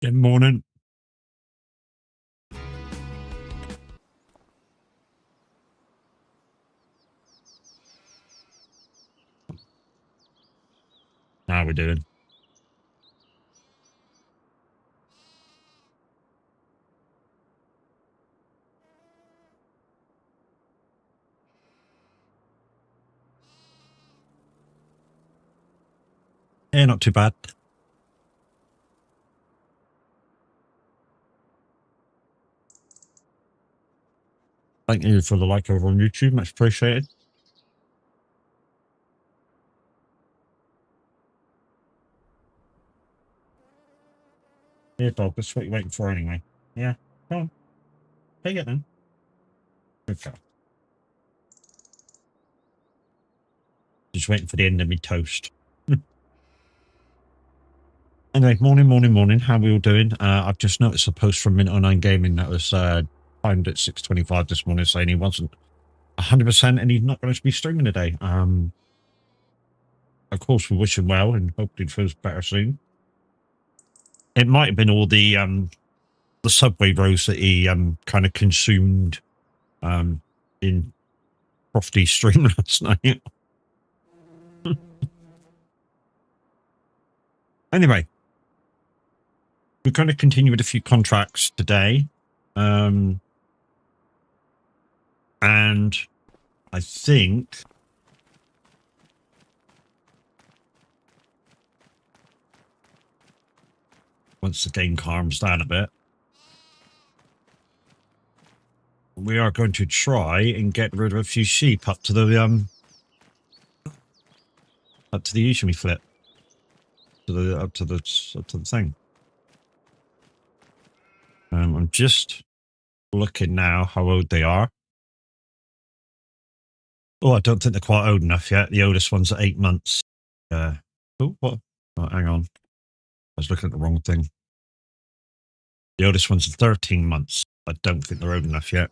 Good morning. How we doing? Yeah, not too bad. Thank you for the like over on YouTube. Much appreciated. Yeah, dog, that's what you're waiting for anyway. Yeah, come on. Take it then. Okay. Just waiting for the end of me toast. Anyway, morning. How we all doing? I've just noticed a post from Mint09 Gaming that was timed at 6:25 this morning saying he wasn't 100% and he's not going to be streaming today. Of course, we wish him well and hope he feels better soon. It might have been all the Subway rolls that he kind of consumed in Crofty stream last night. Anyway, we're going to continue with a few contracts today. And I think once the game calms down a bit, we are going to try and get rid of a few sheep up to the usually flip. Up to the thing. I'm just looking now how old they are. Oh, I don't think they're quite old enough yet. The oldest one's at 8 months. Oh, what? Oh, hang on. I was looking at the wrong thing. The oldest one's 13 months. I don't think they're old enough yet.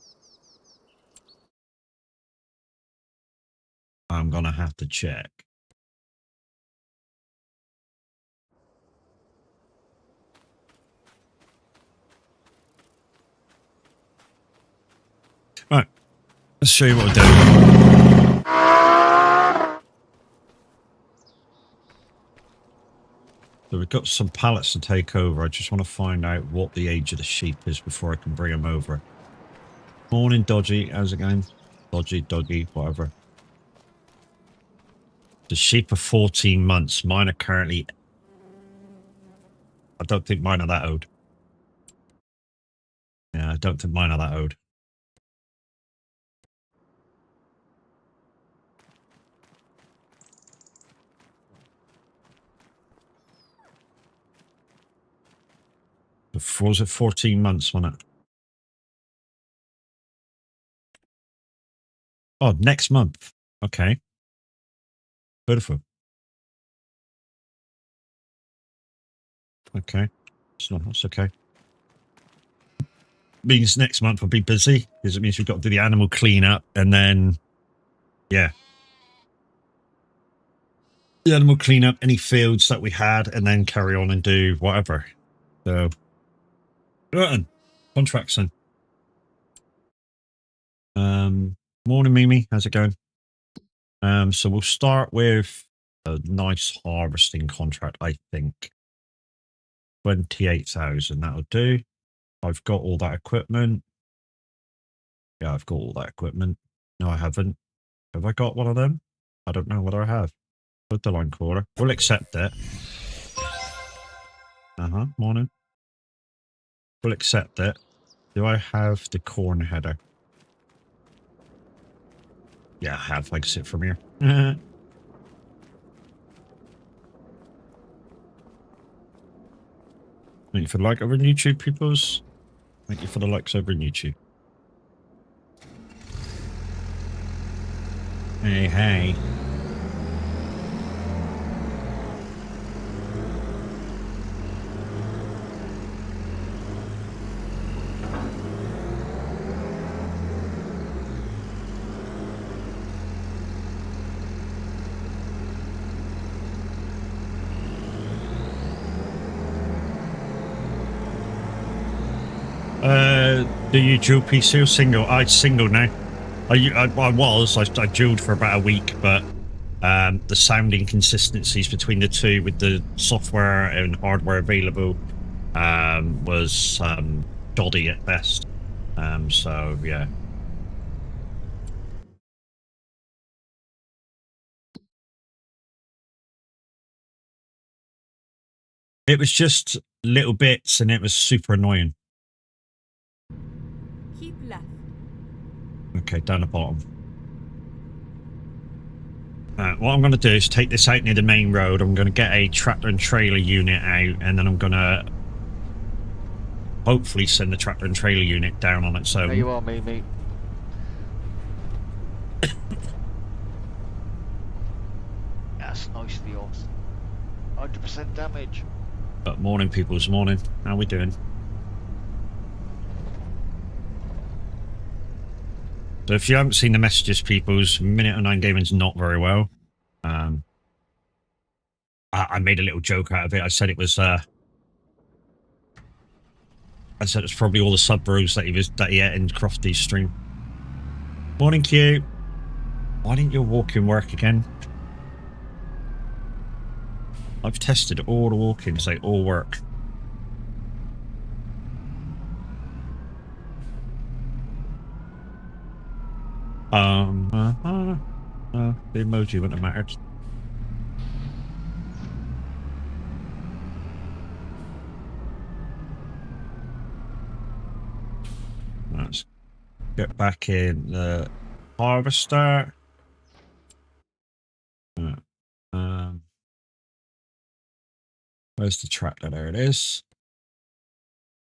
I'm going to have to check. Right. Let's show you what we're doing. So we've got some pallets to take over. I just want to find out what the age of the sheep is before I can bring them over. Morning, Dodgy. How's it going? Dodgy, whatever. The sheep are 14 months. Mine are currently... I don't think mine are that old. Yeah, I don't think mine are that old. Was it 14 months, wasn't it? Oh, next month. Okay. Beautiful. Okay. That's okay. Means next month will be busy because it means we've got to do the animal cleanup and then, yeah. The animal cleanup, any fields that we had, and then carry on and do whatever. So, right, contracts then. Morning, Mimi. How's it going? So we'll start with a nice harvesting contract, I think. 28,000, that'll do. I've got all that equipment. Yeah, I've got all that equipment. No, I haven't. Have I got one of them? I don't know whether I have. Put the line caller. We'll accept it. Morning. We'll accept it. Do I have the corn header? Yeah, I have. I can sit from here. Thank you for the like over on YouTube, peoples. Thank you for the likes over on YouTube. Hey. Do you dual PC or single? I single now. I dualed for about a week, but the sound inconsistencies between the two with the software and hardware available was dodgy at best. So yeah. It was just little bits and it was super annoying. Keep left. Okay, down the bottom. What I'm going to do is take this out near the main road. I'm going to get a tractor and trailer unit out, and then I'm going to hopefully send the tractor and trailer unit down on its own. There you are, mate. That's nicely off. 100% damage. But morning, people's morning. How we doing? So if you haven't seen the messages, people's Minute 09 Gaming's not very well. I made a little joke out of it. I said it was probably all the sub brews that he ate in Crofty's stream. Morning, Q. Why didn't your walk-in work again? I've tested all the walk-ins, they all work. The emoji wouldn't have mattered. Let's get back in the harvester. Where's the tractor? There it is.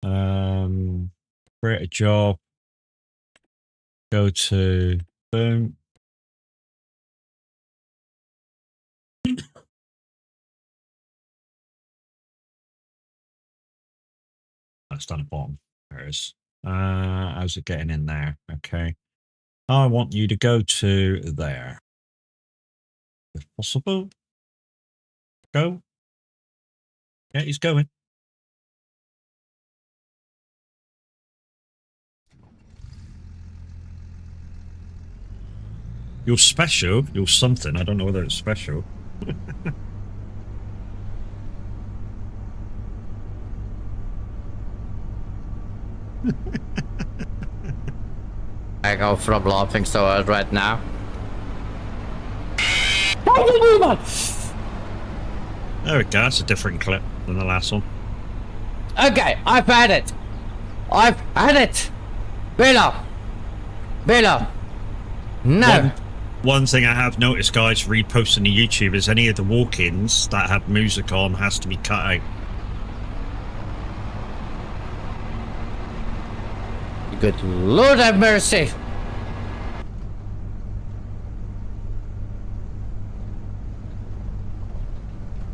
Create a job. Go to boom. That's down the bottom. There it is. How's it getting in there? Okay. I want you to go to there. If possible. Go. Yeah, he's going. You're special. You're something. I don't know whether it's special. I go from laughing so hard right now. There we go. That's a different clip than the last one. Okay, I've had it. I've had it. Bella. No. One thing I have noticed, guys, reposting to YouTube is any of the walk-ins that have music on has to be cut out. Good Lord have mercy.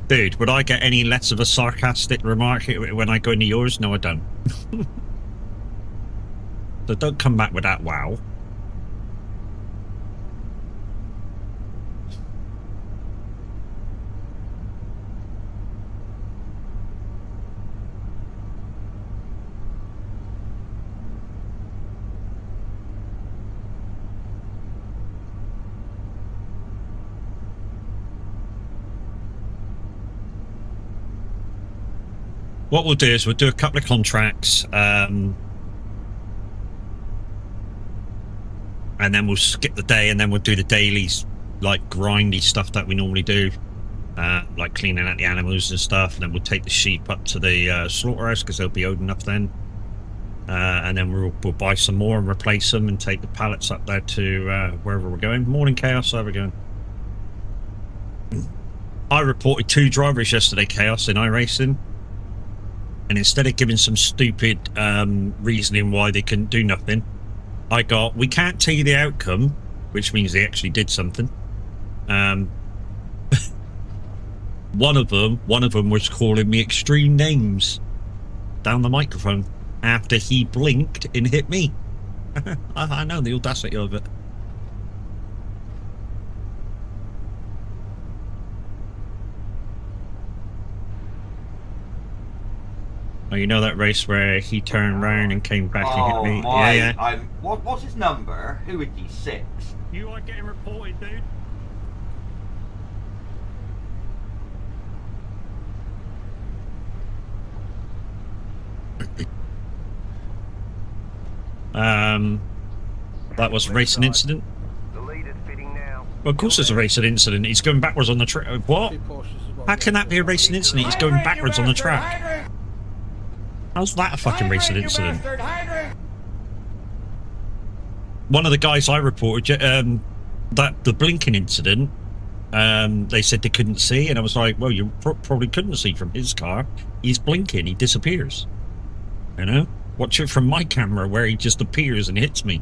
Dude, would I get any less of a sarcastic remark when I go into yours? No, I don't. So don't come back with that wow. What we'll do is we'll do a couple of contracts, and then we'll skip the day, and then we'll do the dailies, like grindy stuff that we normally do, like cleaning out the animals and stuff. And then we'll take the sheep up to the slaughterhouse because they'll be old enough then. And then we'll buy some more and replace them and take the pallets up there to wherever we're going. Morning, Chaos. How are we going? I reported 2 drivers yesterday, Chaos, in iRacing. And instead of giving some stupid reasoning why they couldn't do nothing, I got, we can't tell you the outcome, which means they actually did something. One of them was calling me extreme names down the microphone after he blinked and hit me. I know the audacity of it. Oh, you know that race where he turned round and came back and hit Oh me? my! Yeah. What's his number? Who is he? 6. You are getting reported, dude. That was a racing incident. The lead is fitting now. Well, of course it's a racing incident. He's going backwards on the track. What? How can that be a racing incident? He's going backwards on the track. How's that a fucking racing incident? One of the guys I reported, that the blinking incident, they said they couldn't see, and I was like, well, you probably couldn't see from his car. He's blinking, he disappears. You know? Watch it from my camera where he just appears and hits me.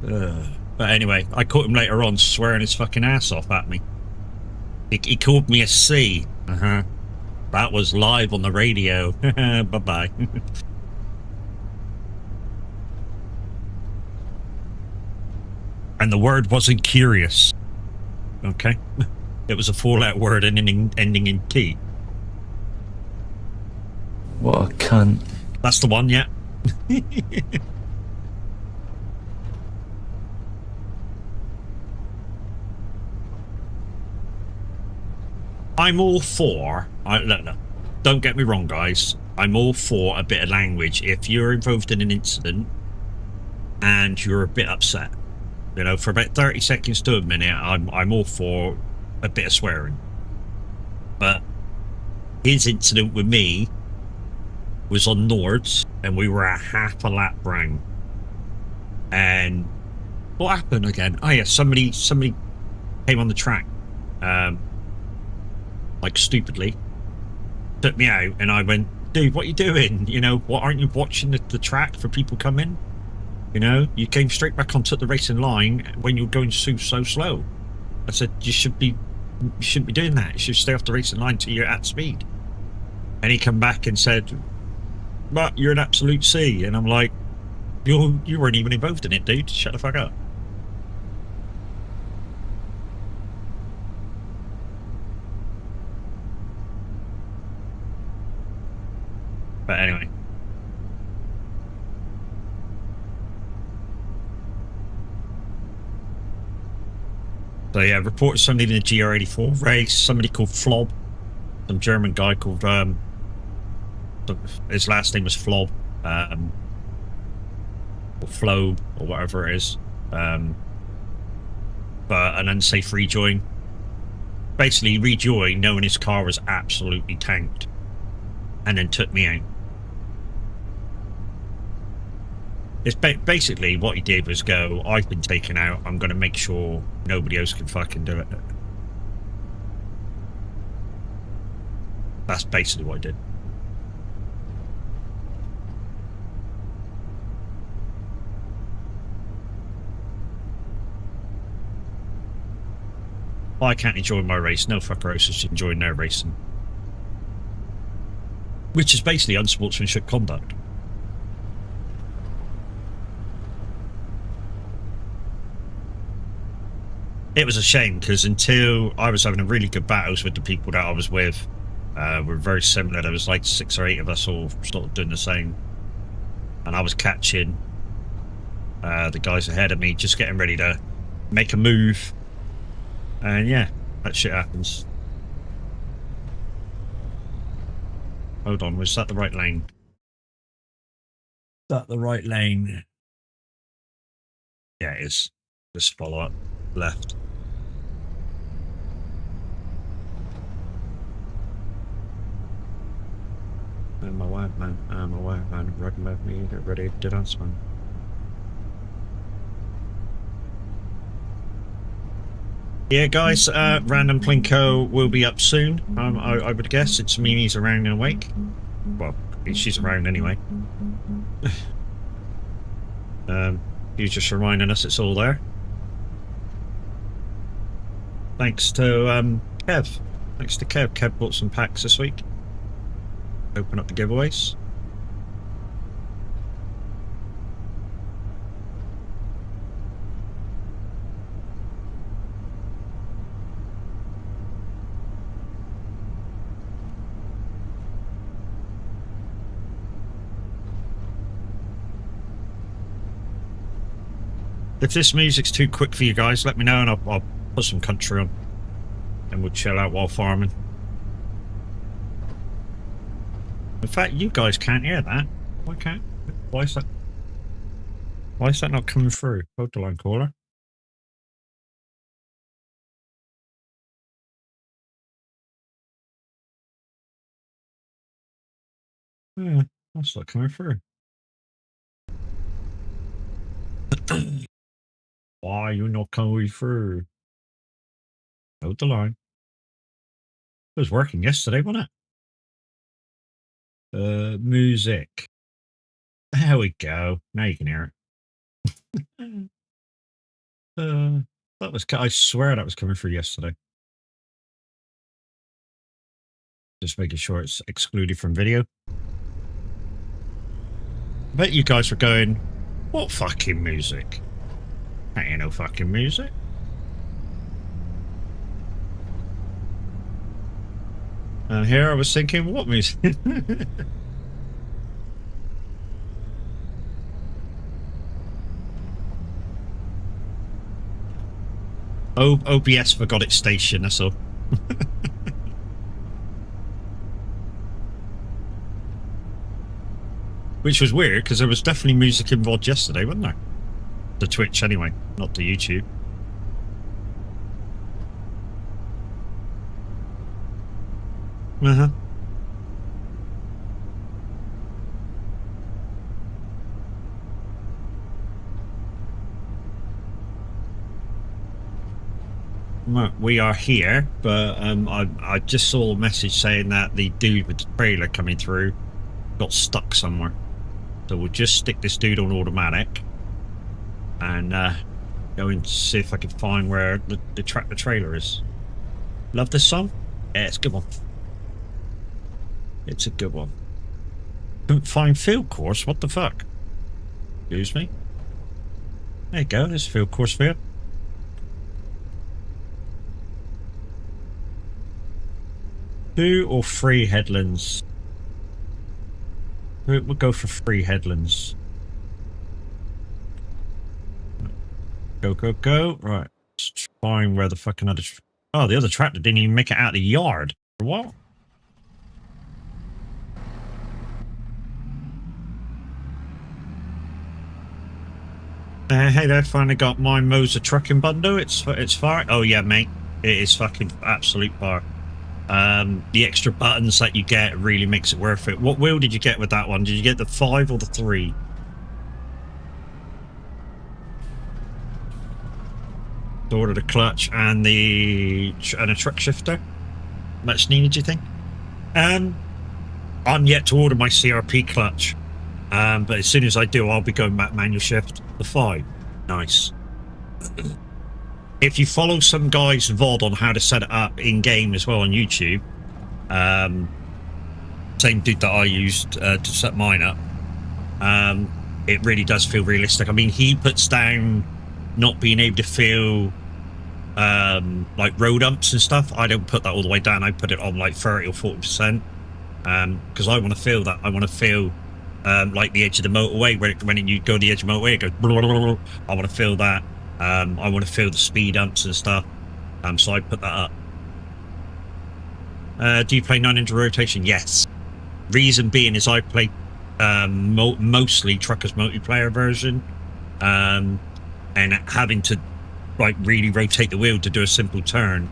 But anyway, I caught him later on swearing his fucking ass off at me. He called me a C. That was live on the radio. Bye-bye. And the word wasn't curious. Okay? It was a four-letter word ending in T. What a cunt. That's the one, yeah. I'm all for... No, don't get me wrong, guys. I'm all for a bit of language. If you're involved in an incident and you're a bit upset, you know, for about 30 seconds to a minute, I'm all for a bit of swearing. But his incident with me was on Nords, and we were a half a lap round. And what happened again? Oh yeah, somebody came on the track, like stupidly, took me out, and I went, dude, what are you doing? You know, what, aren't you watching the track for people coming? You know, you came straight back onto the racing line when you were going so slow. I said, you shouldn't be doing that. You should stay off the racing line till you're at speed. And he come back and said, but you're an absolute C. And I'm like, you weren't even involved in it, dude. Shut the fuck up. But anyway. So yeah, reported somebody in the GR84 race, somebody called Flob, some German guy called, his last name was Flob, or Flo, or whatever it is, but an unsafe rejoin. Basically rejoined knowing his car was absolutely tanked, and then took me out. It's basically what he did was go, I've been taken out, I'm going to make sure nobody else can fucking do it. That's basically what I did. I can't enjoy my race, no fucker else is enjoying their racing. Which is basically unsportsmanship conduct. It was a shame, because until I was having a really good battles with the people that I was with, we're very similar. There was like 6 or 8 of us all sort of doing the same. And I was catching the guys ahead of me, just getting ready to make a move. And yeah, that shit happens. Hold on, was that the right lane? Is that the right lane? Yeah, it is. Just follow up. Left. And my wife, man, right above me, get ready to dance, man. Yeah, guys, Random Plinko will be up soon. I would guess it's Mimi's around and awake. Well, she's around anyway. He's just reminding us it's all there. Thanks to Kev. Thanks to Kev. Kev bought some packs this week. Open up the giveaways. If this music's too quick for you guys, let me know and I'll put some country on. And we'll chill out while farming. In fact, you guys can't hear that. Why can't? Why is that? Why is that not coming through? Hold the line, caller. Yeah, that's not coming through. Why are you not coming through? Hold the line. It was working yesterday, wasn't it? Music. There we go. Now you can hear it. That was. I swear that was coming through yesterday. Just making sure it's excluded from video. I bet you guys were going, what fucking music? That ain't no fucking music. And here I was thinking, what music? OBS forgot its station, that's all. Which was weird, because there was definitely music involved yesterday, wasn't there? The Twitch, anyway, not the YouTube. Uh-huh. We are here, but I just saw a message saying that the dude with the trailer coming through got stuck somewhere. So we'll just stick this dude on automatic and go and see if I can find where the trailer is. Love this song? Yeah, it's a good one. It's a good one. Couldn't find field course, what the fuck? Excuse me? There you go, there's field course for you. 2 or 3 headlands? We'll go for 3 headlands. Go, go, go. Right. Let's find where the fucking other... Oh, the other tractor didn't even make it out of the yard. What? Hey there, finally got my Moser trucking bundle. It's fire. Oh yeah, mate. It is fucking absolute fire. The extra buttons that you get really makes it worth it. What wheel did you get with that one? Did you get the 5 or the 3? To order the clutch and a truck shifter. Much needed, do you think? I'm yet to order my CRP clutch. But as soon as I do, I'll be going back manual shift. The 5. Nice. If you follow some guy's VOD on how to set it up in-game as well on YouTube, same dude that I used to set mine up, it really does feel realistic. I mean, he puts down not being able to feel like road umps and stuff. I don't put that all the way down. I put it on like 30 or 40%, because I want to feel that. I want to feel like the edge of the motorway, when you go to the edge of the motorway, it goes blah, blah, blah, blah. I want to feel that. I want to feel the speed umps and stuff, so I put that up. Do you play 900 rotation? Yes. Reason being is I play mostly Truckers multiplayer version, and having to like really rotate the wheel to do a simple turn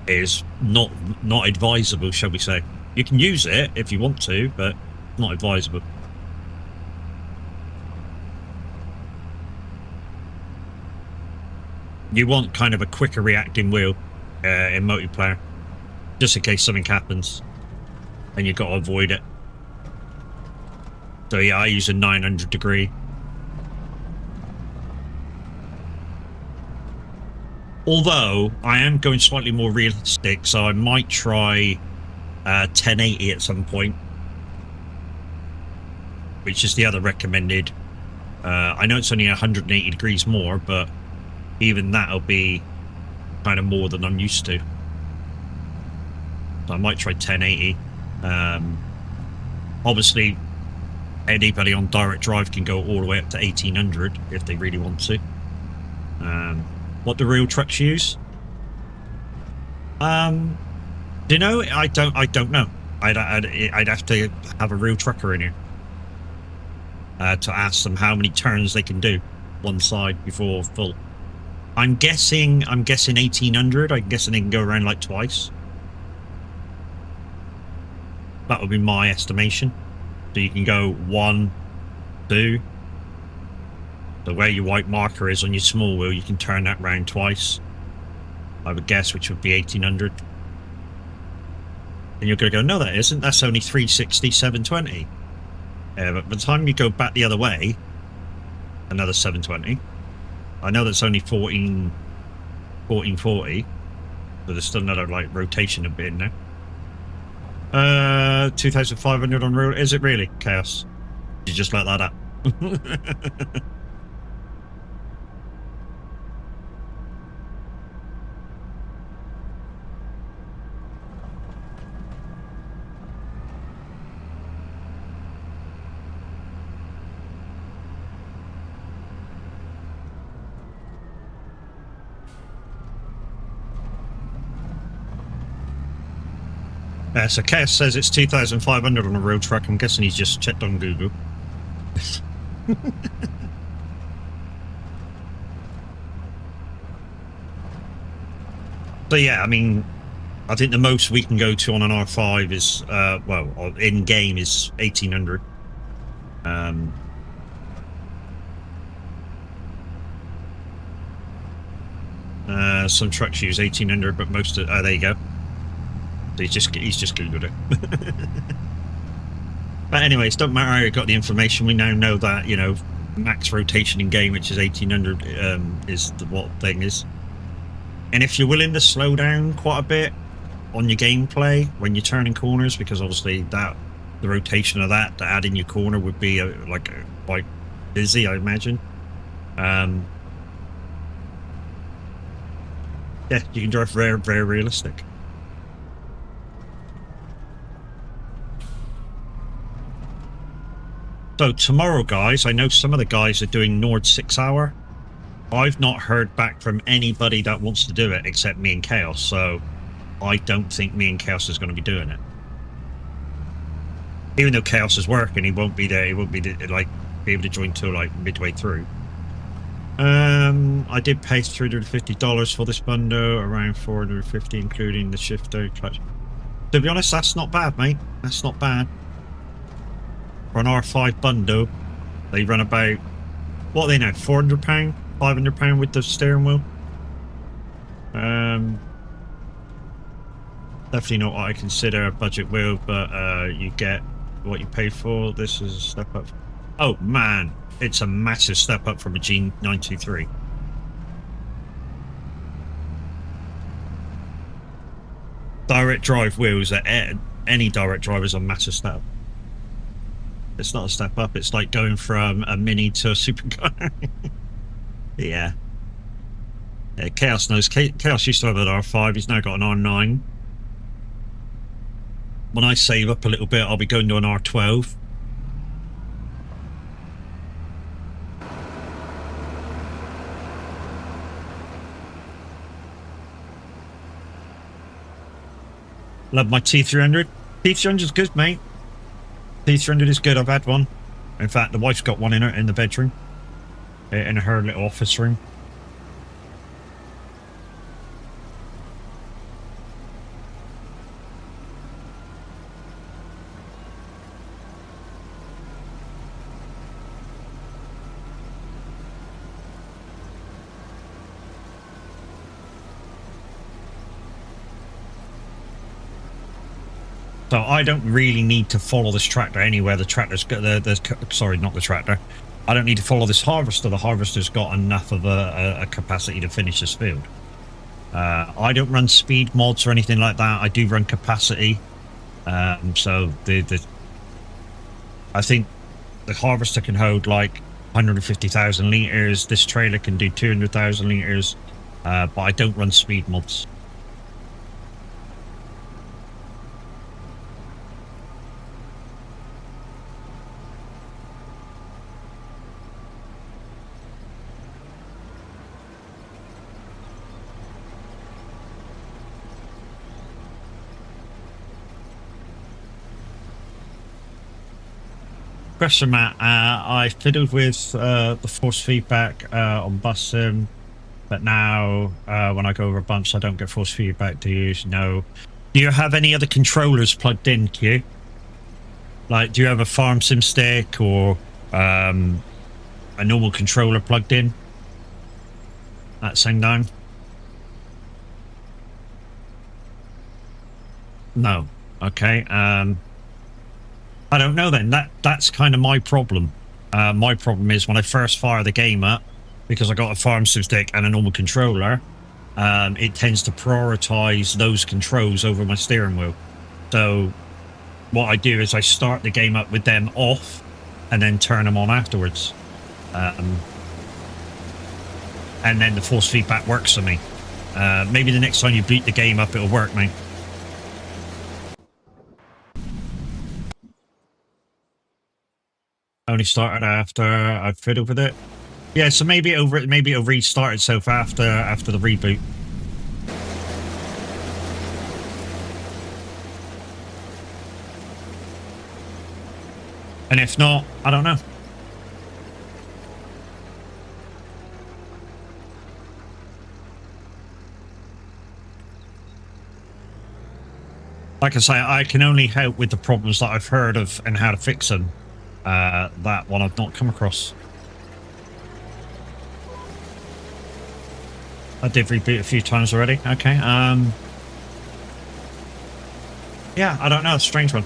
is not advisable, shall we say. You can use it if you want to, but not advisable. You want kind of a quicker reacting wheel in multiplayer, just in case something happens and you've got to avoid it. So yeah, I use a 900 degree. Although I am going slightly more realistic, so I might try 1080 at some point, which is the other recommended. I know it's only 180 degrees more, but even that'll be kind of more than I'm used to. So I might try 1080. Obviously, anybody on direct drive can go all the way up to 1800 if they really want to. What do real trucks use? Do you know? I don't know. I'd have to have a real trucker in here to ask them how many turns they can do one side before full. I'm guessing 1800. I'm guessing they can go around like twice. That would be my estimation. So you can go 1, 2. So where your white marker is on your small wheel, you can turn that round twice. I would guess, which would be 1800. And you're going to go, no, that isn't. That's only 360, 720. But by the time you go back the other way, another 720. I know that's only 1440. But there's still another like rotation a bit in there. 2,500 on real. Is it really? Chaos. You just let that up. So Chaos says it's 2,500 on a real truck. I'm guessing he's just checked on Google. So yeah, I mean, I think the most we can go to on an R5 is, well, in game is 1,800. Some trucks use 1,800, but most of, there you go. He's just googled it. But anyways, don't matter how you got the information. We now know that, you know, max rotation in game, which is 1,800, is what thing is. And if you're willing to slow down quite a bit on your gameplay when you're turning corners, because obviously the rotation of that to add in your corner would be quite busy, I imagine. Yeah, you can drive very, very realistic. So tomorrow, guys, I know some of the guys are doing Nord 6 hour. I've not heard back from anybody that wants to do it except me and Chaos, so I don't think me and Chaos is going to be doing it. Even though Chaos is working, he won't be there. He won't be like be able to join till like midway through. I did pay $350 for this bundle, around $450 including the shifter clutch. To be honest, that's not bad, mate. That's not bad. For an R5 bundle, they run about, what are they now, £400, £500 with the steering wheel. Definitely not what I consider a budget wheel, but you get what you pay for. This is a step up. Oh man, it's a massive step up from a G923. Direct drive wheels at any direct drive is a massive step up. It's not a step up, it's like going from a Mini to a supercar. Yeah. Chaos knows. Chaos used to have an R5, he's now got an R9. When I save up a little bit, I'll be going to an R12. Love my T300. T300 is good, mate. T300 is good. I've had one. In fact, the wife's got one in the bedroom, in her little office room. So I don't really need to follow this tractor anywhere. The tractor's got sorry, not the tractor. I don't need to follow this harvester. The harvester's got enough of a capacity to finish this field. I don't run speed mods or anything like that. I do run capacity. So I think the harvester can hold like 150,000 liters. This trailer can do 200,000 liters. But I don't run speed mods. question, Matt. I fiddled with the force feedback on bus sim, but now when I go over bumps, I don't get force feedback. Do you? No. Do you have any other controllers plugged in, Q? Like, do you have a farm sim stick or a normal controller plugged in at the same time? No. Okay. I don't know then. That's kind of my problem. My problem is when I first fire the game up, because I got a farm sim stick and a normal controller, it tends to prioritize those controls over my steering wheel. So what I do is I start the game up with them off and then turn them on afterwards. And then the force feedback works for me. Maybe the next time you boot the game up, it'll work, mate. Only started after I fiddled with it. Yeah, so maybe it'll restart itself after the reboot. And if not, I don't know. Like I say, I can only help with the problems that I've heard of and how to fix them. That one I've not come across. I did reboot a few times already. Okay. Yeah, I don't know. It's a strange one.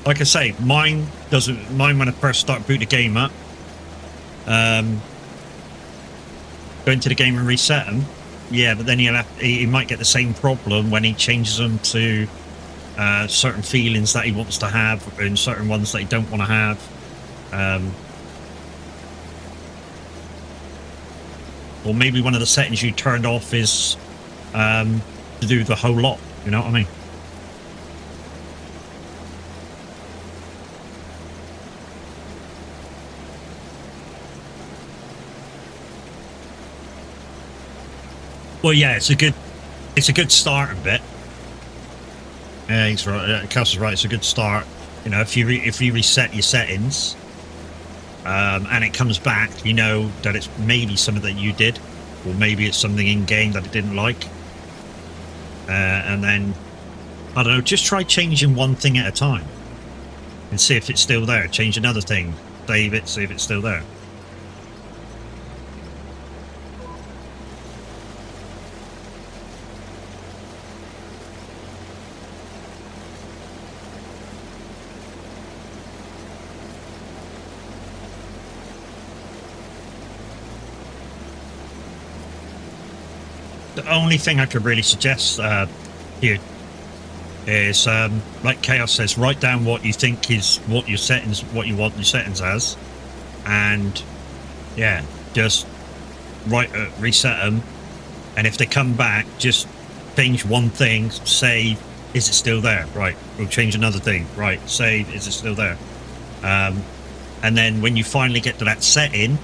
Like I say, mine when I first start boot the game up. Go into the game and reset them. Yeah, but then he might get the same problem when he changes them to certain feelings that he wants to have and certain ones that he don't want to have. Or maybe one of the settings you turned off is to do the whole lot. You know what I mean? Well, yeah, it's a good starting bit. Yeah, he's right. Kelsey's right. It's a good start. You know, if you reset your settings, and it comes back, you know that it's maybe something that you did, or maybe it's something in game that it didn't like. And then I don't know. Just try changing one thing at a time, and see if it's still there. Change another thing, save it, see if it's still there. The only thing I could really suggest here is, like Chaos says, write down what you think is what you want your settings as, and yeah, just reset them. And if they come back, just change one thing. Save. Is it still there? Right. We'll change another thing. Right. Save. Is it still there? And then when you finally get to that setting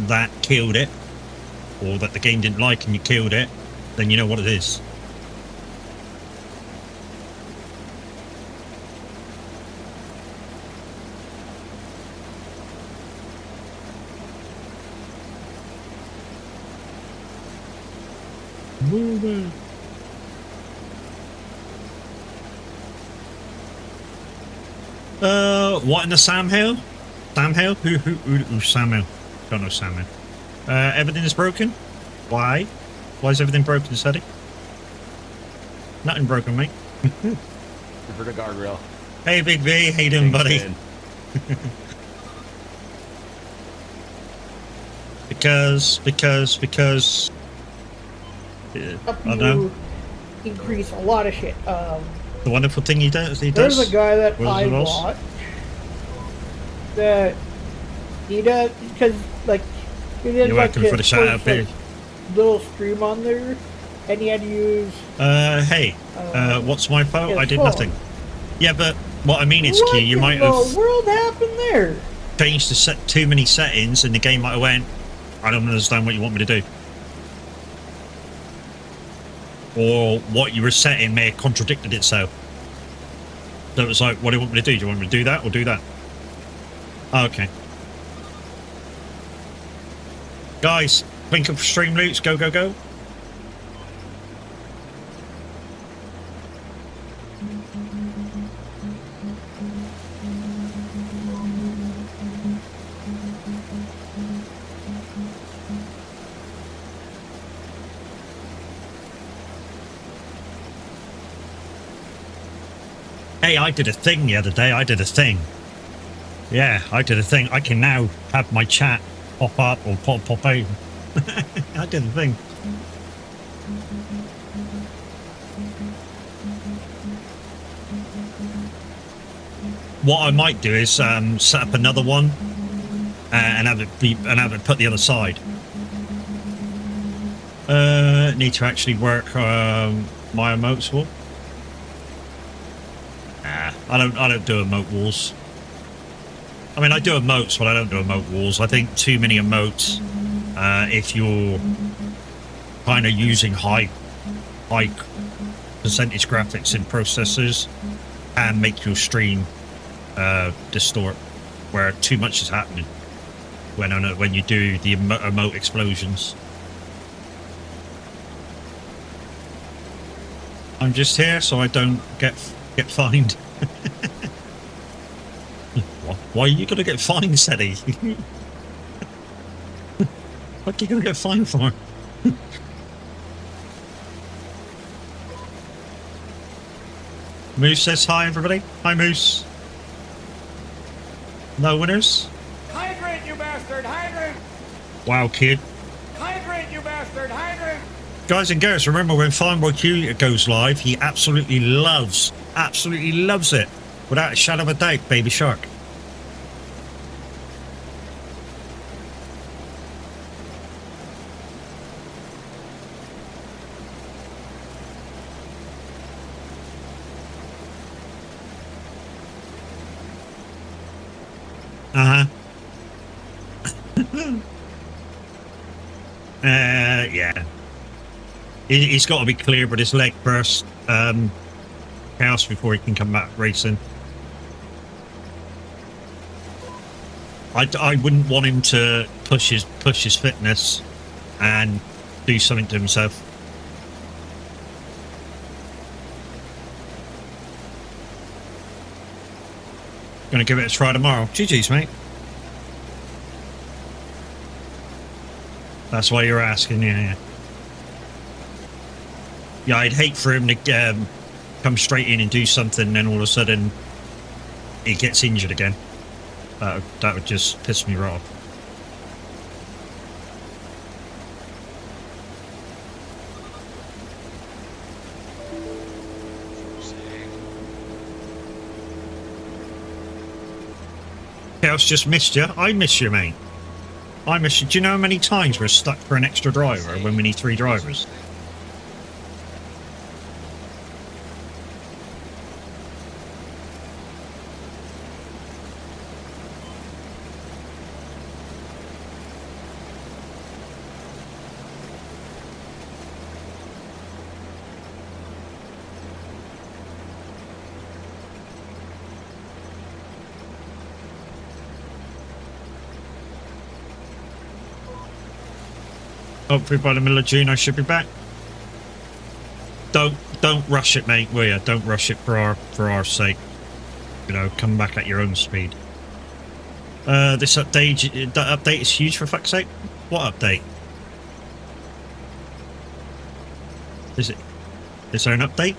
that killed it, or that the game didn't like and you killed it, then you know what it is. Moving. What in the Sam Hill? Sam Hill? Who's Sam Hill? Don't know Sam Hill. Everything is broken? Why? Why is everything broken, Sadie? Nothing broken, mate. For the guardrail. Hey, Big V. How you doing, buddy? Because I don't know. Increase a lot of shit. The wonderful thing he does. There's a guy that I watch that he does, because like he did You're like welcome for the shout out, like, little stream on there, and he had to use. Hey, what's my fault? I did phone. nothing. Yeah, but what I mean is, What Q, you might in have the world happened there? changed too many settings, and the game might have went, I don't understand what you want me to do. Or what you were setting may have contradicted itself. So it was like, what do you want me to do? Do you want me to do that or do that? Okay. Guys, think of stream loots. Go, go, go. Hey, I did a thing the other day. I did a thing. Yeah, I did a thing. I can now have my chat pop up or pop out. I did a thing. What I might do is set up another one and have it put the other side. Need to actually work my emotes wall. Nah, I don't do emote walls. I mean, I do emotes, but I don't do emote walls. I think too many emotes, if you're kind of using high percentage graphics in processors, can make your stream distort, where too much is happening when you do the emote explosions. I'm just here so I don't get fined. Why are you gonna get fined, Seti? What are you gonna get fined for? Moose says hi, everybody. Hi, Moose. No winners? Hydrate, you bastard! Hydrate! Wow, kid. Hydrate, you bastard! Hydrate! Guys and girls, remember when Fireboy Q goes live, he absolutely loves it. Without a shadow of a doubt, Baby Shark. Yeah. He's got to be clear, but his leg burst chaos before he can come back racing. I wouldn't want him to push his fitness and do something to himself. Gonna give it a try tomorrow. GG's, mate. That's why you're asking, yeah. Yeah, I'd hate for him to come straight in and do something, and then all of a sudden he gets injured again. That would just piss me right off. Chaos just missed you. I miss you, mate. I miss you. Do you know how many times we're stuck for an extra driver when we need 3 drivers? Hopefully by the middle of June I should be back. Don't rush it, mate, will ya? Don't rush it for our sake. You know, come back at your own speed. This update, that update is huge, for fuck's sake. What update? Is there an update?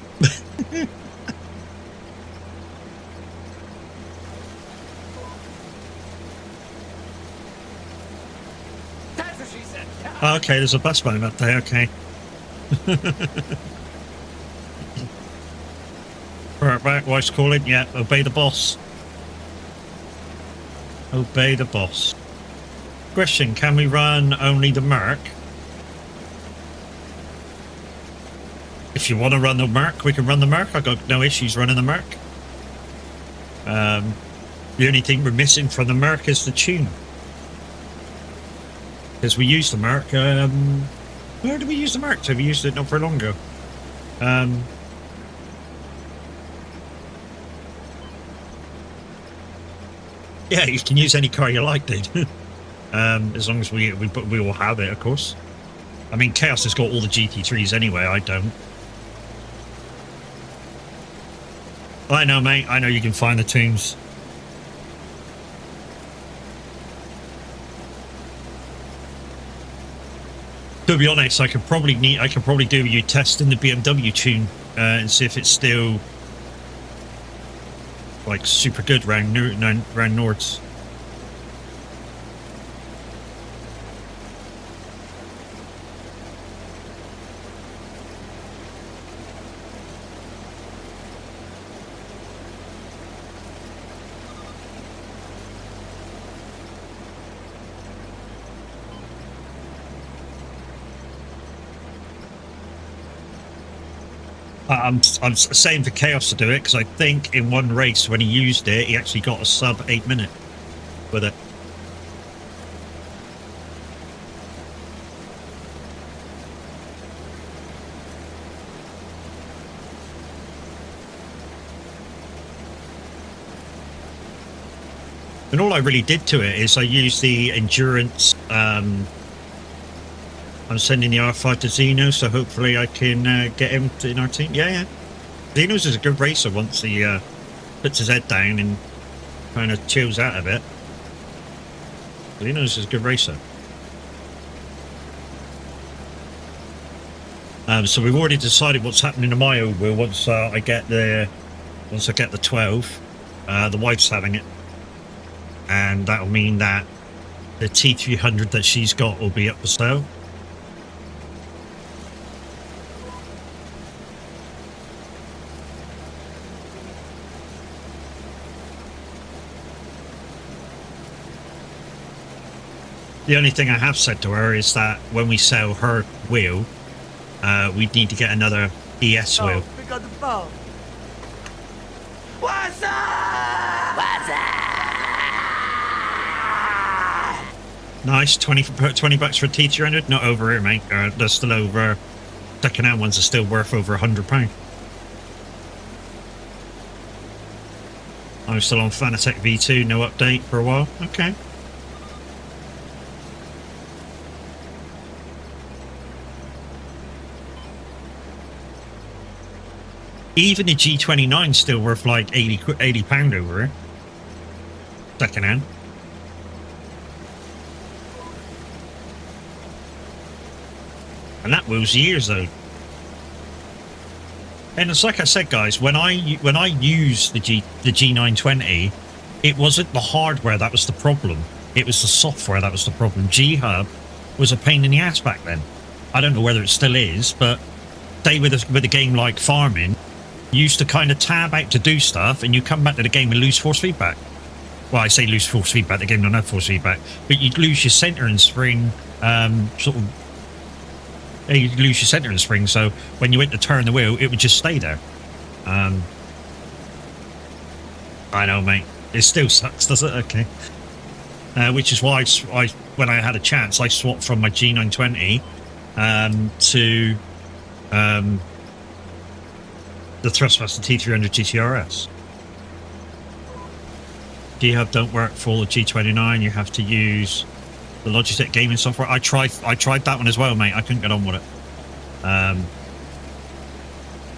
Okay, there's a bus man up there, okay. Right back, wife's calling, yeah, obey the boss. Obey the boss. Question, can we run only the Merc? If you want to run the Merc, we can run the Merc. I've got no issues running the Merc. The only thing we're missing from the Merc is the tune. Because we used the Merc, where did we use the Merc? So we used it not very long ago. Yeah, you can use any car you like, dude. As long as we all have it, of course. I mean, Chaos has got all the GT3s anyway. I don't. I know, mate. I know you can find the tunes. To be honest, I could probably do you testing the BMW tune and see if it's still like super good round Nords. I'm saying for Chaos to do it because I think in one race when he used it, he actually got a sub 8 minute with it. And all I really did to it is I used the endurance. I'm sending the R5 to Zeno, so hopefully I can get him in our team. Yeah. Zeno's is a good racer once he puts his head down and kind of chills out a bit. Zeno's is a good racer. So we've already decided what's happening to my old wheel once I get the 12. The wife's having it, and that'll mean that the T300 that she's got will be up for sale. The only thing I have said to her is that when we sell her wheel, we need to get another ES wheel. Pick up the phone. What's up? What's up? Nice, 20 bucks for a T300. Not over here, mate. They're still over. Second-hand ones are still worth over £100. I'm still on Fanatec V2. No update for a while. Okay. Even the G29 is still worth like £80 over here. Second hand. And that was years though. And it's like I said, guys, when I used the G920, it wasn't the hardware that was the problem. It was the software that was the problem. G-Hub was a pain in the ass back then. I don't know whether it still is, but say with a game like Farming, you used to kind of tab out to do stuff, and you come back to the game and lose force feedback. Well, I say lose force feedback, the game don't have force feedback, but you'd lose your center and spring, you'd lose your center and spring, so when you went to turn the wheel, it would just stay there. I know, mate. It still sucks, does it? Okay. Which is why I when I had a chance, I swapped from my G920 to the Thrustmaster T300 GTRS. G-Hub don't work for the G29. You have to use the Logitech gaming software. I tried that one as well, mate. I couldn't get on with it.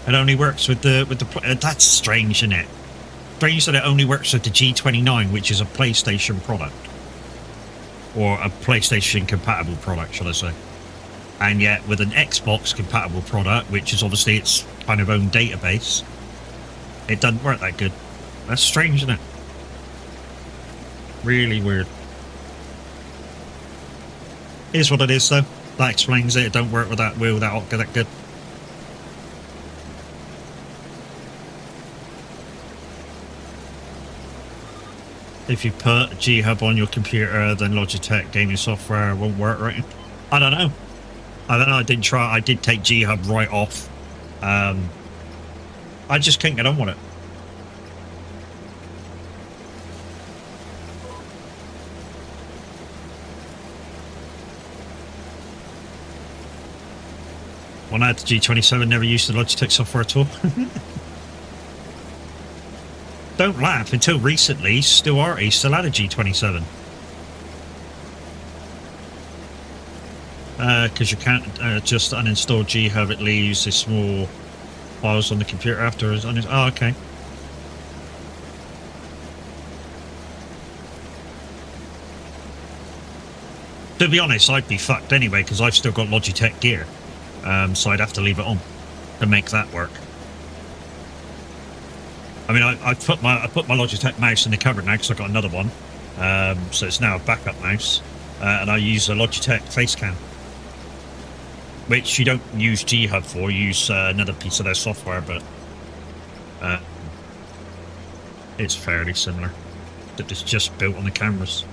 It only works with the that's strange, isn't it? Strange that it only works with the G29, which is a PlayStation product, or a PlayStation compatible product, shall I say? And yet with an Xbox compatible product, which is obviously its kind of own database, it doesn't work that good. That's strange, isn't it? Really weird. Here's what it is, though. That explains it. It don't work with that wheel that good. If you put G-Hub on your computer, then Logitech gaming software won't work, right? I don't know. I didn't try. I did take G-Hub right off. I just can't get on with it. When I had the G27, never used the Logitech software at all. Don't laugh. Until recently, still arty, still had a G27. Because you can't just uninstall GHub, it leaves the small files on the computer afterwards. Oh, okay. To be honest, I'd be fucked anyway because I've still got Logitech gear, so I'd have to leave it on to make that work. I mean, I put my Logitech mouse in the cupboard now because I got another one, so it's now a backup mouse, and I use a Logitech Facecam, which you don't use GHub for. You use another piece of their software, but it's fairly similar. It's just built on the cameras.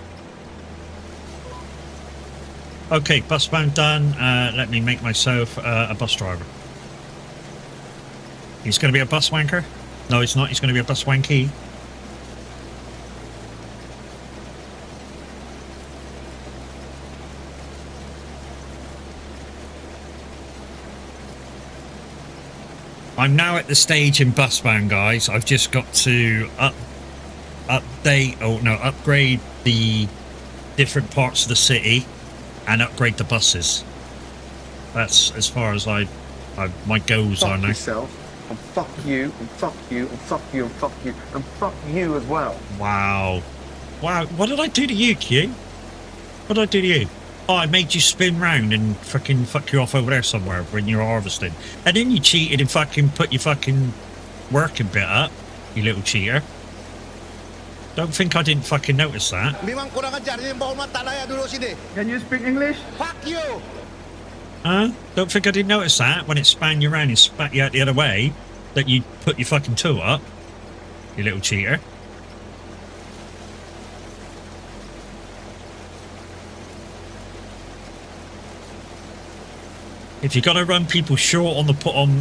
Okay, bus bound done. Let me make myself a bus driver. He's going to be a bus wanker? No, he's not. He's going to be a bus wanky. I'm now at the stage in bus bound, guys. I've just got to upgrade the different parts of the city and upgrade the buses. That's as far as my goals are now. Yourself, and fuck you, and fuck you, and fuck you, and fuck you, and fuck you as well. Wow. Wow. What did I do to you, Q? What did I do to you? Oh, I made you spin round and fucking fuck you off over there somewhere when you were harvesting. And then you cheated and fucking put your fucking working bit up, you little cheater. Don't think I didn't fucking notice that. Can you speak English? Fuck you! Huh? Don't think I didn't notice that when it span you around and spat you out the other way, that you put your fucking toe up, you little cheater. If you're gonna run people short on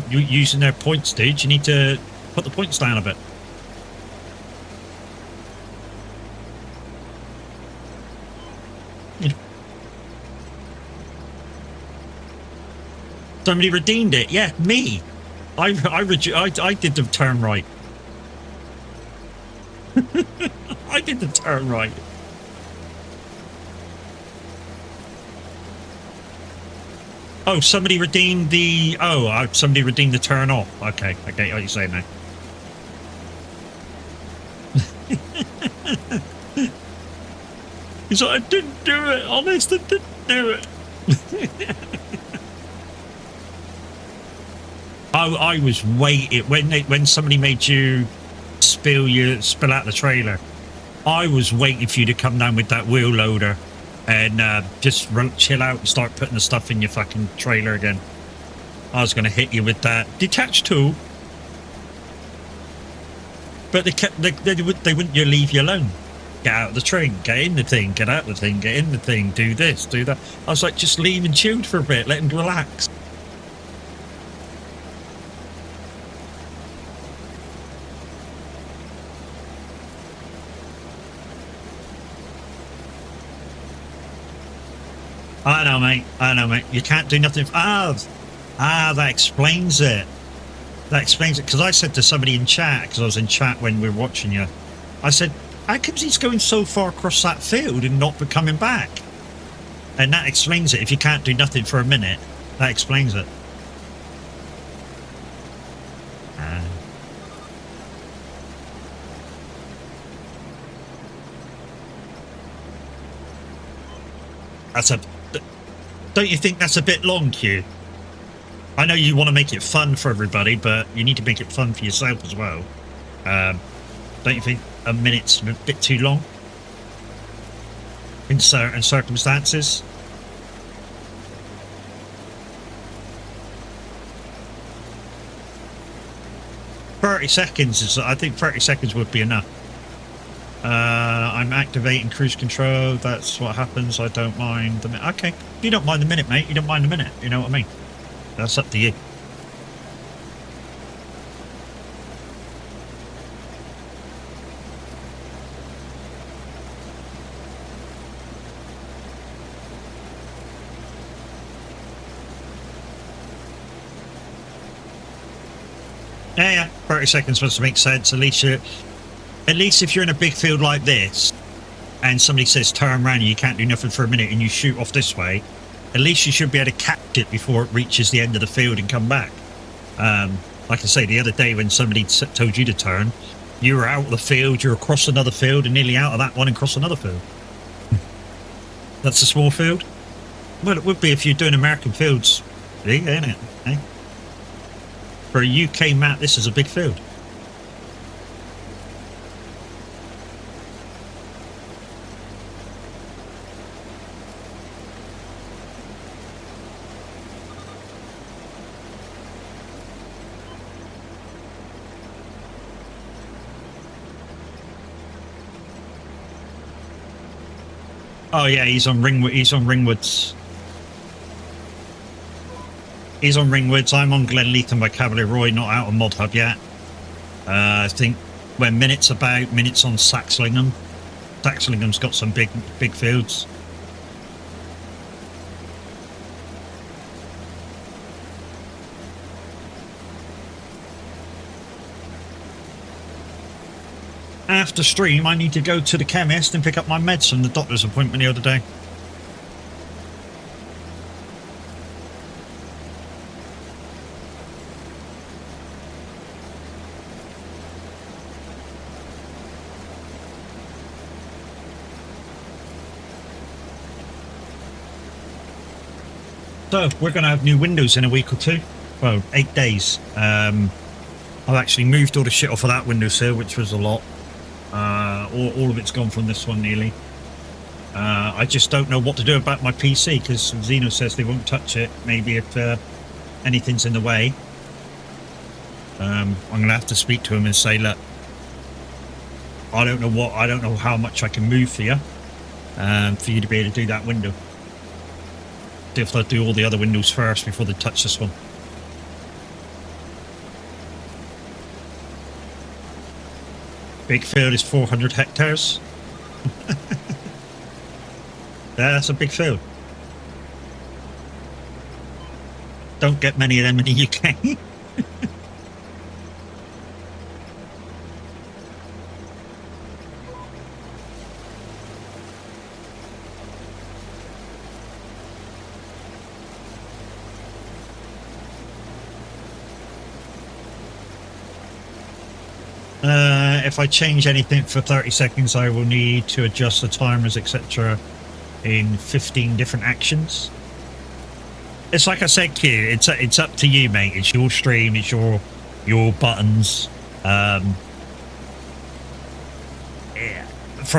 using their points, dude, you need to put the points down a bit. Somebody redeemed it. Yeah, me. I did the turn right. I did the turn right. Oh, somebody redeemed the... Oh, somebody redeemed the turn off. Okay, I get what you're saying now. He's like, I didn't do it. Honest, I didn't do it. I was waiting when somebody made you spill out the trailer. I was waiting for you to come down with that wheel loader and just chill out and start putting the stuff in your fucking trailer again. I was going to hit you with that detached tool, but they wouldn't leave you alone. Get out of the train, get in the thing, get out of the thing, get in the thing, do this, do that. I was like, just leave him chilled for a bit, let him relax. I know, mate. You can't do nothing. That explains it. That explains it. Because I said to somebody in chat, because I was in chat when we were watching you, I said, how comes he's going so far across that field and not coming back? And that explains it. If you can't do nothing for a minute, that explains it. Don't you think that's a bit long, Q? I know you want to make it fun for everybody, but you need to make it fun for yourself as well. Don't you think a minute's a bit too long? In certain circumstances? "30 seconds is... I think 30 seconds would be enough. I'm activating cruise control. That's what happens. I don't mind the minute. Okay, you don't mind the minute, mate. You don't mind the minute. You know what I mean? That's up to you. Yeah, 30 seconds must make sense. At least At least if you're in a big field like this, and somebody says turn around and you can't do nothing for a minute, and you shoot off this way, at least you should be able to catch it before it reaches the end of the field and come back. Like I say, the other day when somebody told you to turn, you were out of the field, you were across another field, and nearly out of that one and across another field. That's a small field? Well, it would be if you're doing American fields, big, ain't it? Eh? For a UK map, this is a big field. Oh yeah, he's on Ringwood. He's on Ringwoods. He's on Ringwoods. I'm on Glenleathann by Cavalier Roy, not out on Mod Hub yet. I think when Minute's about, Minute's on Saxlingham. Saxlingham's got some big fields. After stream, I need to go to the chemist and pick up my meds from the doctor's appointment the other day. So, we're going to have new windows in a week or two. Well, 8 days. I've actually moved all the shit off of that windowsill, which was a lot. All of it's gone from this one nearly. I just don't know what to do about my PC because Zeno says they won't touch it. Maybe if anything's in the way, I'm going to have to speak to him and say, look, I don't know how much I can move for you to be able to do that window. If they'll do all the other windows first before they touch this one. Big field is 400 hectares. Yeah, that's a big field. Don't get many of them in the UK. If I change anything for 30 seconds, I will need to adjust the timers, etc. in 15 different actions. It's like I said to you, it's up to you, mate. It's your stream, it's your buttons. From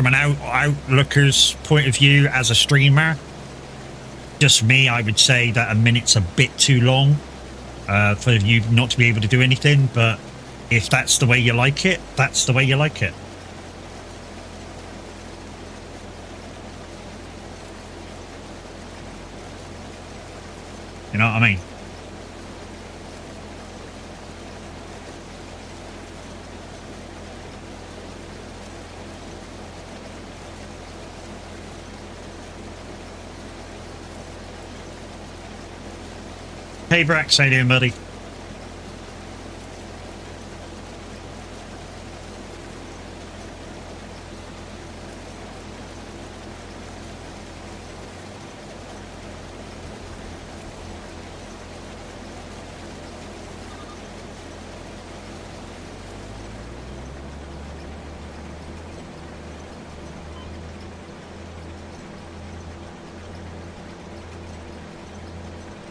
an outlooker's point of view as a streamer, just me, I would say that a minute's a bit too long for you not to be able to do anything, but if that's the way you like it, that's the way you like it. You know what I mean? Hey Brax, how you doing, buddy?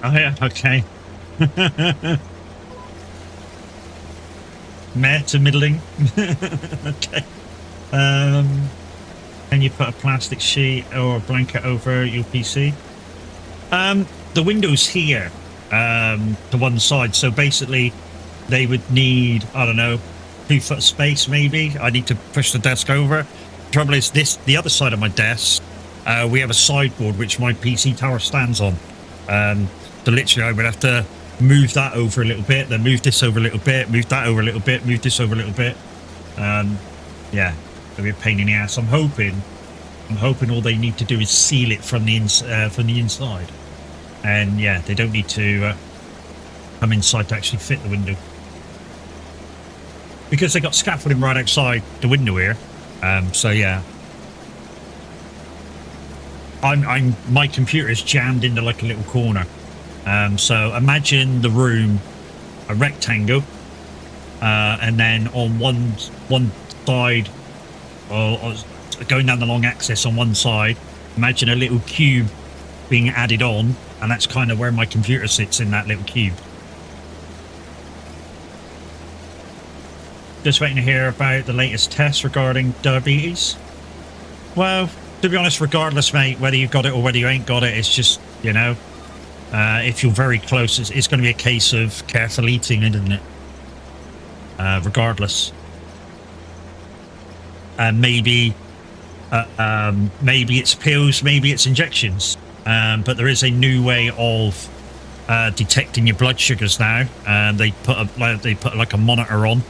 Oh yeah, okay. Meh to middling. Okay. Can you put a plastic sheet or a blanket over your PC? The windows here, to one side. So basically, they would need, I don't know, 2 foot space maybe. I need to push the desk over. Trouble is, the other side of my desk, we have a sideboard which my PC tower stands on. So literally I would have to move that over a little bit, then move this over a little bit, move that over a little bit, move this over a little bit. Yeah, it'll be a pain in the ass. I'm hoping all they need to do is seal it from the inside. And yeah, they don't need to come inside to actually fit the window. because they got scaffolding right outside the window here. So yeah, my computer is jammed into like a little corner. So imagine the room, a rectangle, and then on one side, or going down the long axis on one side, imagine a little cube being added on, and that's kind of where my computer sits, in that little cube. Just waiting to hear about the latest tests regarding diabetes. Well, to be honest, regardless, mate, whether you've got it or whether you ain't got it, it's just, you know, if you're very close, it's going to be a case of careful eating, isn't it? Regardless. Maybe it's pills, maybe it's injections. But there is a new way of detecting your blood sugars now. They put like a monitor on,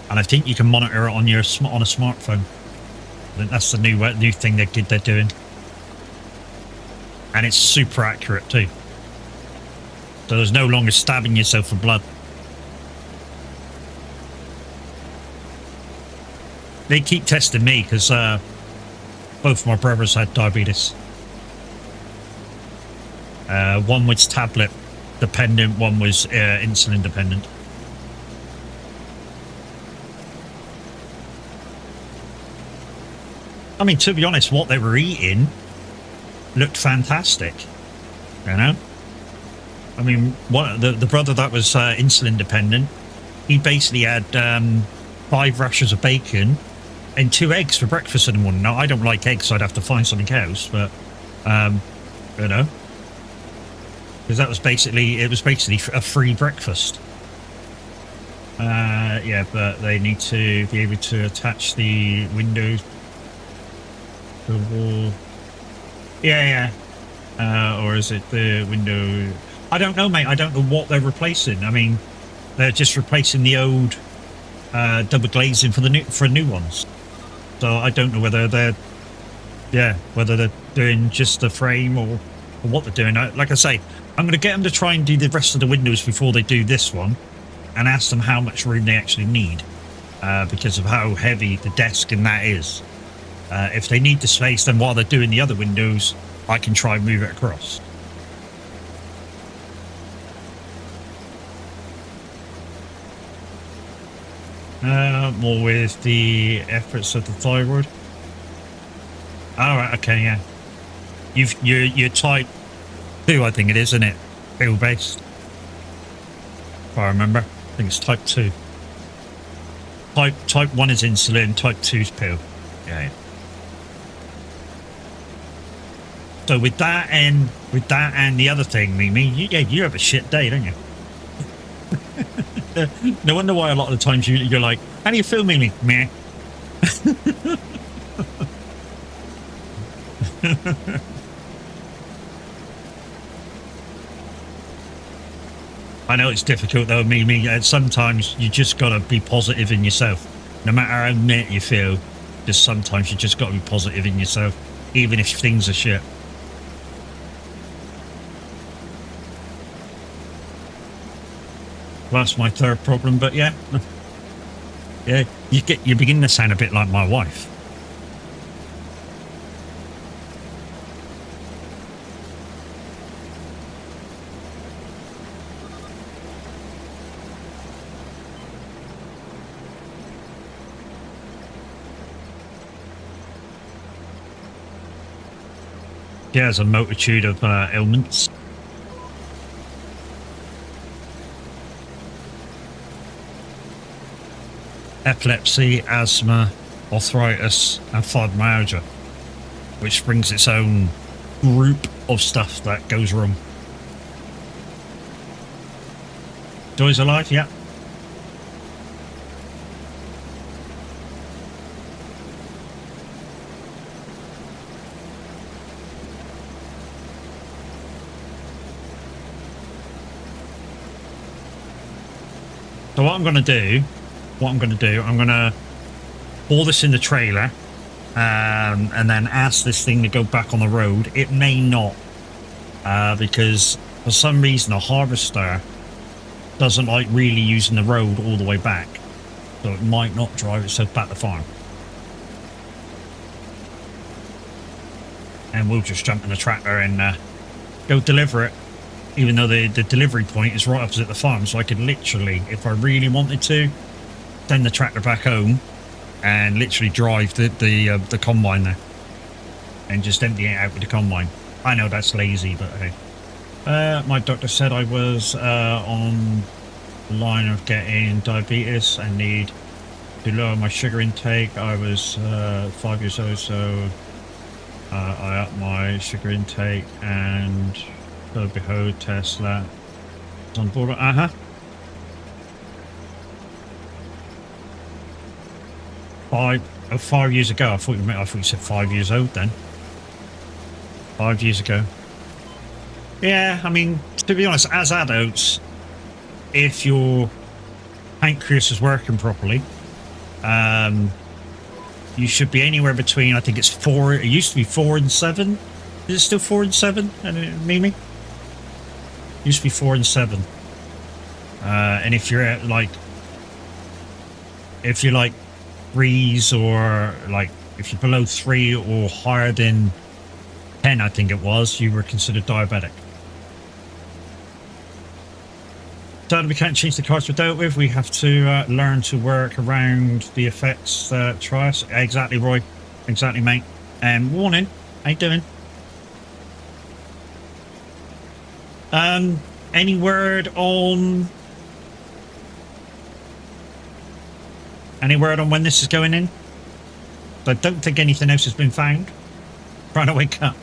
and I think you can monitor it on your on a smartphone. I think that's the new thing they're doing, and it's super accurate too. So there's no longer stabbing yourself for blood. They keep testing me because both my brothers had diabetes. One was tablet dependent, one was insulin dependent. I mean, to be honest, what they were eating looked fantastic, you know? I mean, the brother that was insulin dependent, he basically had 5 rashers of bacon and 2 eggs for breakfast in the morning. Now, I don't like eggs, so I'd have to find something else, but, you know, because it was basically a free breakfast. Yeah, but they need to be able to attach the windows to the wall. Yeah. Or is it the window? I don't know, mate. I don't know what they're replacing. I mean, they're just replacing the old double glazing for new ones. So I don't know whether they're doing just the frame or what they're doing. Like I say, I'm going to get them to try and do the rest of the windows before they do this one, and ask them how much room they actually need, because of how heavy the desk and that is. If they need the space, then while they're doing the other windows, I can try and move it across. More with the efforts of the thyroid. All right, okay, yeah. You're type 2, I think it is, isn't it? Pill based. If I remember, I think it's type 2. Type 1 is insulin. Type 2 is pill. Yeah. So with that and the other thing, Mimi, you have a shit day, don't you? No wonder why a lot of the times you're like, how do you feel, Mimi? Meh. I know it's difficult though, Mimi. Sometimes you just gotta be positive in yourself. No matter how meh you feel, just sometimes you just gotta be positive in yourself, even if things are shit. Well, that's my third problem, but yeah. Yeah, you begin to sound a bit like my wife. She has a multitude of ailments. Epilepsy, asthma, arthritis, and fibromyalgia, which brings its own group of stuff that goes wrong. Joy's alive, yeah. So what I'm going to do, I'm going to haul this in the trailer, and then ask this thing to go back on the road. It may not, because for some reason a harvester doesn't like really using the road all the way back. so it might not drive. It says back to farm. And we'll just jump in the tractor and go deliver it, even though the delivery point is right opposite the farm. So I could literally, if I really wanted to, send the tractor back home and literally drive the combine there and just empty it out with the combine. I know that's lazy, but hey. My doctor said I was on the line of getting diabetes and need to lower my sugar intake. I was 5 years old, so I upped my sugar intake, and lo behold, Tesla is on board. 5 years ago. I thought you said 5 years old then. 5 years ago. Yeah, I mean, to be honest, as adults, if your pancreas is working properly, you should be anywhere between, I think it's 4, it used to be 4 and 7. Is it still 4 and 7? Mimi? Used to be 4 and 7. And if you're at if you're like 3s, or like if you're below 3 or higher than 10, I think it was, you were considered diabetic. Sadly, we can't change the cars we're dealt with. We have to learn to work around the effects that try us. Exactly, Roy. Exactly, mate. Warning. How you doing? Any word on... Any word on when this is going in? I don't think anything else has been found. Trying to wake up.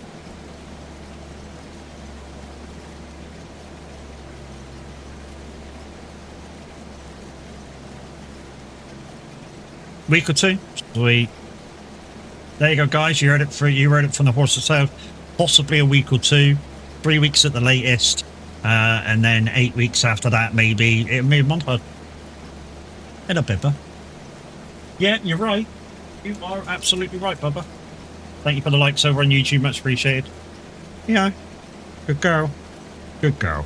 Week or two. Sweet. There you go, guys. You heard it from the horse's mouth. Possibly a week or two. 3 weeks at the latest. And then 8 weeks after that, maybe. It'll be a month. Hello, Bubba. Yeah, you're right. You are absolutely right, Bubba. Thank you for the likes over on YouTube. Much appreciated. Yeah. Good girl. Good girl.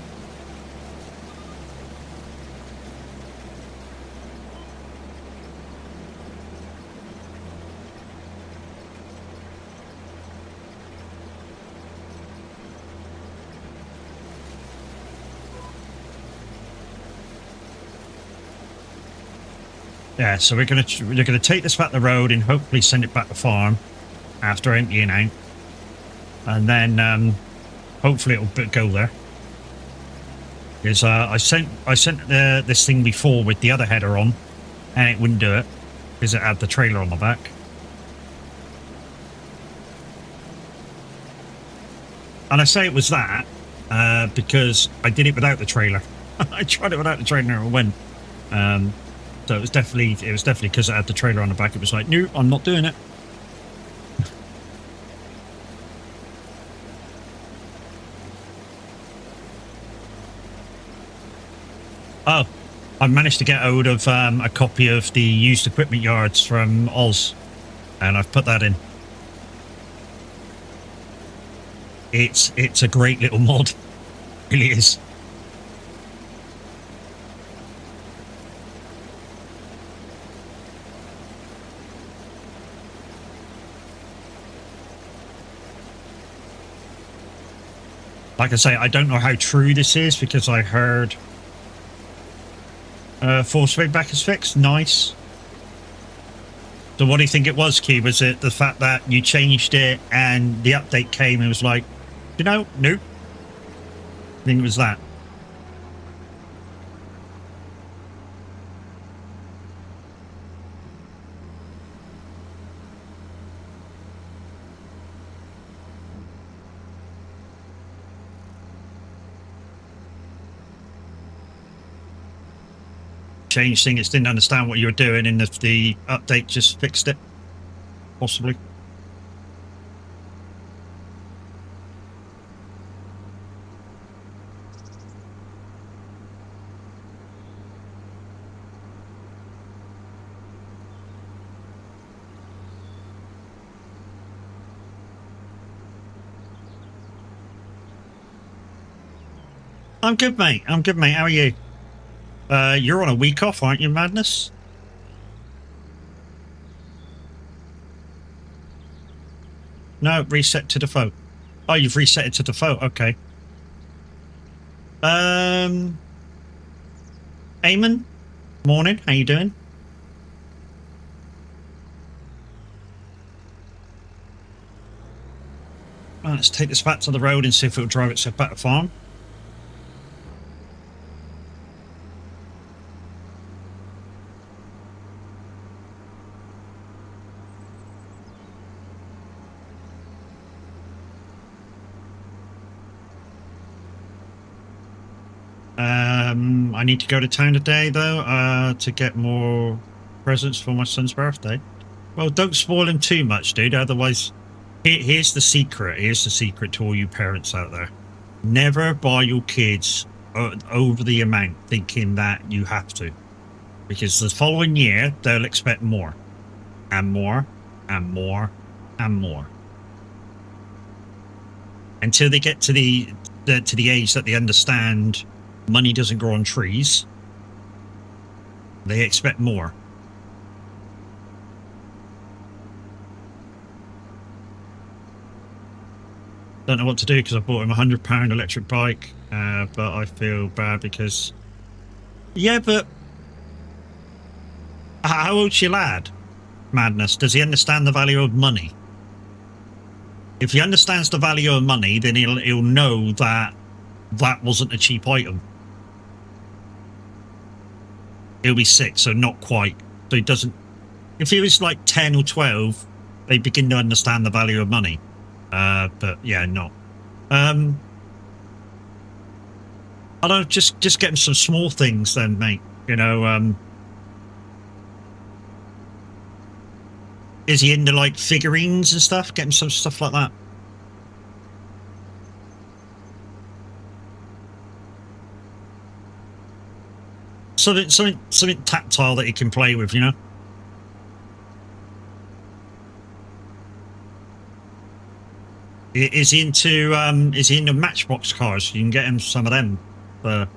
Yeah, so we're gonna take this back the road and hopefully send it back to farm after emptying out, and then hopefully it'll go there. Because I sent this thing before with the other header on, and it wouldn't do it because it had the trailer on the back. And I say it was that because I did it without the trailer. I tried it without the trailer and it went. So it was definitely because it had the trailer on the back. It was like, no, I'm not doing it. Oh, I managed to get hold of a copy of the used equipment yards from Oz, and I've put that in. It's a great little mod. It really is. Like I say, I don't know how true this is because I heard force feedback is fixed. Nice. So what do you think it was, Key? Was it the fact that you changed it and the update came and was like, you know, nope. I think it was that. Changed things, didn't understand what you were doing, and the update just fixed it. Possibly. I'm good, mate. I'm good, mate. How are you? You're on a week off, aren't you, Madness? No, reset to default. Oh, you've reset it to default. Okay. Eamon, morning. How you doing? Right, let's take this back to the road and see if it'll drive itself back to farm. I need to go to town today, though, to get more presents for my son's birthday. Well, don't spoil him too much, dude. Otherwise, here's the secret. Here's the secret to all you parents out there. Never buy your kids over the amount, thinking that you have to. Because the following year, they'll expect more. And more, and more, and more. Until they get to the age that they understand money doesn't grow on trees, they expect more. Don't know what to do because I bought him £100 electric bike, but I feel bad because... Yeah, but... How old's your lad? Madness. Does he understand the value of money? If he understands the value of money, then he'll know that that wasn't a cheap item. He'll be 6, so not quite. So he doesn't... If he was like 10 or 12, they begin to understand the value of money. But yeah, not. I don't know, just get him some small things then, mate. You know, is he into like figurines and stuff? Get him some stuff like that. Something tactile that he can play with, you know. Is he into Matchbox cars? You can get him some of them. The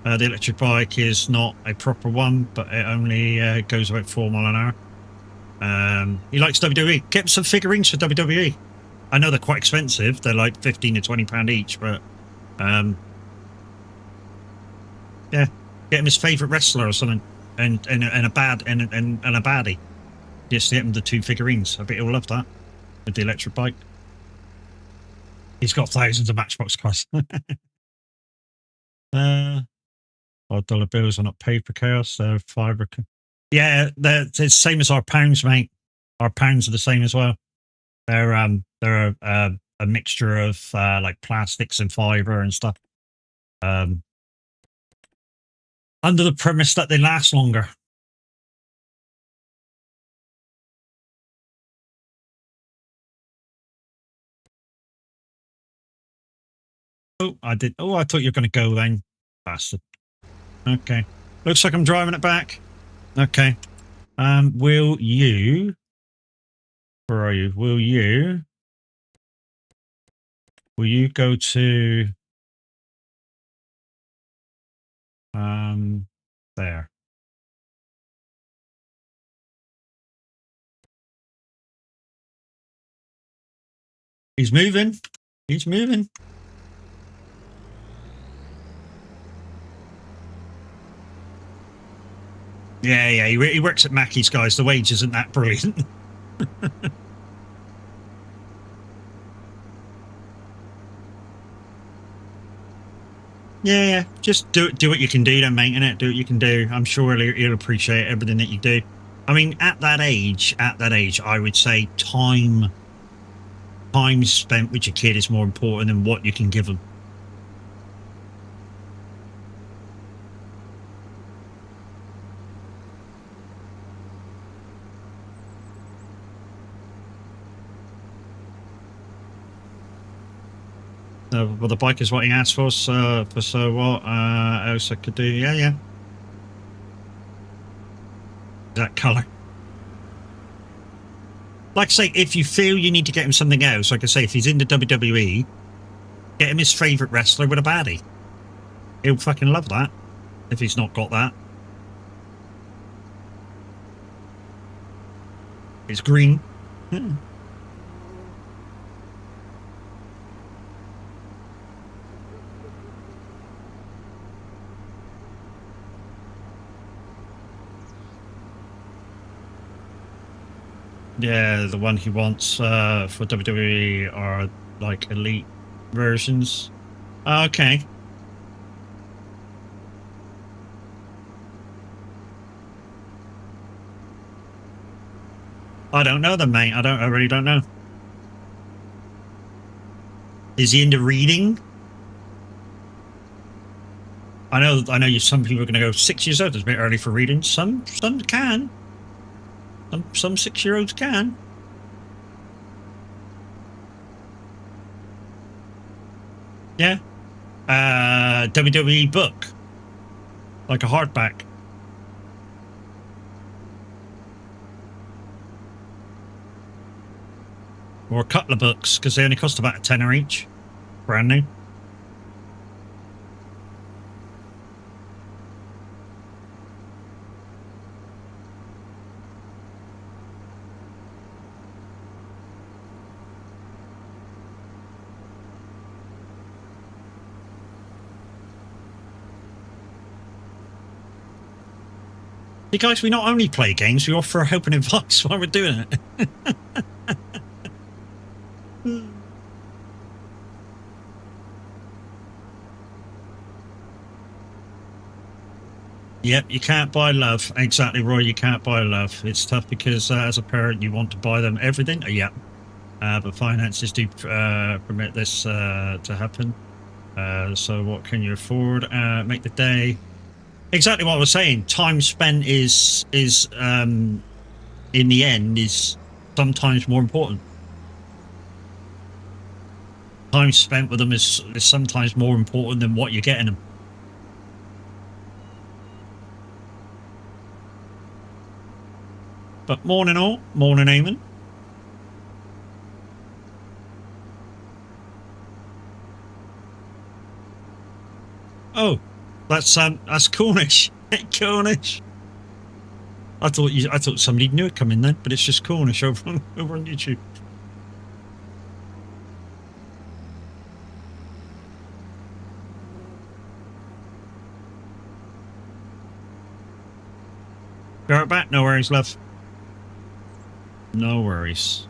electric bike is not a proper one, but it only goes about 4 miles an hour. He likes WWE. Get him some figurines for WWE. I know they're quite expensive. They're like £15 to £20 each, but yeah. Get him his favourite wrestler or something, and a baddie. Just get him the 2 figurines. I bet he'll love that with the electric bike. He's got thousands of Matchbox cars. $5 bills are not paper chaos. They're fibre. Yeah, they're the same as our pounds, mate. Our pounds are the same as well. They're a mixture of like plastics and fibre and stuff. Under the premise that they last longer. Oh, I did. Oh, I thought you were going to go then, bastard. Okay. Looks like I'm driving it back. Okay. Will you... Where are you? Will you go to... there. He's moving. He's moving. Yeah, he works at Mackey's, guys. The wage isn't that brilliant. Yeah. Just do what you can do, then, mate, innit? Do what you can do. I'm sure he'll appreciate everything that you do. I mean, at that age, I would say time spent with your kid is more important than what you can give them. Well, the bike is what he asked for, so what else I could do? Yeah. That colour. Like I say, if you feel you need to get him something else, like I say, if he's into WWE, get him his favourite wrestler with a baddie. He'll fucking love that, if he's not got that. It's green. Yeah, the one he wants for WWE are like elite versions. Okay. I don't know them, mate. I really don't know. Is he into reading? I know you some people are gonna go 6 years old, it's a bit early for reading. Some can. Some 6-year-olds can. Yeah. WWE book. Like a hardback. Or a couple of books, because they only cost about £10 each. Brand new. Hey guys, we not only play games, we offer help and advice while we're doing it. Yep, you can't buy love. Exactly, Roy, you can't buy love. It's tough because as a parent, you want to buy them everything. Yep. But finances do permit this to happen. So what can you afford? Make the day. Exactly what I was saying. Time spent is in the end is sometimes more important. Time spent with them is sometimes more important than what you're getting them. But morning all, morning Eamon. Oh, that's Cornish. Cornish. I thought somebody knew it coming then, but it's just Cornish over on YouTube. Be right back. No worries, love. No worries.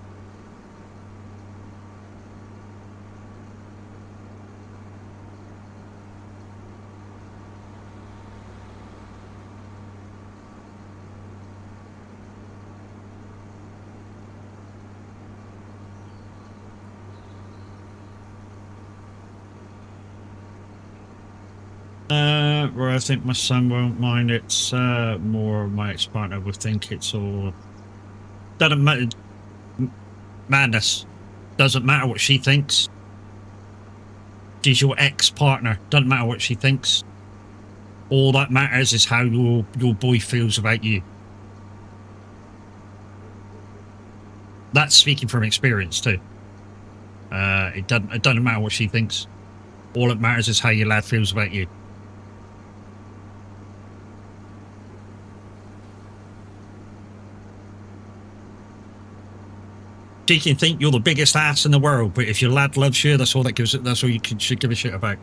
Where I think my son won't mind. It's more my ex-partner would think it's all doesn't matter. Madness. Doesn't matter what she thinks. She's your ex-partner. Doesn't matter what she thinks. All that matters is how your boy feels about you. That's speaking from experience too. It doesn't matter what she thinks. All that matters is how your lad feels about you. She can think you're the biggest ass in the world, but if your lad loves you, that's all that gives it. That's all you should give a shit about.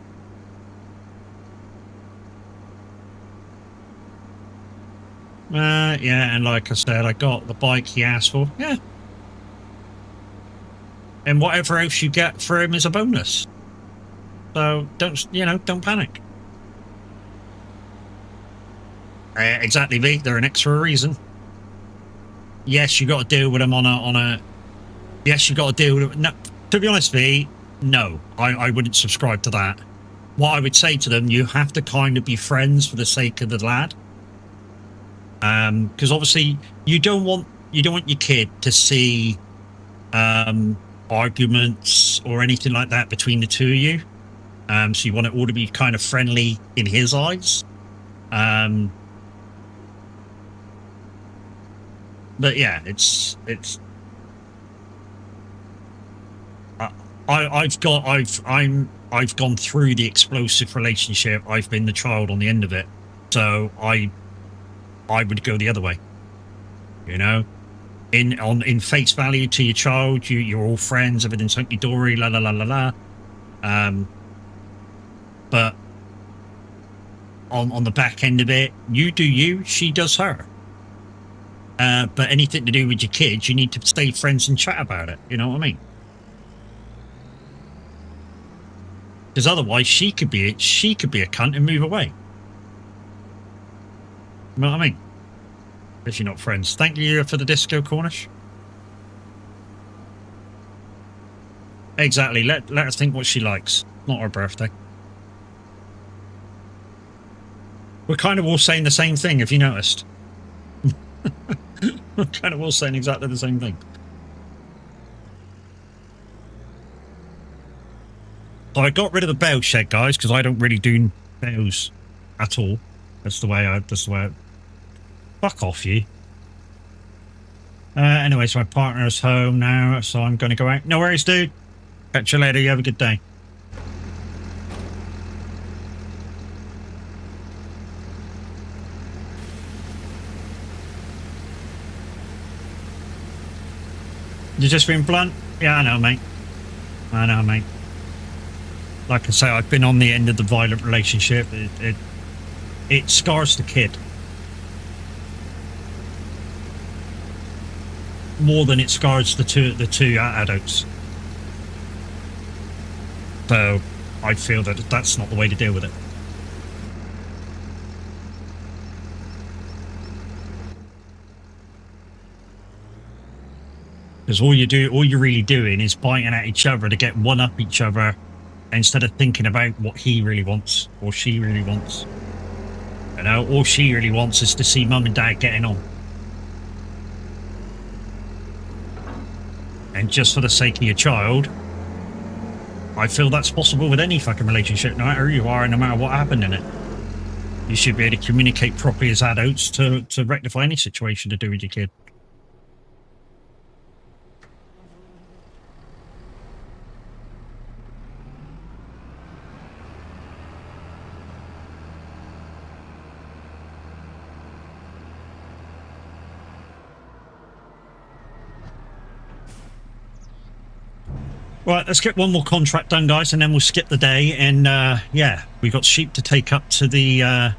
Yeah, and like I said, I got the bike he asked for. Yeah. And whatever else you get for him is a bonus. So don't panic. Exactly, V. They're an X for a reason. Yes, you got to deal with them on a. Yes, you got to deal with it. No, to be honest, V, no, I wouldn't subscribe to that. What I would say to them, you have to kind of be friends for the sake of the lad. Because obviously you don't want your kid to see arguments or anything like that between the two of you. So you want it all to be kind of friendly in his eyes. But yeah, it's I've gone through the explosive relationship. I've been the child on the end of it, so I would go the other way. You know, in face value to your child, you're all friends, everything's hunky dory, la la la la la. But on the back end of it, you do you, she does her. But anything to do with your kids, you need to stay friends and chat about it. You know what I mean? Because otherwise, she could be a cunt and move away. You know what I mean? If you're not friends. Thank you for the disco, Cornish. Exactly. Let her think what she likes. Not her birthday. We're kind of all saying the same thing, if you noticed. We're kind of all saying exactly the same thing. So I got rid of the bell shed, guys, because I don't really do bells at all. That's the way I... Fuck off, you. Anyway, so my partner's home now, so I'm going to go out. No worries, dude. Catch you later. You have a good day. You just been blunt? Yeah, I know, mate. I know, mate. Like I say, I've been on the end of the violent relationship. It scars the kid. More than it scars the two adults. So I feel that that's not the way to deal with it. Because all you're really doing is biting at each other to get one up each other, instead of thinking about what he really wants or she really wants. You know, all she really wants is to see mum and dad getting on. And just for the sake of your child, I feel that's possible with any fucking relationship, no matter who you are and no matter what happened in it. You should be able to communicate properly as adults to rectify any situation to do with your kid. Right, let's get one more contract done, guys, and then we'll skip the day. And yeah, we got sheep to take up to the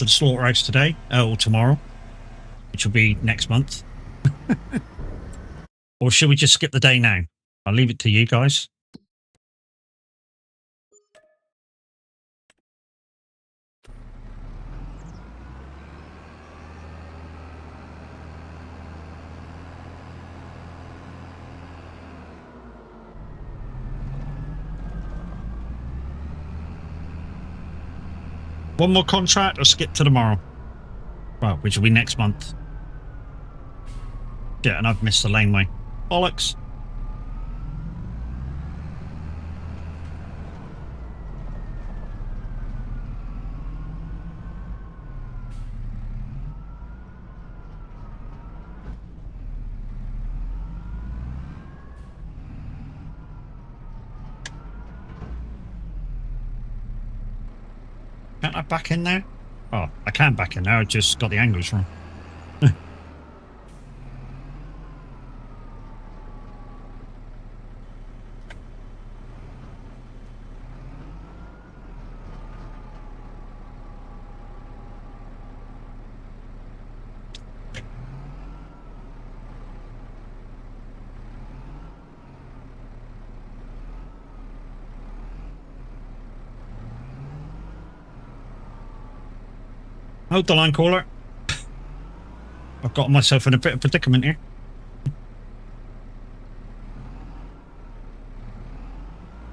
slaughterhouse today or tomorrow, which will be next month. Or should we just skip the day now? I'll leave it to you guys. One more contract or skip to tomorrow? Well, which will be next month. Yeah, and I've missed the laneway. Bollocks. Can't I back in there? Oh, I can back in there. I just got the angles wrong. Hold the line, caller. I've got myself in a bit of predicament here.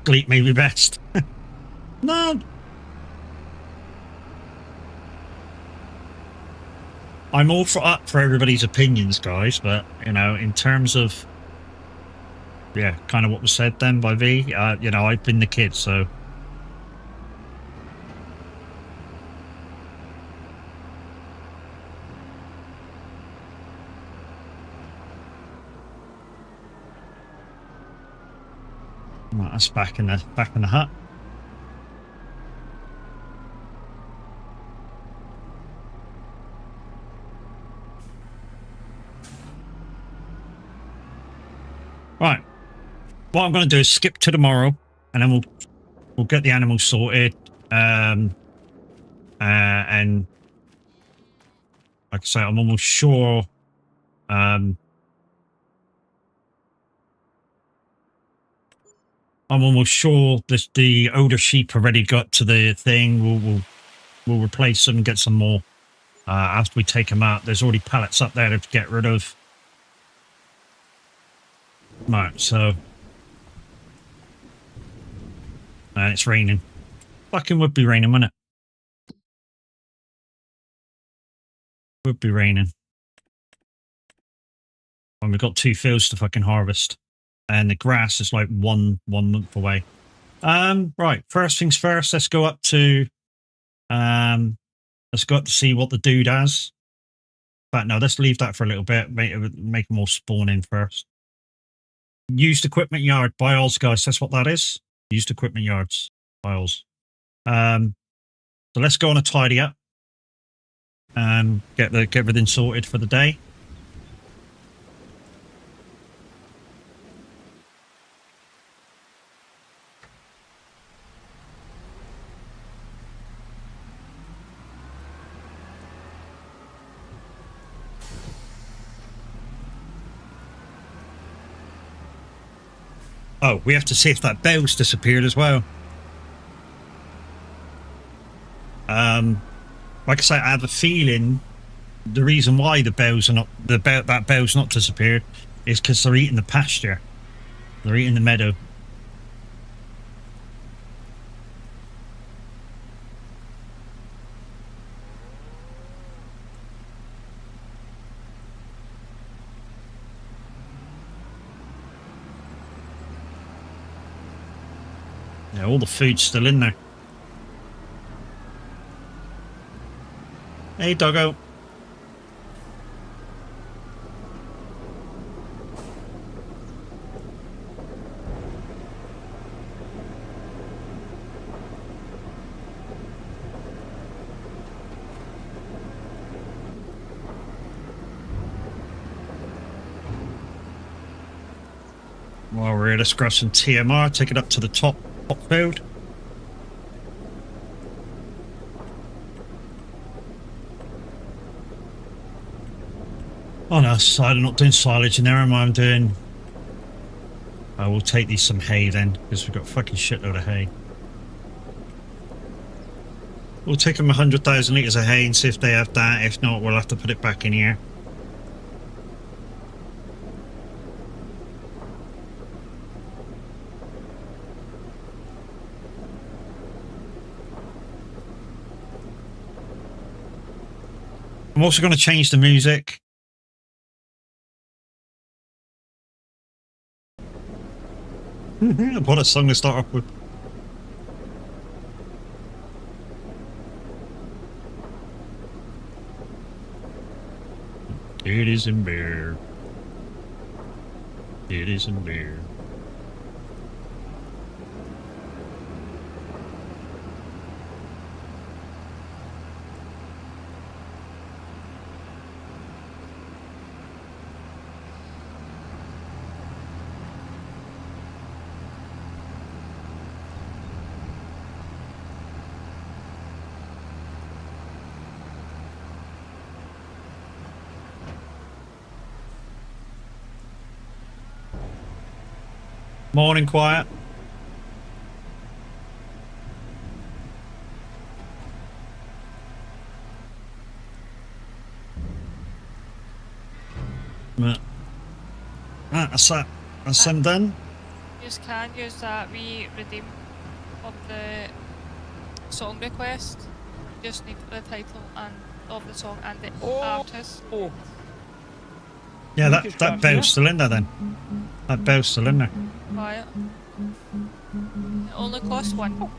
Gleet may be best. No. I'm all up for everybody's opinions, guys, but, you know, in terms of, yeah, kind of what was said then by V, you know, I've been the kid, so... Right, that's back in the hut. Right. What I'm going to do is skip to tomorrow, and then we'll get the animals sorted. And Like I say, I'm almost sure. I'm almost sure this the older sheep already got to the thing. We'll replace them, get some more after we take them out. There's already pallets up there to get rid of. Right, so it's raining. Fucking would be raining, wouldn't it? Would be raining. And we've got 2 fields to fucking harvest, and the grass is like one month away. Right. First things first. Let's go up to see what the dude has. But no, let's leave that for a little bit. Make them all spawn in first. Used equipment yard, bios, guys. That's what that is. Used equipment yards, bios. So let's go on a tidy up and get everything sorted for the day. Oh, we have to see if that bell's disappeared as well. Like I say, I have a feeling the reason why the bells are not that bell's not disappeared is because they're eating the pasture. They're eating the meadow. Yeah, all the food's still in there. Hey, doggo. While we're here, let's grab some TMR, take it up to the top field. Oh no, I'm not doing silage in there, am I? I'm doing... I will take these some hay then, because we've got a fucking shitload of hay. We'll take them 100,000 litres of hay and see if they have that. If not, we'll have to put it back in here. I'm also going to change the music. What a song to start off with. It isn't bear. It isn't bear. Morning, quiet. That's that. That's them done. You can use that wee redeem of the song request. You just need the title and of the song and the artist. Oh. Yeah, that bell's still in there then. That bell's still in there. Quiet. It only costs 1.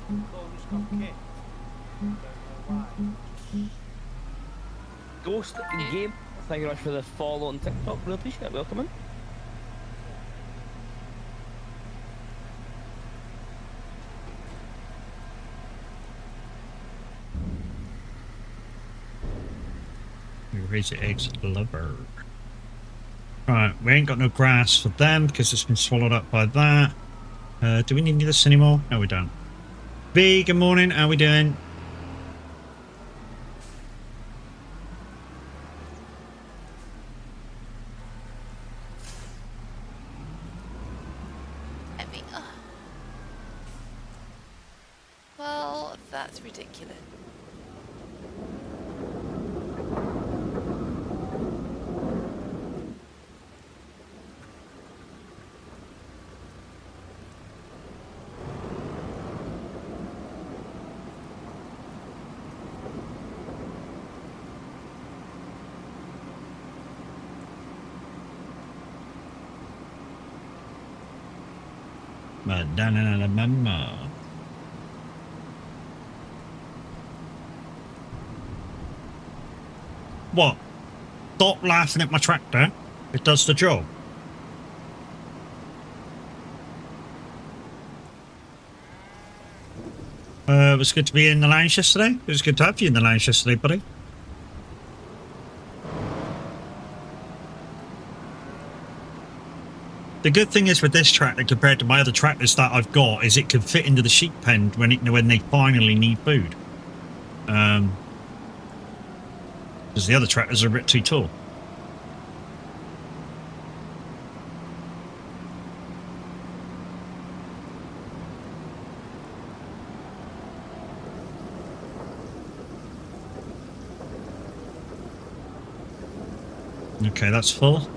Ghost in game. Thank you very much for the follow on TikTok. Really appreciate it. Welcome in. We raise the eggs lover. Right, we ain't got no grass for them because it's been swallowed up by that. Do we need this anymore? No, we don't. B, good morning. How we doing? That's ridiculous. Ba-da-na-na-na-ma-ma. What? Stop laughing at my tractor. It does the job. It was good to be in the lounge yesterday. It was good to have you in the lounge yesterday, buddy. The good thing is with this tractor compared to my other tractors that I've got is it can fit into the sheep pen when they finally need food. Because the other tractors are a bit too tall. Okay, that's full.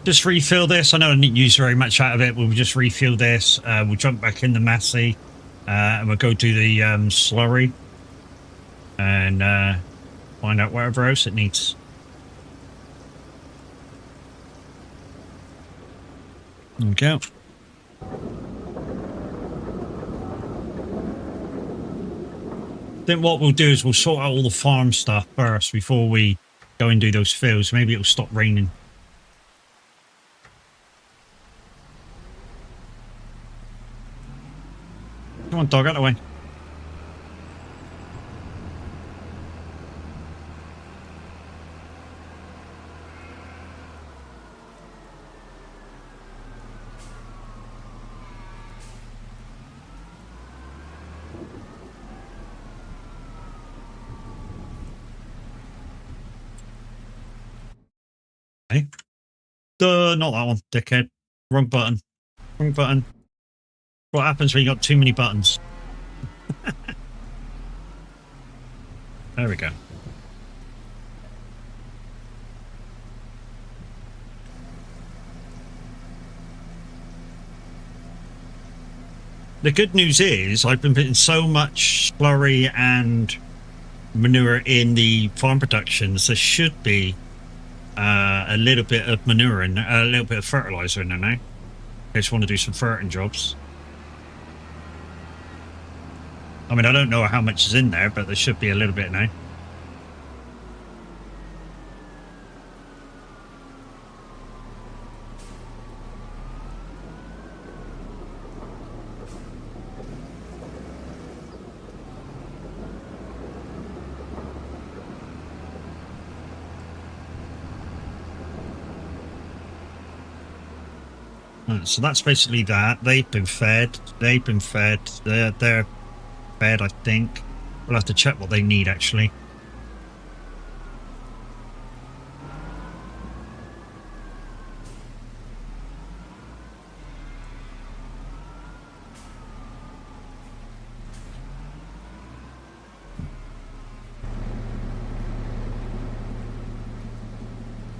Just refill this. I know I didn't use very much out of it. We'll just refill this. We'll jump back in the Massey and we'll go do the slurry and find out whatever else it needs. Okay. Then what we'll do is we'll sort out all the farm stuff first before we go and do those fills. Maybe it'll stop raining. Come on, dog, out of the way. Okay. Not that one, dickhead. Wrong button. Wrong button. What happens when you got too many buttons? There we go. The good news is I've been putting so much slurry and manure in the farm productions, there should be a little bit of manure and a little bit of fertilizer in there now. I just want to do some ferting jobs. I mean, I don't know how much is in there, but there should be a little bit now. So that's basically that. They've been fed. They've been fed. They're fed, I think. We'll have to check what they need, actually.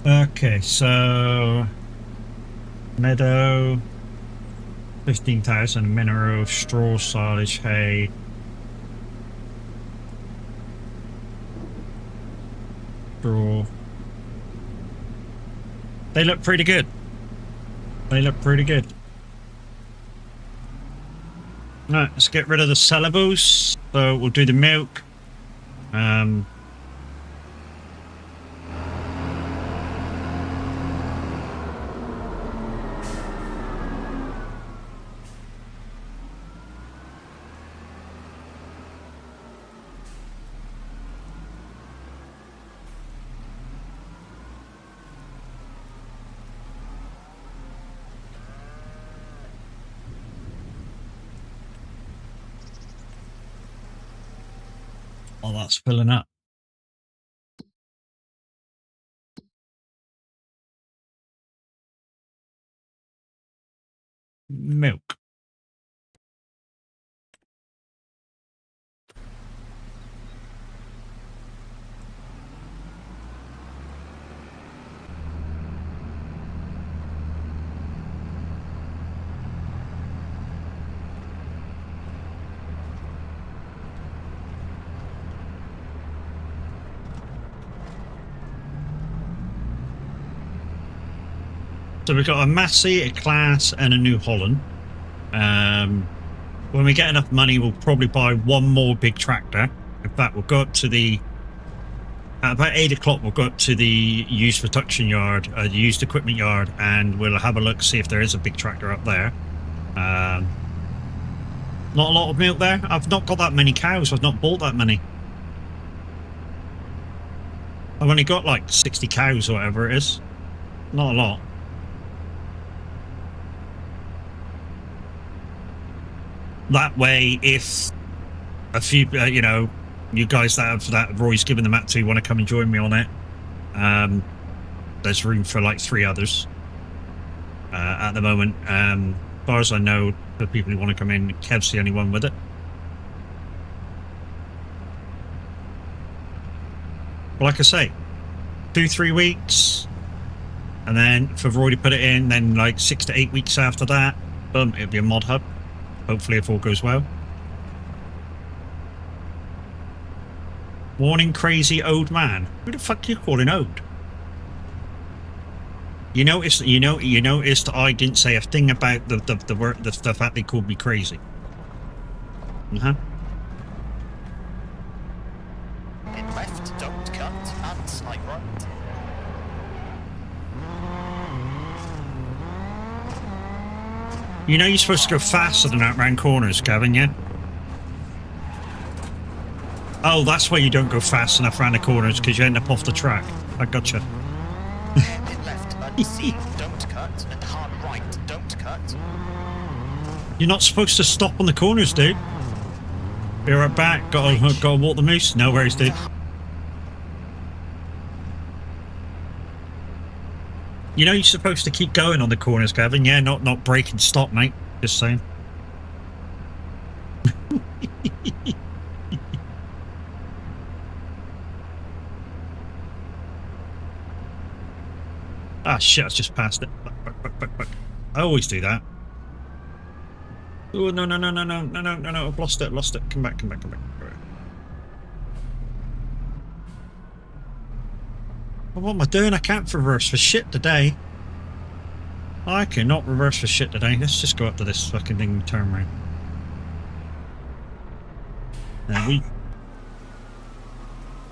Okay, so meadow, 15,000 mineral, straw, silage, hay. Straw. They look pretty good. They look pretty good. Alright, let's get rid of the syllables. So we'll do the milk. Oh, that's filling up. Milk. So we've got a Massey, a Class, and a New Holland. When we get enough money, we'll probably buy one more big tractor. In fact, we'll go up to the... At about 8 o'clock, we'll go up to the used production yard, the used equipment yard, and we'll have a look, see if there is a big tractor up there. Not a lot of milk there. I've not got that many cows. I've not bought that many. I've only got like 60 cows or whatever it is. Not a lot. That way, if a few, you know, you guys that Roy's given the map to want to come and join me on it, there's room for like 3 others at the moment. As far as I know, the people who want to come in, Kev's the only one with it. But like I say, 2-3 weeks, and then for Roy to put it in, then like 6 to 8 weeks after that, boom, it'll be a mod hub. Hopefully, if all goes well. Warning, crazy old man. Who the fuck are you calling old? You noticed I didn't say a thing about the fact they called me crazy. In left, don't cut, and slight right. You know you're supposed to go faster than that round corners, Gavin, yeah? Oh, that's why you don't go fast enough around the corners, because you end up off the track. I gotcha. In left, unseen, don't cut, and hard right, don't cut. You're not supposed to stop on the corners, dude. Be right back. Gotta walk the moose. No worries, dude. You know you're supposed to keep going on the corners, Gavin. Yeah, not break and stop, mate. Just saying. Ah, shit, I just passed it. Fuck. I always do that. Oh, no, I've lost it. Come back. What am I doing? I can't reverse for shit today. I cannot reverse for shit today. Let's just go up to this fucking thing and turn around.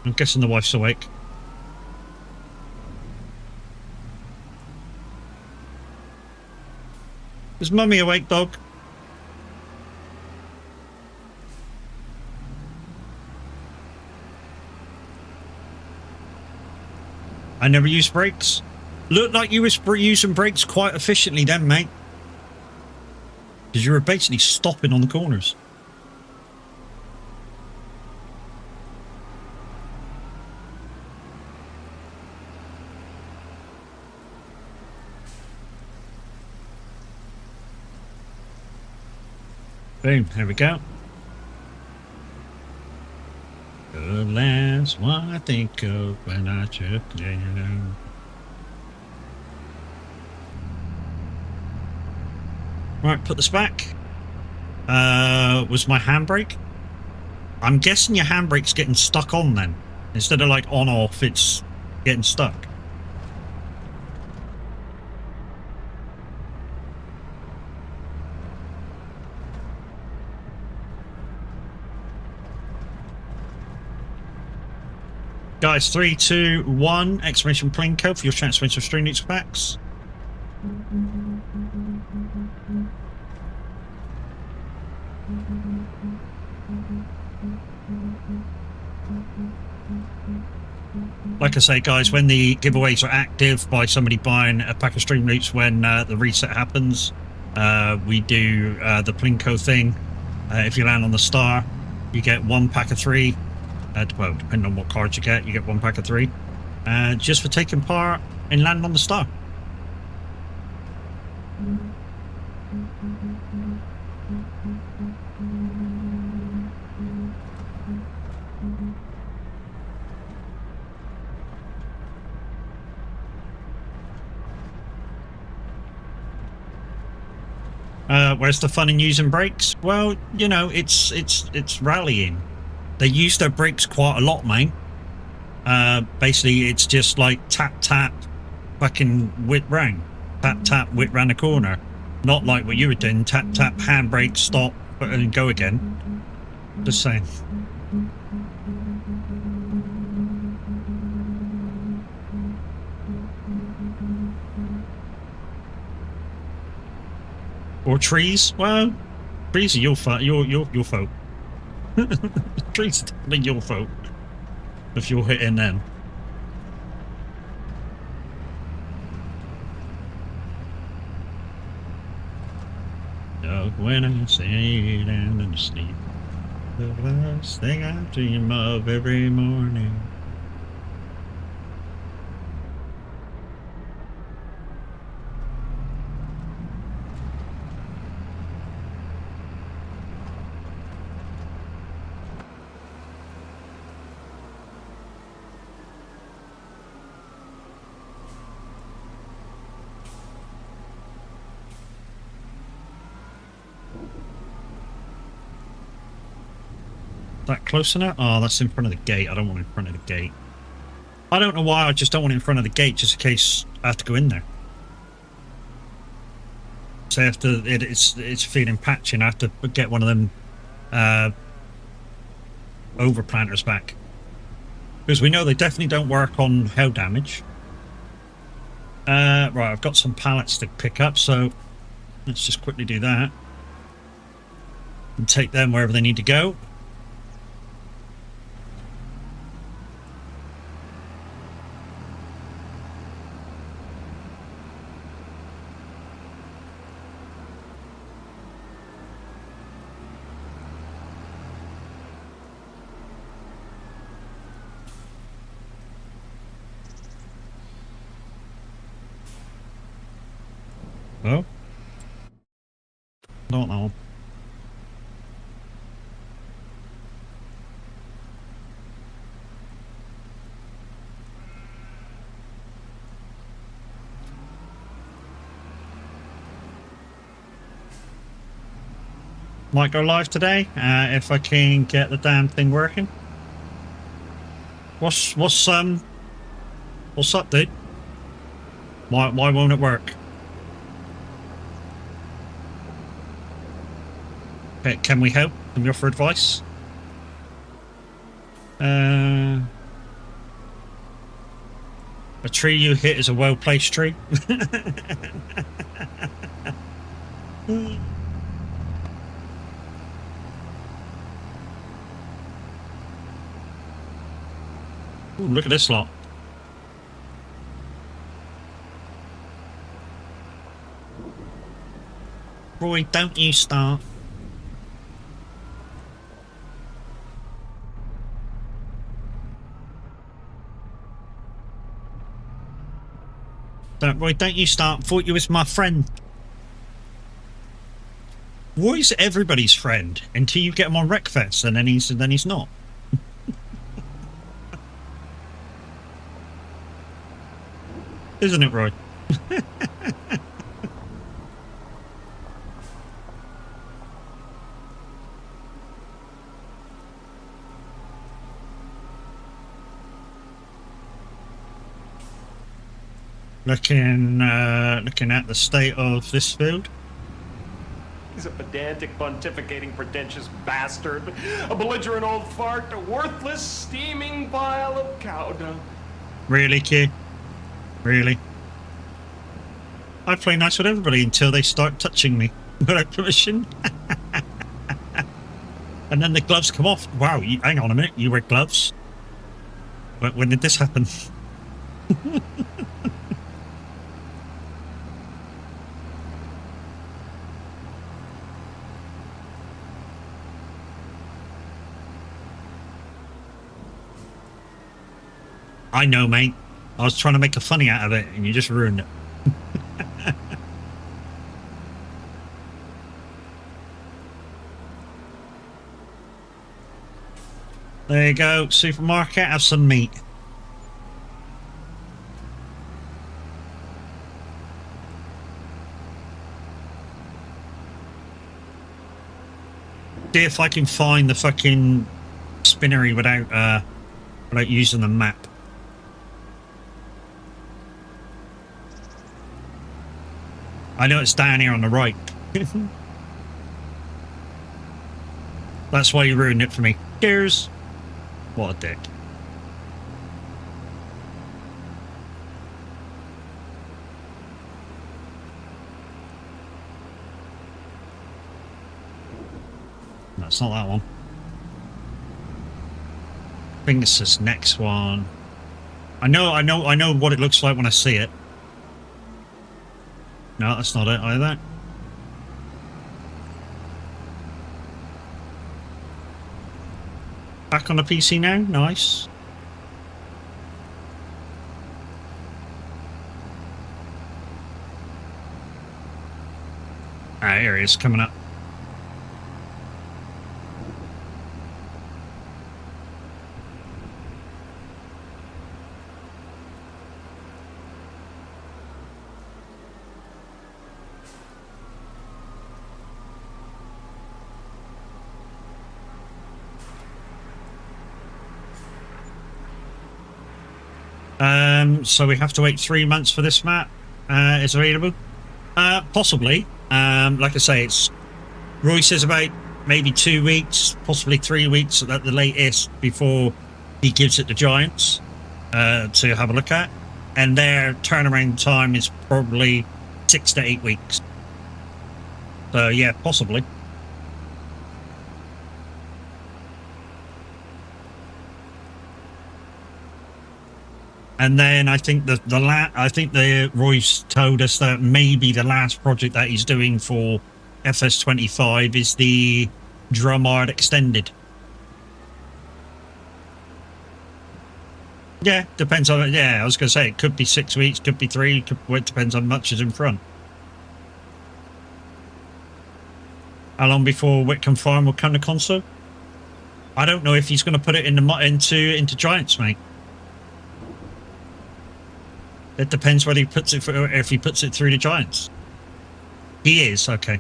I'm guessing the wife's awake. Is Mummy awake, dog? I never use brakes. Looked like you were using brakes quite efficiently then, mate. Because you were basically stopping on the corners. Boom, there we go. That's what I think of when I took down. Right, put this back. Was my handbrake? I'm guessing your handbrake's getting stuck on then. Instead of like on off, it's getting stuck. Guys, 3, 2, 1, exclamation plane code for your transmission of string needs packs. Like I say, guys, when the giveaways are active by somebody buying a pack of stream loops when the reset happens, we do the Plinko thing. If you land on the star, you get 1 pack of 3. Well, depending on what cards you get 1 pack of 3. Just for taking part in Land on the Star. Where's the fun in using brakes? Well, you know, it's rallying. They use their brakes quite a lot, mate. Basically, it's just like tap tap, fucking whip round, tap tap, whip round the corner. Not like what you were doing, tap tap, handbrake, stop, and go again. Just saying. Or trees? Well, trees are your fault. Your fault. Trees are definitely your fault if you're hitting them. Oh, when I say down and sleep, the last thing I dream of every morning. That close enough? Oh, that's in front of the gate. I don't want it in front of the gate. I don't know why. I just don't want it in front of the gate, just in case I have to go in there. So after it's feeling patchy, and I have to get one of them overplanters back, because we know they definitely don't work on hail damage. Right, I've got some pallets to pick up, so let's just quickly do that and take them wherever they need to go. Oh, don't know. Might go live today if I can get the damn thing working. What's up, dude? Why won't it work? Can we help? Can we offer advice? A tree you hit is a well-placed tree. Ooh, look at this lot. Roy, don't you start. Roy, don't you start. Thought you was my friend. Roy's everybody's friend until you get him on Wreckfest, and then he's not. Isn't it, Roy? Looking at the state of this field. He's a pedantic, pontificating, pretentious bastard, a belligerent old fart, a worthless, steaming pile of cow dung. Really, kid? Really? I play nice with everybody until they start touching me without permission. And then the gloves come off. Wow, hang on a minute, you wear gloves? When did this happen? I know, mate. I was trying to make a funny out of it, and you just ruined it. There you go. Supermarket, have some meat. See if I can find the fucking spinnery without using the map. I know it's down here on the right. That's why you ruined it for me. Cheers. What a dick. No, it's not that one. I think it's this next one. I know what it looks like when I see it. No, that's not it either. Back on the PC now, nice. Alright, here he is coming up. So we have to wait 3 months for this map. Is available? Possibly. Like I say, Roy says about maybe 2 weeks, possibly 3 weeks at the latest before he gives it to Giants to have a look at. And their turnaround time is probably 6 to 8 weeks. So yeah, possibly. And then I think the Royce told us that maybe the last project that he's doing for FS25 is the Drumard Extended. Yeah, depends on it. Yeah, I was going to say it could be 6 weeks, could be 3. It depends on how much is in front. How long before Whitcomb Farm will come to console? I don't know if he's going to put it into Giants, mate. It depends whether he puts it if he puts it through the Giants. He is, okay.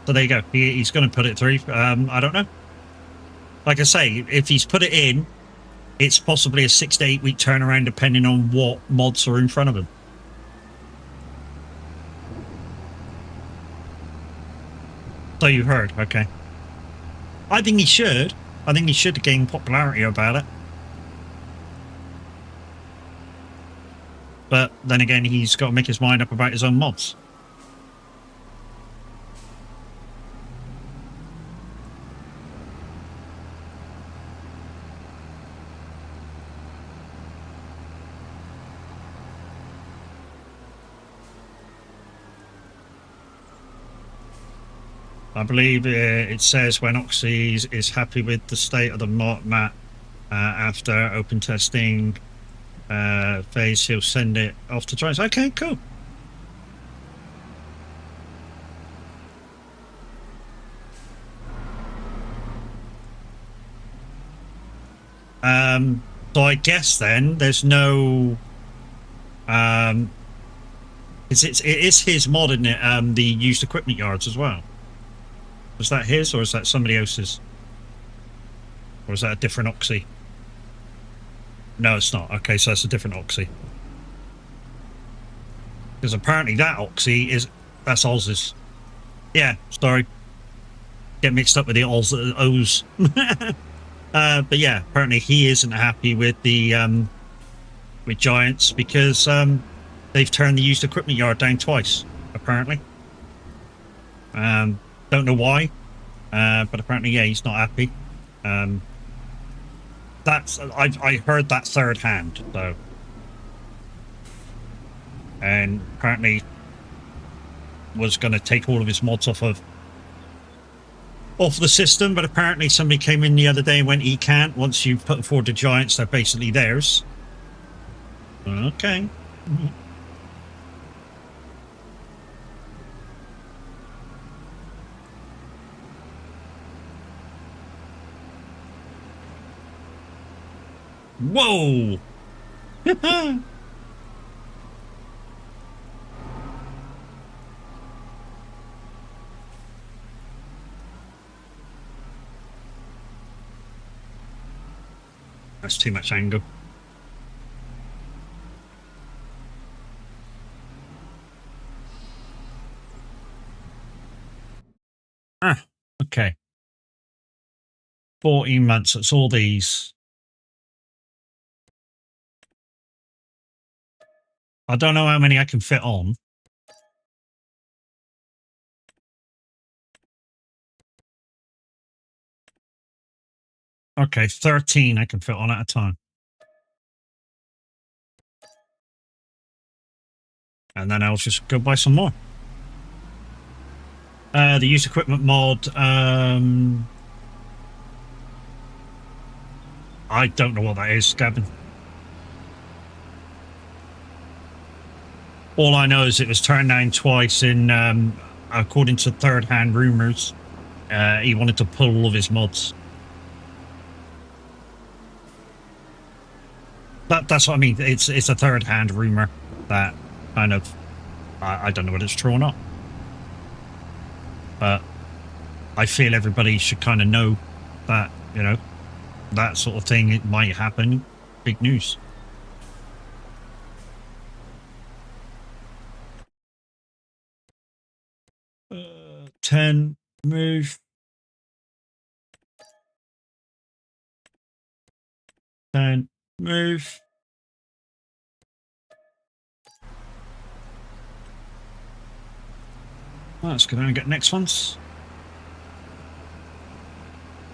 So there you go. He's going to put it through. I don't know. Like I say, if he's put it in, it's possibly a 6 to 8 week turnaround depending on what mods are in front of him. So you've heard, okay. I think he should. I think he should gain popularity about it. But then again, he's got to make his mind up about his own mods. I believe it says when Oxy is happy with the state of the map after open testing phase, he'll send it off to Giants. Okay, cool. So I guess then there's no it is his mod, isn't it? The used equipment yards as well. Was that his or is that somebody else's? Or is that a different Oxy? No, it's not. Okay, so that's a different Oxy. Because apparently that Oxy that's Oz's. Yeah, sorry. Get mixed up with the O's. But yeah, apparently he isn't happy with the with Giants because they've turned the used equipment yard down twice, apparently. Don't know why, but apparently, yeah, he's not happy. I heard that third hand though, and apparently was going to take all of his mods off of off the system, but apparently somebody came in the other day and went, he can't. Once you put forward the giants, they're basically theirs. Okay. Whoa! That's too much angle. Ah, okay. 14 months, that's all these. I don't know how many I can fit on. Okay, 13 I can fit on at a time. And then I'll just go buy some more. The use equipment mod, I don't know what that is, Gavin. All I know is it was turned down twice in, according to third-hand rumours. He wanted to pull all of his mods. That's what I mean. It's a third-hand rumour that kind of, I don't know whether it's true or not. But I feel everybody should kind of know that, you know, that sort of thing, it might happen. Big news. Uh, 10, move. 10, move. Well, let's go down and get next ones.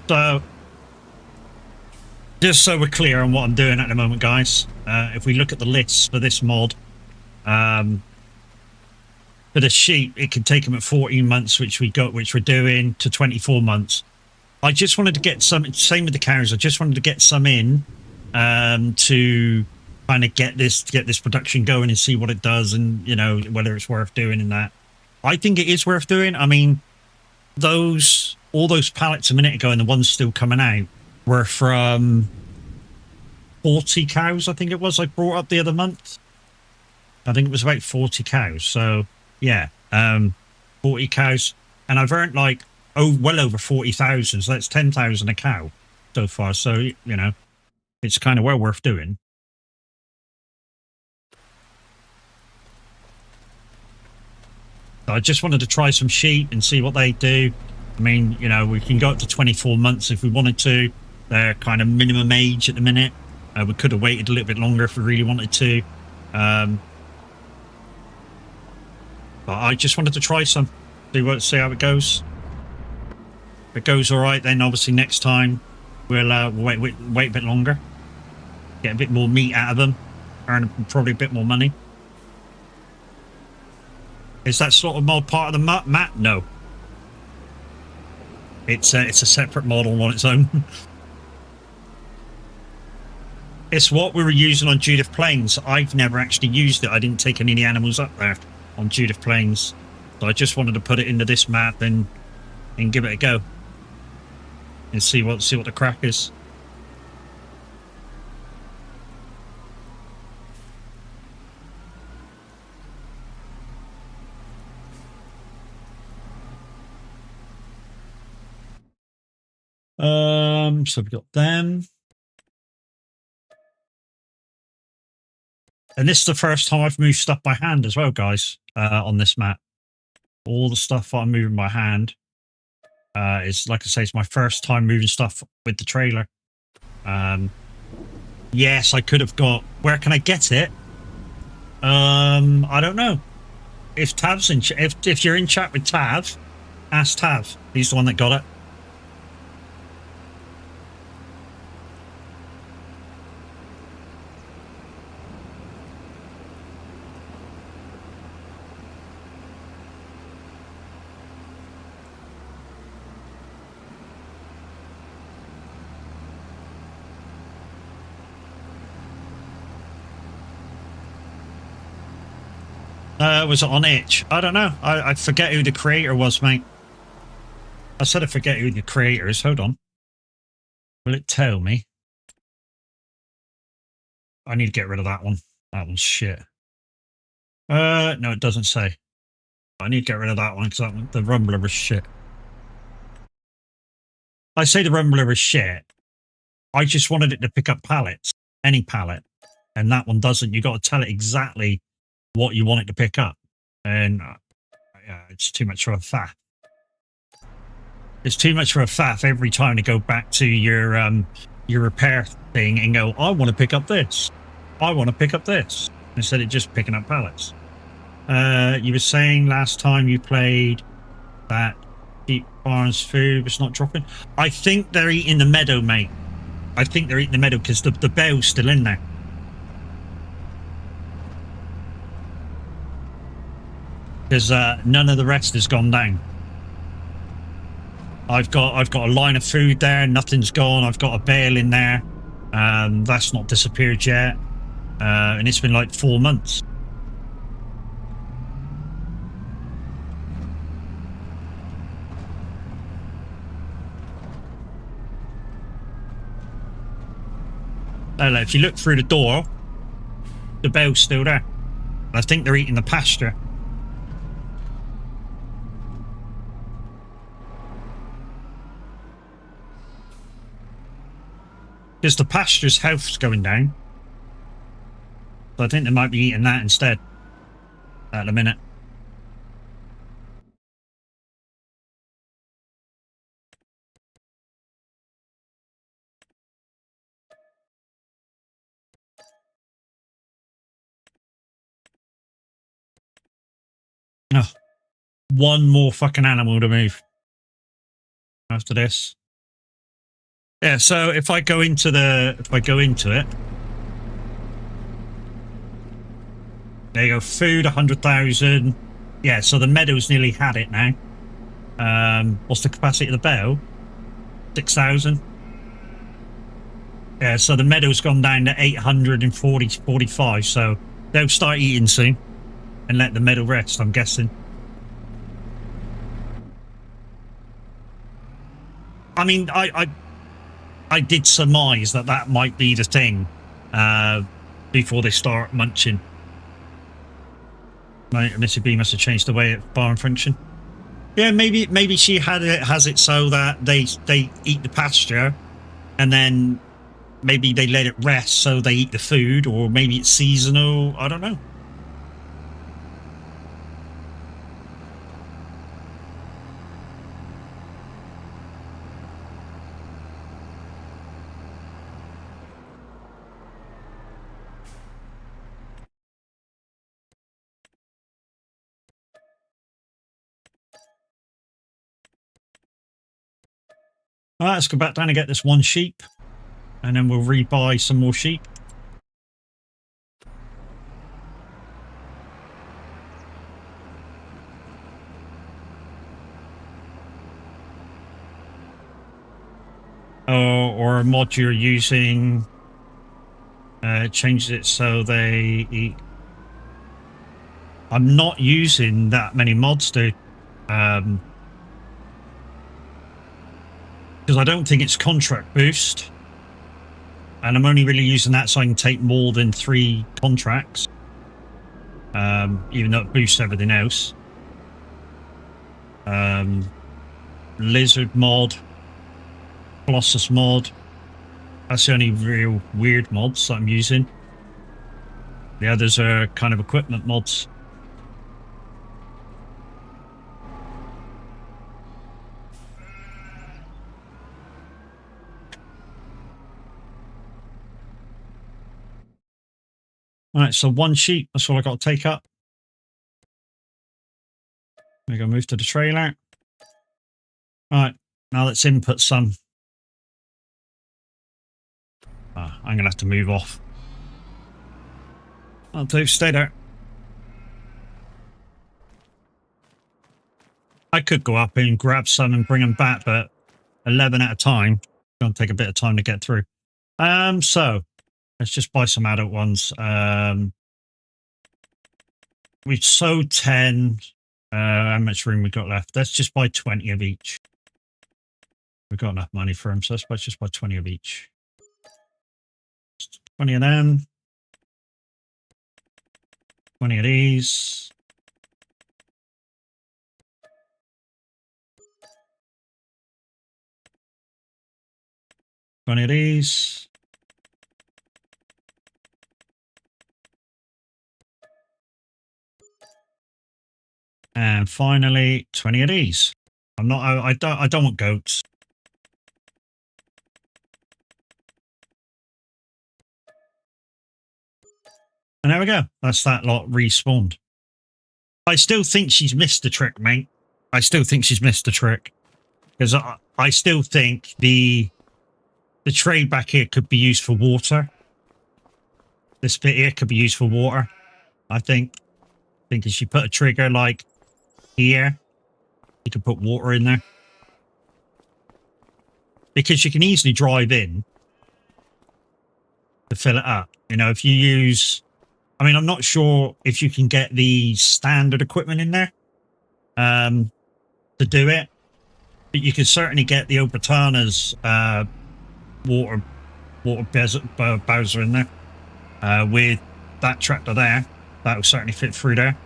So, just so we're clear on what I'm doing at the moment, guys, if we look at the lists for this mod, for the sheep, it can take them at 14 months, which we're doing, to 24 months. I just wanted to get some, same with the cows, I just wanted to get some in to kind of get this production going and see what it does, and, you know, whether it's worth doing and that. I think it is worth doing. I mean, all those pallets a minute ago and the ones still coming out were from 40 cows, I think it was, I brought up the other month. I think it was about 40 cows. So, yeah, 40 cows. And I've earned like, well over 40,000. So that's 10,000 a cow so far. So, you know, it's kind of well worth doing. I just wanted to try some sheep and see what they do. I mean, you know, we can go up to 24 months if we wanted to. They're kind of minimum age at the minute. We could have waited a little bit longer if we really wanted to. But I just wanted to try some. See how it goes. If it goes all right, then obviously next time we'll wait a bit longer. Get a bit more meat out of them. Earn probably a bit more money. Is that sort of mod part of the map? No. It's a separate model on its own. It's what we were using on Judith Plains. I've never actually used it. I didn't take any of the animals up there on Judith Plains. So I just wanted to put it into this map and give it a go. And see what the crack is. So we've got them. And this is the first time I've moved stuff by hand as well, guys, on this map. All the stuff I'm moving by hand is, like I say, it's my first time moving stuff with the trailer. Yes, I could have got... Where can I get it? I don't know. If Tav's in... If you're in chat with Tav, ask Tav. He's the one that got it. Was it on itch? I don't know. I forget who the creator was, mate. I said I forget who the creator is. Hold on. Will it tell me? I need to get rid of that one. That one's shit. No, it doesn't say. I need to get rid of that one because the Rumbler is shit. I say the Rumbler is shit. I just wanted it to pick up pallets, any pallet, and that one doesn't. You got to tell it exactly what you want it to pick up, and yeah, it's too much for a faff. It's too much for a faff every time to go back to your repair thing and go, I want to pick up this. I want to pick up this. Instead of just picking up pallets. You were saying last time you played that Deep Barnes food was not dropping. I think they're eating the meadow, mate. I think they're eating the meadow because the bell's still in there. Because none of the rest has gone down. I've got a line of food there. Nothing's gone. I've got a bale in there. That's not disappeared yet. And it's been like 4 months. If you look through the door, the bell's still there. I think they're eating the pasture. Because the pasture's health's going down. So I think they might be eating that instead. At the minute. Oh, one more fucking animal to move after this. Yeah, so if I go into it, there you go, food 100,000. Yeah, so the meadow's nearly had it now. What's the capacity of the bell? 6,000. Yeah, so the meadow's gone down to 845, so they'll start eating soon and let the meadow rest, I'm guessing. I mean, I did surmise that might be the thing before they start munching. Missy B must have changed the way it barn function. Yeah, maybe she has it so that they eat the pasture, and then maybe they let it rest so they eat the food, or maybe it's seasonal. I don't know. All right, let's go back down and get this one sheep, and then we'll rebuy some more sheep. Or a mod you're using changes it so they eat. I'm not using that many mods, dude. Because I don't think it's contract boost, and I'm only really using that so I can take more than 3 contracts, even though it boosts everything else. Lizard mod, Colossus mod, that's the only real weird mods that I'm using. The others are kind of equipment mods. Alright, so 1 sheep, that's all I got to take up. We're going to move to the trailer. Alright, now let's input some. I'm going to have to move off. I'll do, stay there. I could go up and grab some and bring them back, but 11 at a time. It's going to take a bit of time to get through. So let's just buy some adult ones. we've sold 10. How much room we got left? Let's just buy 20 of each. We've got enough money for them, so let's just buy 20 of each. 20 of them. 20 of these. Of these. And finally, 20 of these. I don't want goats. And there we go. That's that lot respawned. I still think she's missed the trick, mate. I still think she's missed the trick. Because I still think the trade back here could be used for water. This bit here could be used for water. I think if she put a trigger like here, you can put water in there. Because you can easily drive in to fill it up. You know, if you use... I mean, I'm not sure if you can get the standard equipment in there to do it. But you can certainly get the Obratana's water Bowser in there. With that tractor there, that will certainly fit through there.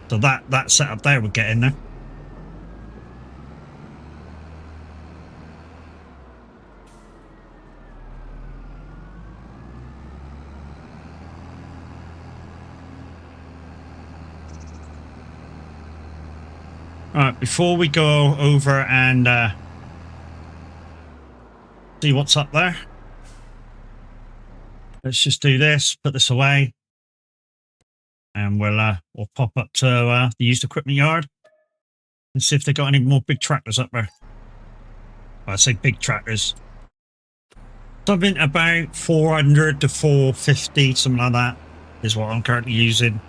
So that setup there would get in there. Alright, before we go over and see what's up there, let's just do this, put this away, and we'll pop up to the used equipment yard and see if they got any more big tractors up there. Well, I say big tractors. Something about 400 to 450, something like that, is what I'm currently using.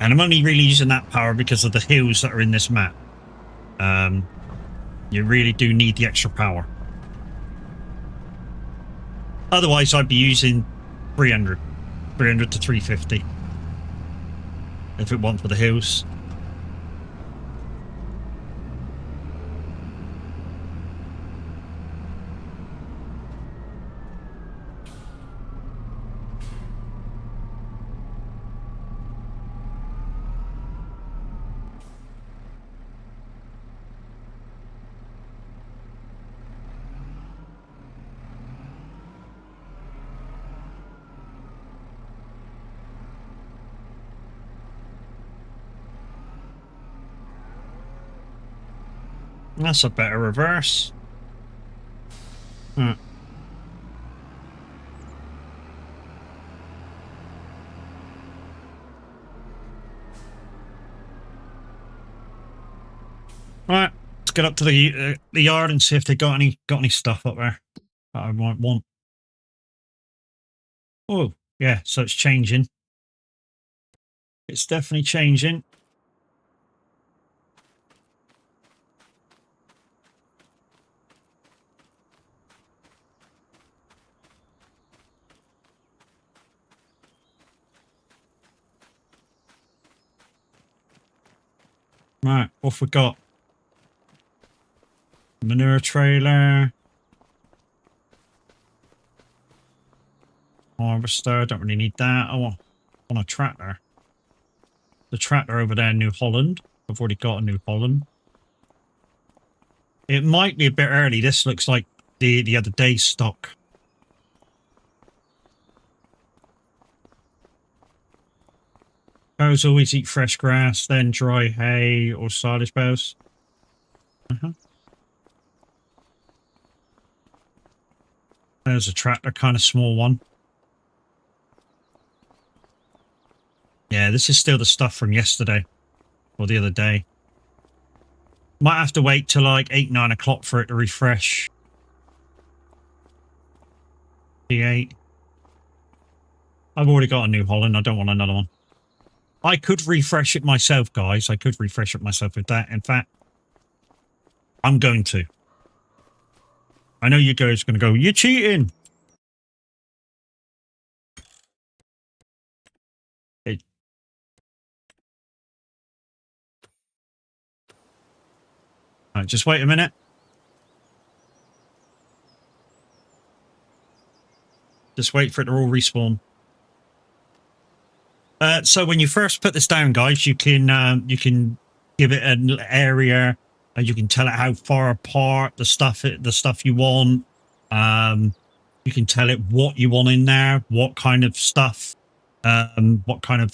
And I'm only really using that power because of the hills that are in this map. You really do need the extra power. Otherwise, I'd be using 300 to 350 if it wasn't for the hills. That's a better reverse. Right, let's get up to the yard and see if they got any stuff up there that I might want. Oh, yeah, so it's changing. It's definitely changing. Right, off we got. Manure trailer. Harvester, don't really need that. I want a tractor. The tractor over there in New Holland. I've already got a New Holland. It might be a bit early. This looks like the other day's stock. Cows always eat fresh grass, then dry hay or silage boughs. There's a tractor, kind of small one. Yeah, this is still the stuff from yesterday or the other day. Might have to wait till like 8, 9 o'clock for it to refresh. P8. I've already got a New Holland. I don't want another one. I could refresh it myself, guys. I could refresh it myself with that. In fact, I'm going to. I know you guys are going to go, you're cheating. Right, just wait a minute. Just wait for it to all respawn. So when you first put this down, guys, you can give it an area, and you can tell it how far apart the stuff you want. You can tell it what you want in there, what kind of stuff, what kind of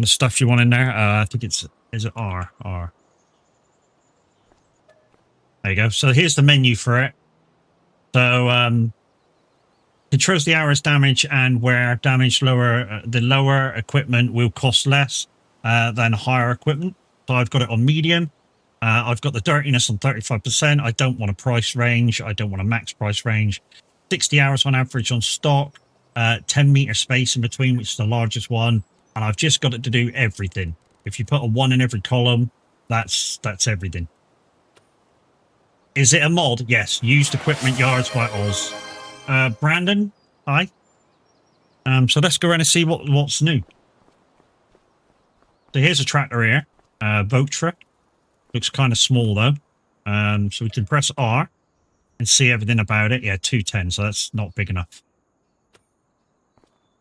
stuff you want in there. I think is it R. There you go. So here's the menu for it. So controls the hours damage and where damage lower, the lower equipment will cost less than higher equipment. So I've got it on medium. I've got the dirtiness on 35%. I don't want a price range. I don't want a max price range. 60 hours on average on stock. 10 meter space in between, which is the largest one. And I've just got it to do everything. If you put a 1 in every column, that's everything. Is it a mod? Yes. Used equipment yards by Oz. Brandon, hi. So let's go around and see what's new. So here's a tractor here, Votra. Looks kind of small though. So we can press R and see everything about it. Yeah, 210, so that's not big enough.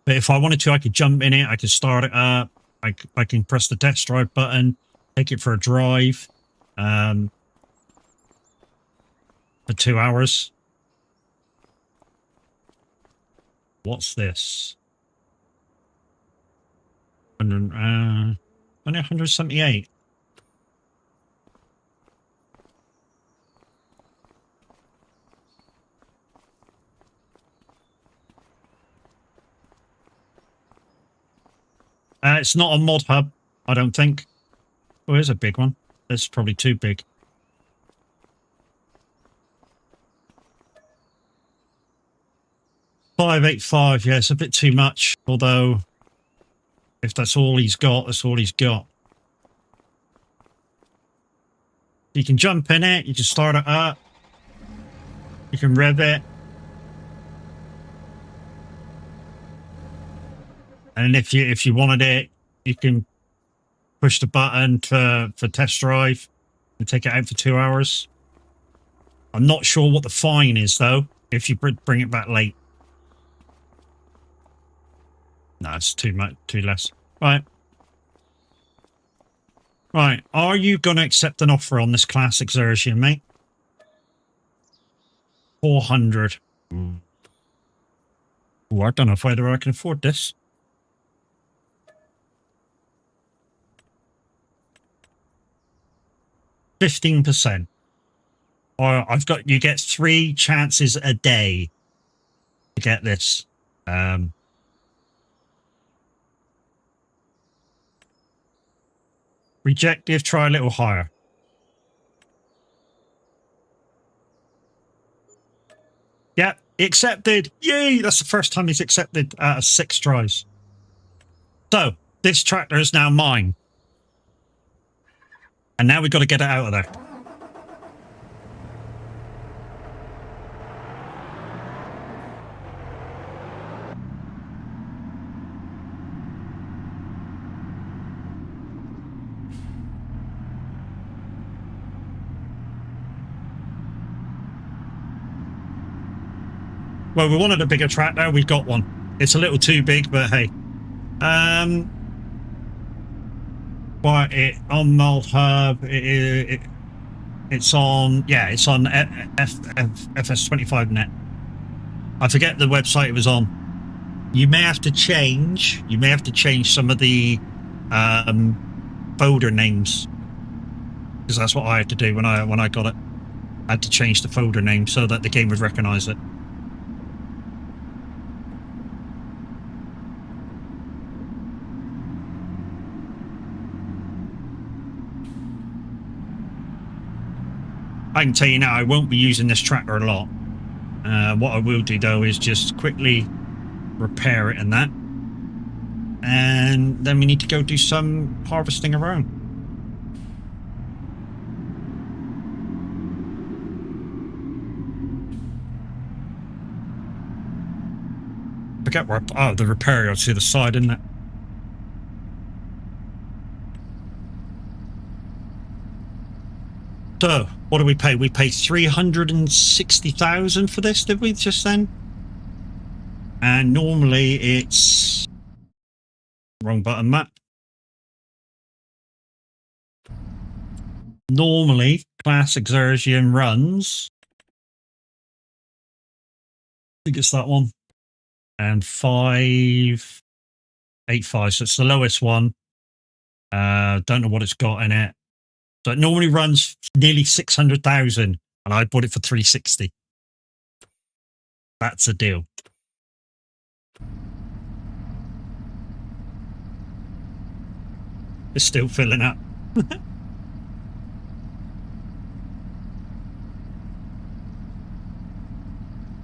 But if I wanted to, I could jump in it. I could start it up. I can press the test drive button, take it for a drive for 2 hours. What's this? Only 178. It's not a mod hub, I don't think. Oh, here's a big one. This is probably too big. $585, yeah, it's a bit too much. Although, if that's all he's got, that's all he's got. You can jump in it, you can start it up. You can rev it. And if you wanted it, you can push the button for test drive and take it out for 2 hours. I'm not sure what the fine is though, if you bring it back late. No, it's too much, too less. Right. Right, are you going to accept an offer on this classic Xerxes, mate? 400. Oh, I don't know whether I can afford this. 15%. Or you get 3 chances a day to get this. Rejective, try a little higher. Yeah, accepted. Yay! That's the first time he's accepted out of 6 tries. So, this tractor is now mine. And now we've got to get it out of there. Well, we wanted a bigger tractor. We got one. It's a little too big, but hey. But it on Mold Hub. It's on. Yeah, it's on FS25 net. I forget the website it was on. You may have to change. You may have to change some of the folder names, because that's what I had to do when I got it. I had to change the folder name so that the game would recognize it. I can tell you now, I won't be using this tractor a lot. What I will do though is just quickly repair it and that. And then we need to go do some harvesting around. Forget where, oh, the repair yard's to the side, isn't it? So, what do we pay? We paid 360,000 for this, did we, just then? And normally it's... Wrong button, Matt. Normally, Class Exertion runs... I think it's that one. And 585, so it's the lowest one. Don't know what it's got in it. So it normally runs nearly 600,000, and I bought it for 360. That's a deal. It's still filling up.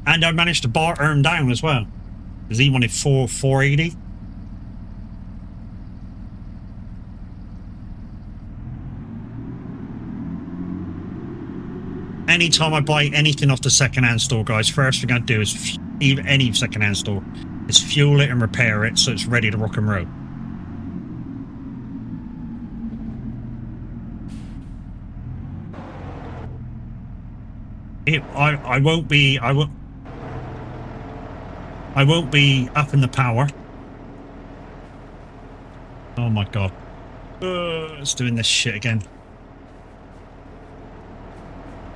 And I managed to barter him down as well, because he wanted 480. Anytime I buy anything off the second-hand store, guys, first thing I do is, even any second-hand store, is fuel it and repair it so it's ready to rock and roll. I won't be upping the power. Oh my god. It's doing this shit again.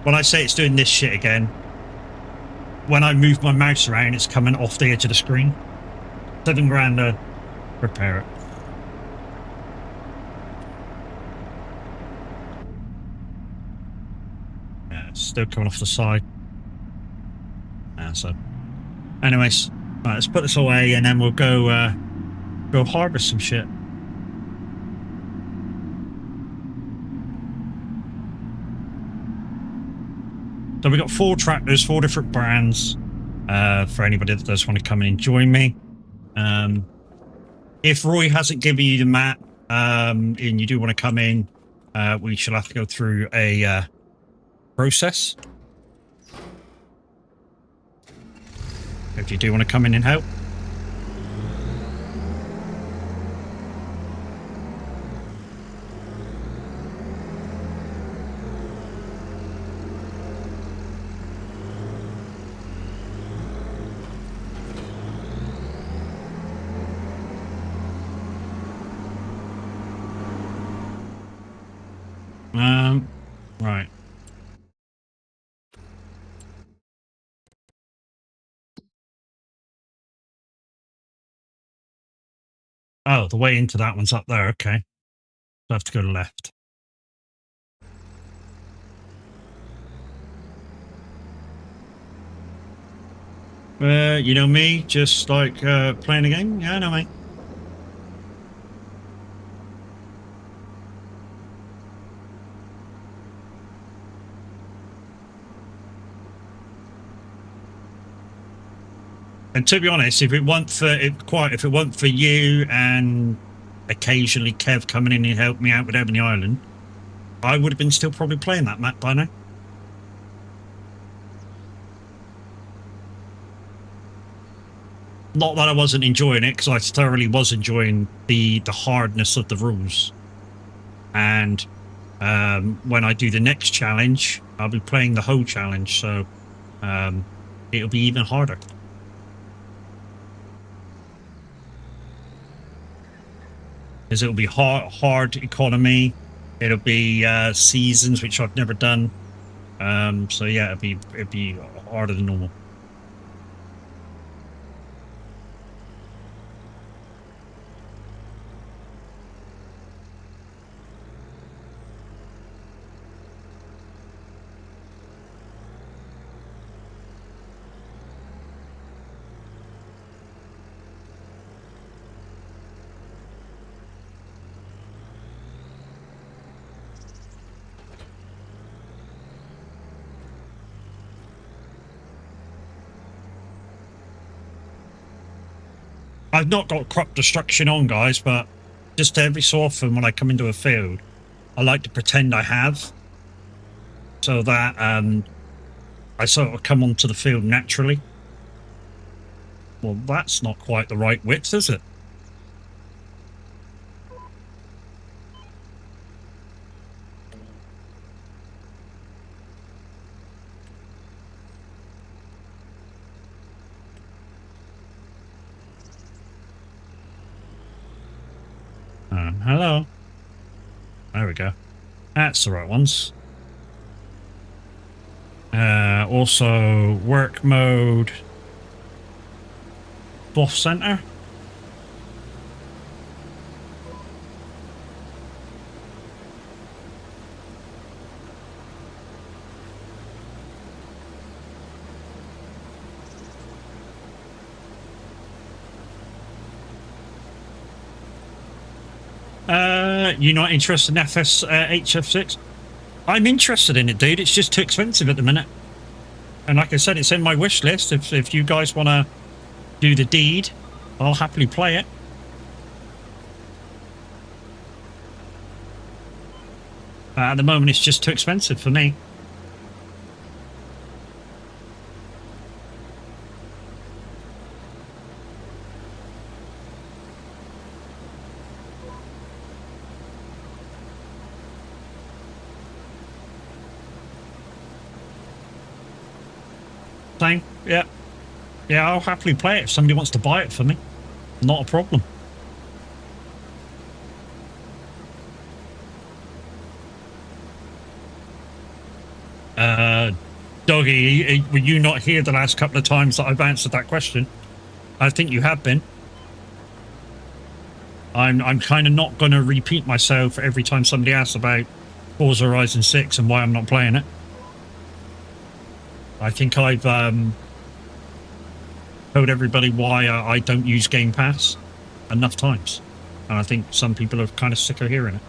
When I say it's doing this shit again, when I move my mouse around, it's coming off the edge of the screen. $7,000 to repair it. Yeah, it's still coming off the side. So, anyways, right, let's put this away and then we'll go harvest some shit. So we got 4 tractors, 4 different brands, for anybody that does want to come in and join me. If Roy hasn't given you the map, and you do want to come in, we shall have to go through a process. If you do want to come in and help. Right. Oh, the way into that one's up there, okay. So I have to go to left. You know me, just like playing a game? Yeah, I know, mate. And to be honest, if it weren't for you and occasionally Kev coming in and helping me out with Ebony Island, I would have been still probably playing that map by now. Not that I wasn't enjoying it, because I thoroughly was enjoying the hardness of the rules. And when I do the next challenge, I'll be playing the whole challenge, so it'll be even harder. Because it'll be hard economy, it'll be seasons, which I've never done. So yeah, it'd be harder than normal. I've not got crop destruction on, guys, but just every so often when I come into a field, I like to pretend I have, so that I sort of come onto the field naturally. Well, that's not quite the right width, is it? Hello. There we go. That's the right ones. Also, work mode. Boss center. You're not interested in HF6? I'm interested in it, dude. It's just too expensive at the minute. And like I said, it's in my wish list. If you guys want to do the deed, I'll happily play it. At the moment, it's just too expensive for me. Same, yeah. Yeah, I'll happily play it if somebody wants to buy it for me. Not a problem. Doggy, were you not here the last couple of times that I've answered that question? I think you have been. I'm kind of not going to repeat myself every time somebody asks about Forza Horizon 6 and why I'm not playing it. I think I've told everybody why I don't use Game Pass enough times. And I think some people are kind of sick of hearing it.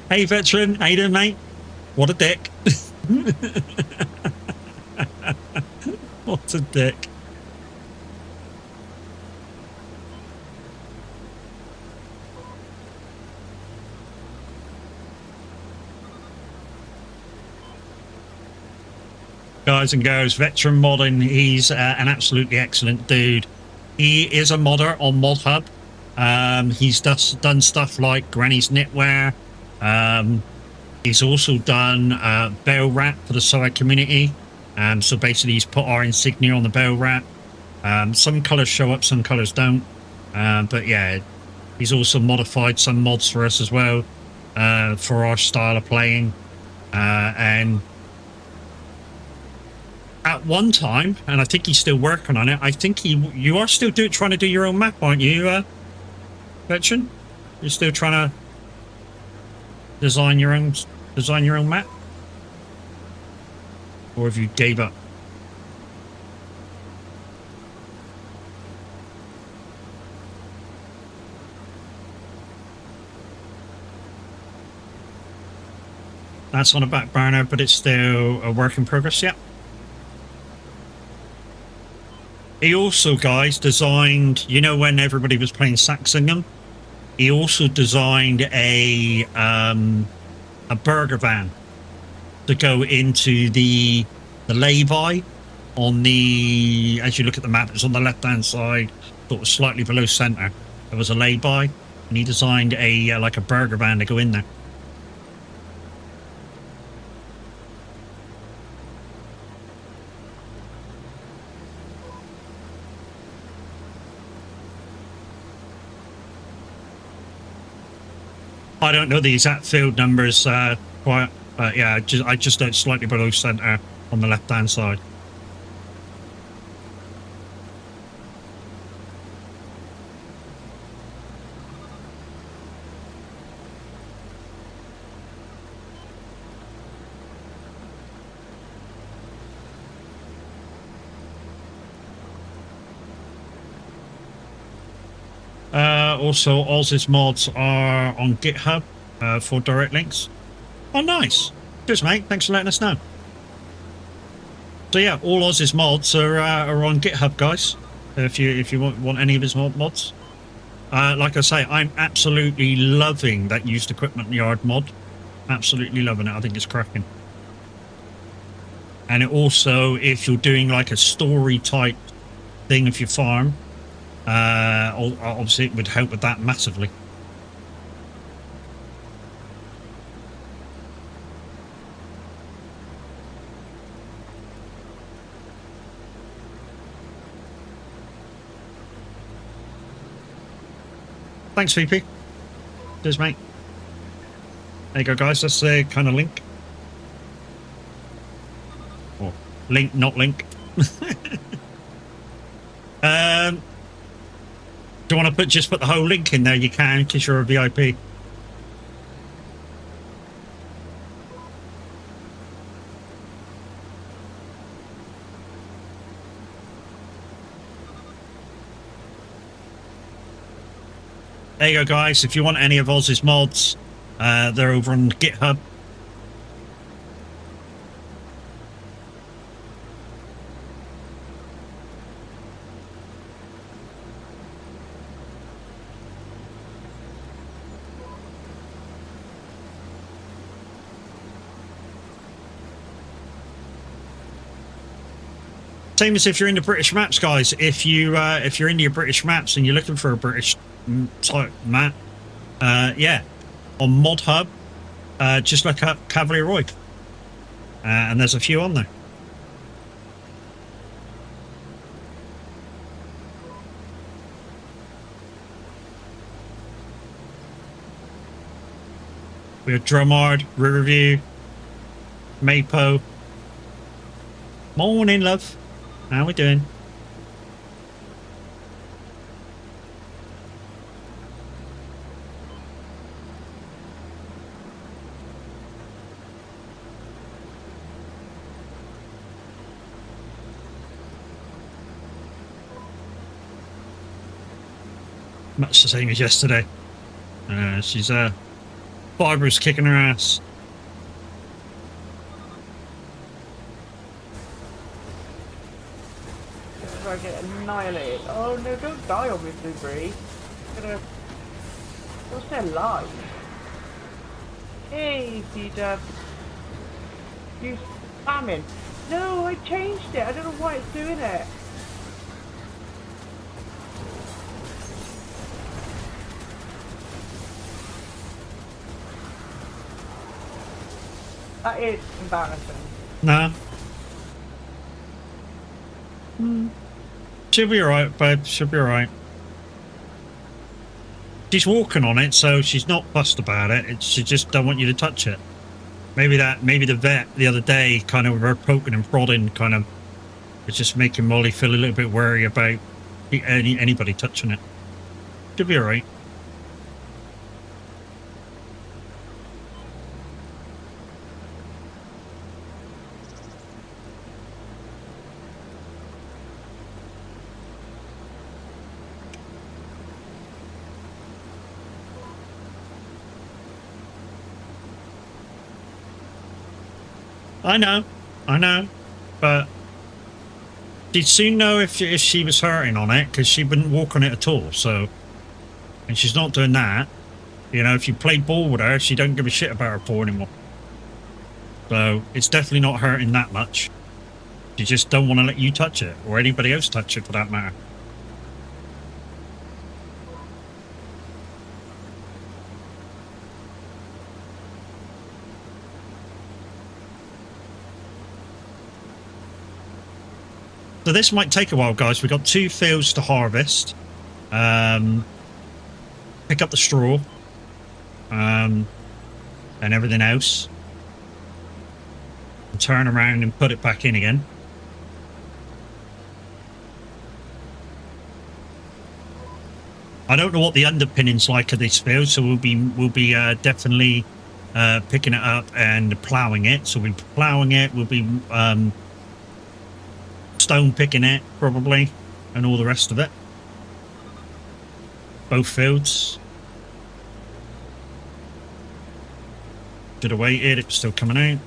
Hey veteran, how you doing, mate? What a dick. What a dick. Guys and girls, Veteran Modding, he's an absolutely excellent dude. He is a modder on Mod Hub. He's done stuff like Granny's Knitwear. He's also done bell wrap for the side community. So basically he's put our insignia on the bell wrap. Some colours show up, some colours don't. But yeah, he's also modified some mods for us as well, for our style of playing. And at one time, and I think he's still working on it, I think you are still trying to do your own map, aren't you, Veteran? You're still trying to design your own map? Or have you gave up? That's on a back burner, but it's still a work in progress, yeah. He also, guys, designed, you know, when everybody was playing Saxingham, he also designed a burger van to go into the lay-by on the, as you look at the map, it's on the left-hand side, sort of slightly below center. There was a lay-by, and he designed a like a burger van to go in there. I don't know the exact field numbers quite, but yeah, I just don't slightly below center on the left-hand side. Also, Oz's mods are on GitHub for direct links. Oh, nice. Cheers, mate. Thanks for letting us know. So yeah, all Oz's mods are on GitHub, guys. If you want any of his mods. Like I say, I'm absolutely loving that used equipment yard mod. Absolutely loving it. I think it's cracking. And it also, if you're doing like a story type thing of your farm, obviously it would help with that massively. Thanks, VP. Cheers, mate. There you go, guys. That's the kind of link. Or link, not link. Do you want to just put the whole link in there? You can, because you're a VIP. There you go, guys. If you want any of Oz's mods, they're over on GitHub. Same as if you're into British maps, guys. If you're into your British maps and you're looking for a British type map, yeah, on Mod Hub, just look up Cavalier Roy, and there's a few on there. We have Drumard, Riverview, Mapo. Morning, love. How we doing? Much the same as yesterday. She's Barbara's kicking her ass. I get annihilated. Oh no, don't die on me, Blueberry. What's their life? Hey, P-Dub. You spamming. No, I changed it. I don't know why it's doing it. That is embarrassing. No. She'll be alright, babe. She'll be alright. She's walking on it, so she's not fussed about it. She just don't want you to touch it. Maybe the vet the other day, kind of with her poking and prodding, kind of, was just making Molly feel a little bit wary about anybody touching it. She'll be alright. I know, but she'd soon know if she was hurting on it, because she wouldn't walk on it at all. So, and she's not doing that. You know, if you play ball with her, she don't give a shit about her paw anymore. So it's definitely not hurting that much. She just don't want to let you touch it, or anybody else touch it for that matter. So this might take a while, guys. We've got 2 fields to harvest. Pick up the straw. And everything else. And turn around and put it back in again. I don't know what the underpinning's like of this field, so we'll be definitely picking it up and ploughing it. So we'll be ploughing it. We'll be stone picking it probably, and all the rest of it. Both fields. Should have waited. It was still coming out.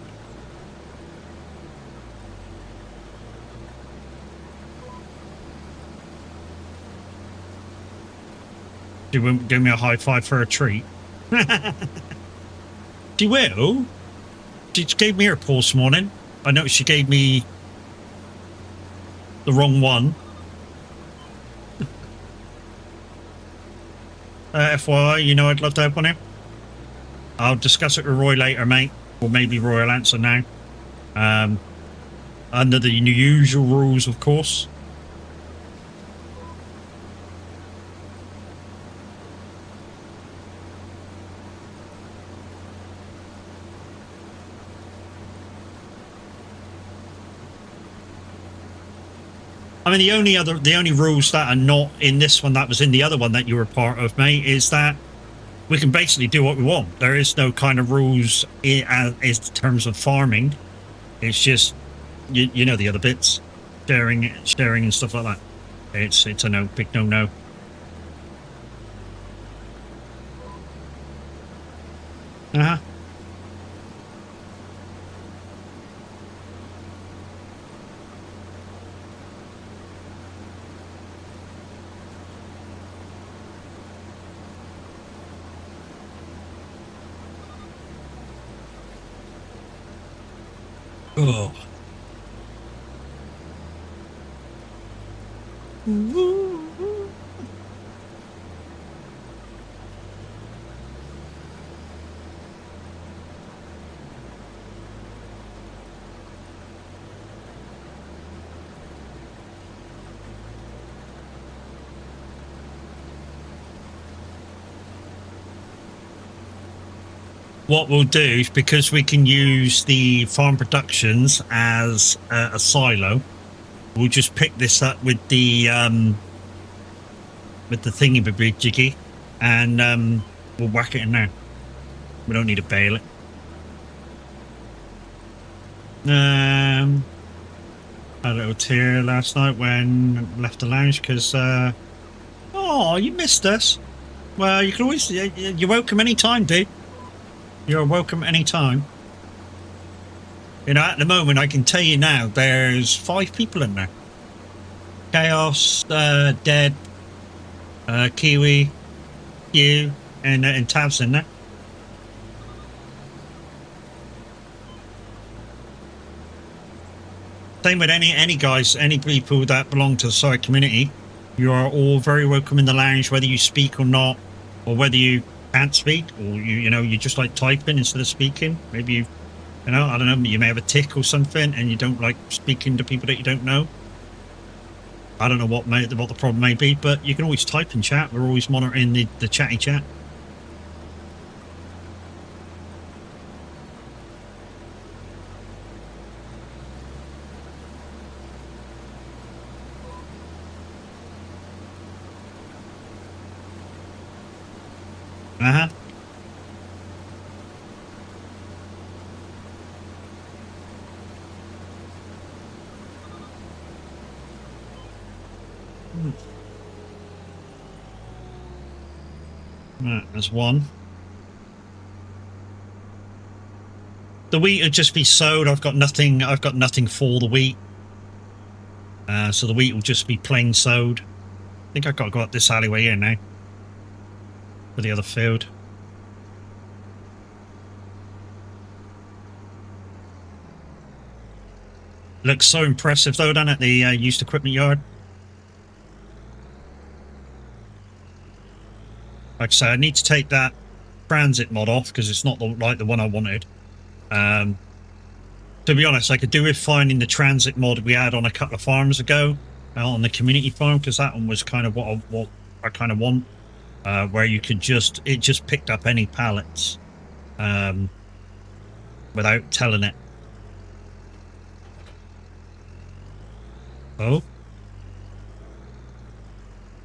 She won't give me a high five for a treat. She will. She gave me her paw this morning. I noticed she gave me the wrong one. FYI, you know I'd love to have one here. I'll discuss it with Roy later, mate. Or maybe Roy will answer now. Under the usual rules, of course. I mean, the only rules that are not in this one that was in the other one that you were part of, mate, is that we can basically do what we want. There is no kind of rules in terms of farming. It's just, you know, the other bits, sharing and stuff like that. It's a no, big no. Uh-huh. Oh. What we'll do is, because we can use the farm productions as a silo, we'll just pick this up with the thingy-jiggy, and we'll whack it in there. We don't need to bale it. Had a little tear last night when left the lounge because oh, you missed us. Well, you can always, you're welcome anytime, dude. You're welcome anytime. You know, at the moment, I can tell you now, there's 5 people in there. Chaos, Dead, Kiwi, you, and Tav's in there. Same with any guys, any people that belong to the site community. You are all very welcome in the lounge, whether you speak or not, or whether you can't speak, or you know, you just like typing instead of speaking. Maybe you know, I don't know, you may have a tick or something, and you don't like speaking to people that you don't know. I don't know what the problem may be, but you can always type and chat. We're always monitoring the chatty chat. Uh-huh. Right, there's one. The wheat would just be sowed. I've got nothing for the wheat. So the wheat will just be plain sowed. I think I've got to go up this alleyway here now. For the other field. Looks so impressive though, doesn't it? The used equipment yard. Like I say, I need to take that transit mod off because it's not like the one I wanted. To be honest, I could do with finding the transit mod we had on a couple of farms ago, on the community farm, because that one was kind of what I kind of want. Where you could it just picked up any pallets without telling it. Oh.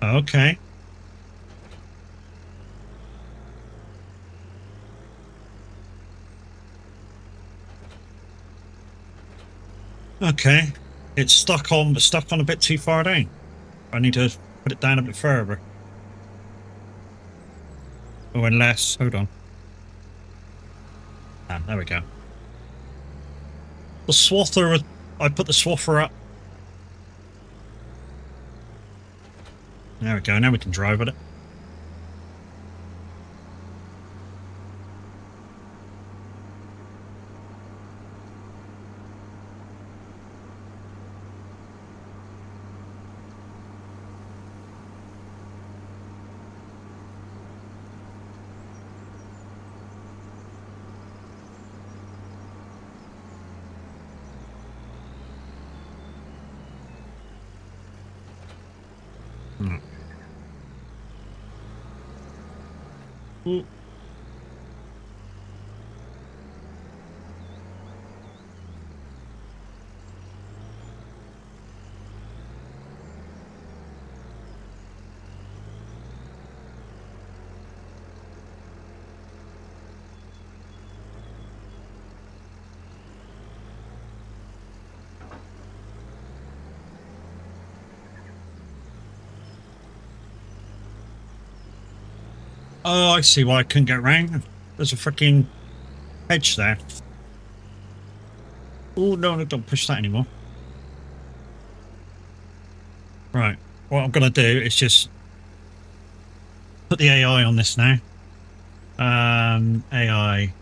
Okay. Okay. It's stuck on a bit too far down. I need to put it down a bit further. Oh, unless, hold on. Ah, there we go. The swather, I put the swather up. There we go, now we can drive with it. Ooh. Oh, I see why I couldn't get around. There's a freaking hedge there. Oh, no, don't push that anymore. Right. What I'm going to do is just put the AI on this now. AI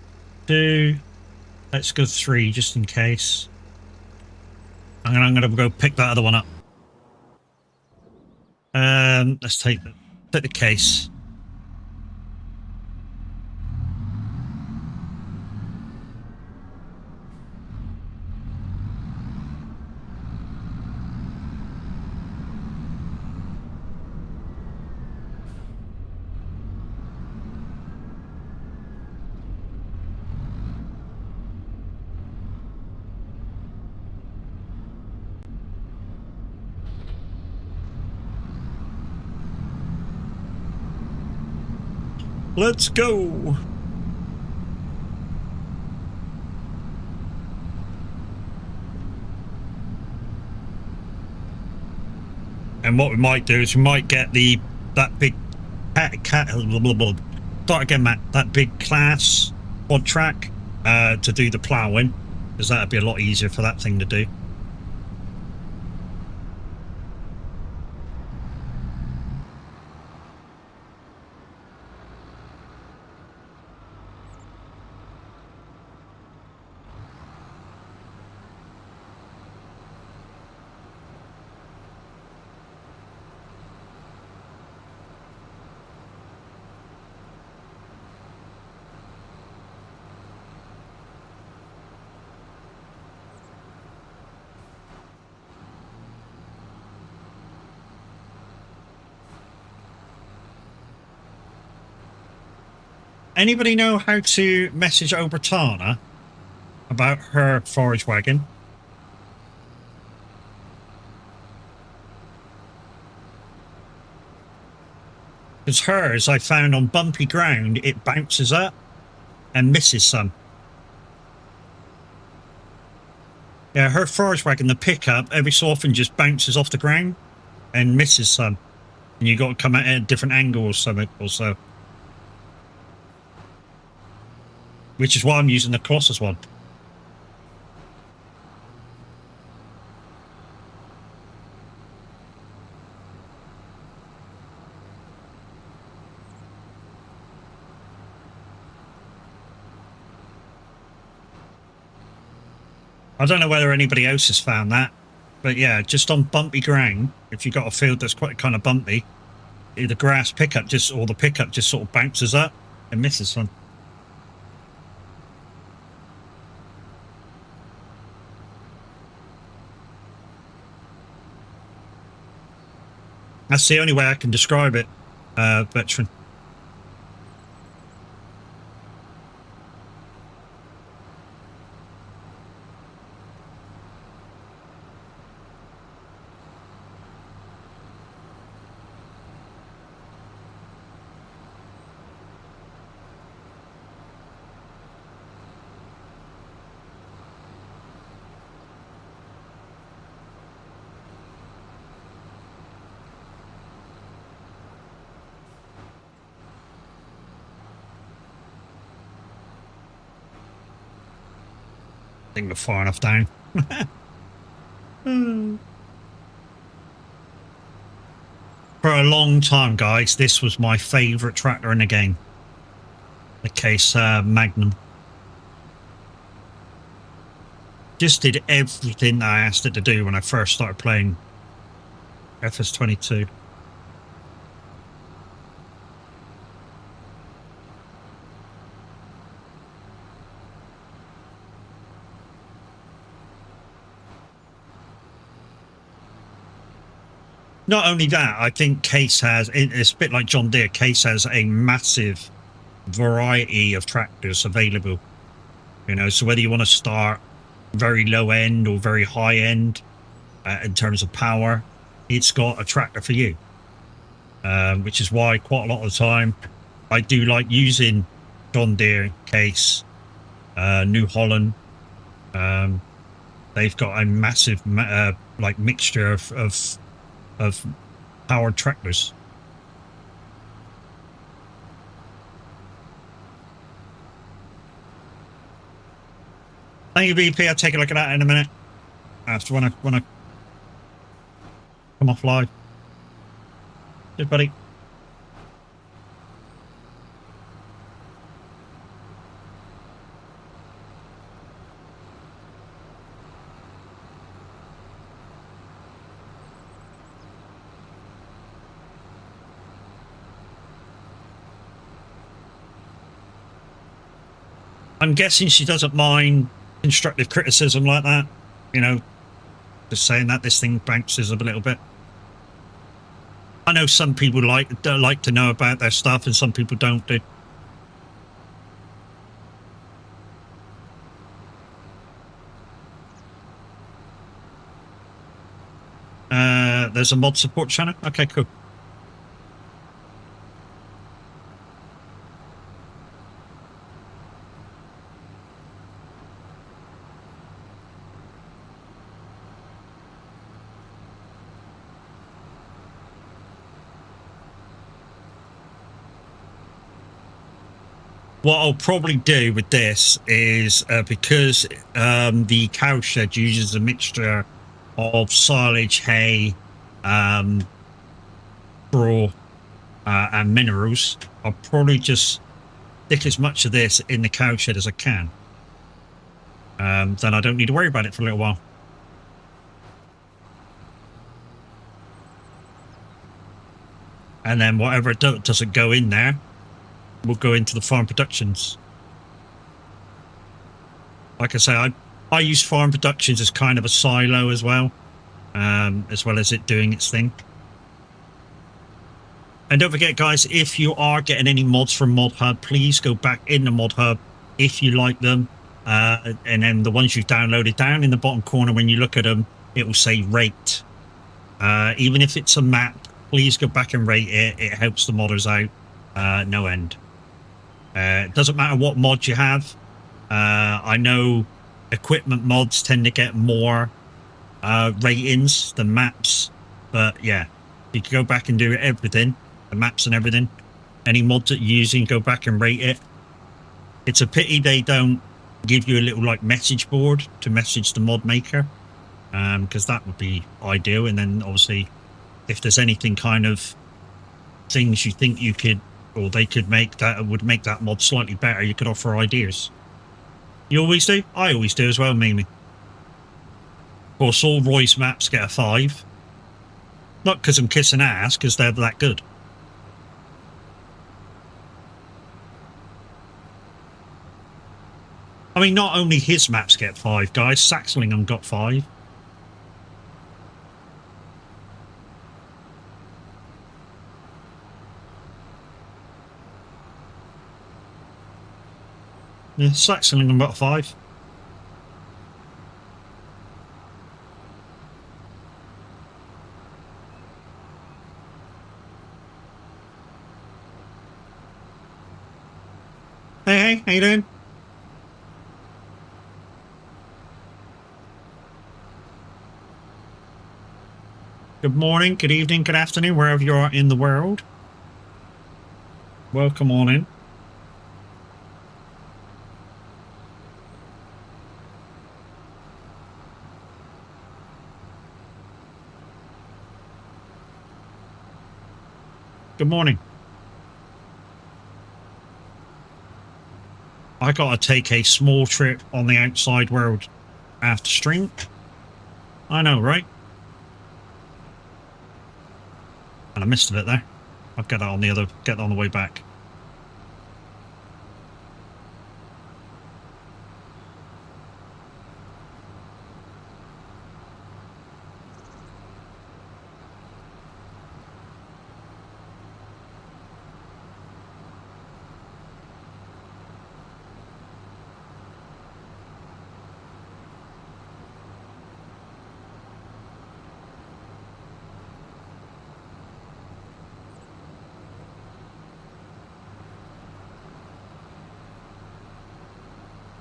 2. Let's go 3 just in case. I'm going to go pick that other one up. Let's take the case. Let's go. And what we might do is we might get that big start again, Matt. That big class quad track to do the ploughing, because that'd be a lot easier for that thing to do. Anybody know how to message Obertana about her forage wagon? Because hers, I found on bumpy ground, it bounces up and misses some. Yeah, her forage wagon, the pickup, every so often just bounces off the ground and misses some. And you got to come at a different angle or something also. Which is why I'm using the Colossus one. I don't know whether anybody else has found that, but yeah, just on bumpy ground, if you've got a field that's quite kind of bumpy, the grass pickup or the pickup just sort of bounces up and misses some. That's the only way I can describe it, veteran. I think we're far enough down. For a long time, guys, this was my favourite tractor in the game. The Case Magnum. Just did everything that I asked it to do when I first started playing FS22. Not only that, I think Case has, it's a bit like John Deere, Case has a massive variety of tractors available. You know, so whether you want to start very low end or very high end in terms of power, it's got a tractor for you. Which is why quite a lot of the time I do like using John Deere, Case, New Holland. They've got a massive like mixture of powered tractors. Thank you, BP. I'll take a look at that in a minute. After when I come off live. Good, buddy. I'm guessing she doesn't mind constructive criticism like that. You know, just saying that this thing bounces a little bit. I know some people like to know about their stuff and some people don't do. There's a mod support channel. Okay, cool. What I'll probably do with this is because the cowshed uses a mixture of silage, hay, straw, and minerals, I'll probably just stick as much of this in the cowshed as I can. Then I don't need to worry about it for a little while. And then whatever doesn't go in there will go into the farm productions. Like I say, I use farm productions as kind of a silo as well as it doing its thing. And don't forget, guys, if you are getting any mods from Mod Hub, please go back in the Mod Hub if you like them. And then the ones you've downloaded, down in the bottom corner when you look at them, it will say rate. Even if it's a map, please go back and rate it. It helps the modders out no end. It doesn't matter what mod you have. I know equipment mods tend to get more ratings than maps, but yeah, you can go back and do everything, the maps and everything. Any mods that you're using, go back and rate it. It's a pity they don't give you a little like message board to message the mod maker, because that would be ideal. And then obviously, if there's anything kind of things you think you could or they could make that would make that mod slightly better, you could offer ideas. You always do? I always do as well, Mimi. Of course, all Roy's maps get a 5. Not because I'm kissing ass, because they're that good. I mean, not only his maps get 5, guys. Saxlingham got 5. Yeah, Saxlingham got 5. Hey, how you doing? Good morning, good evening, good afternoon, wherever you are in the world. Welcome on in. Good morning. I gotta take a small trip on the outside world after stream. I know, right? And I missed a bit there. I'll get that on the way back.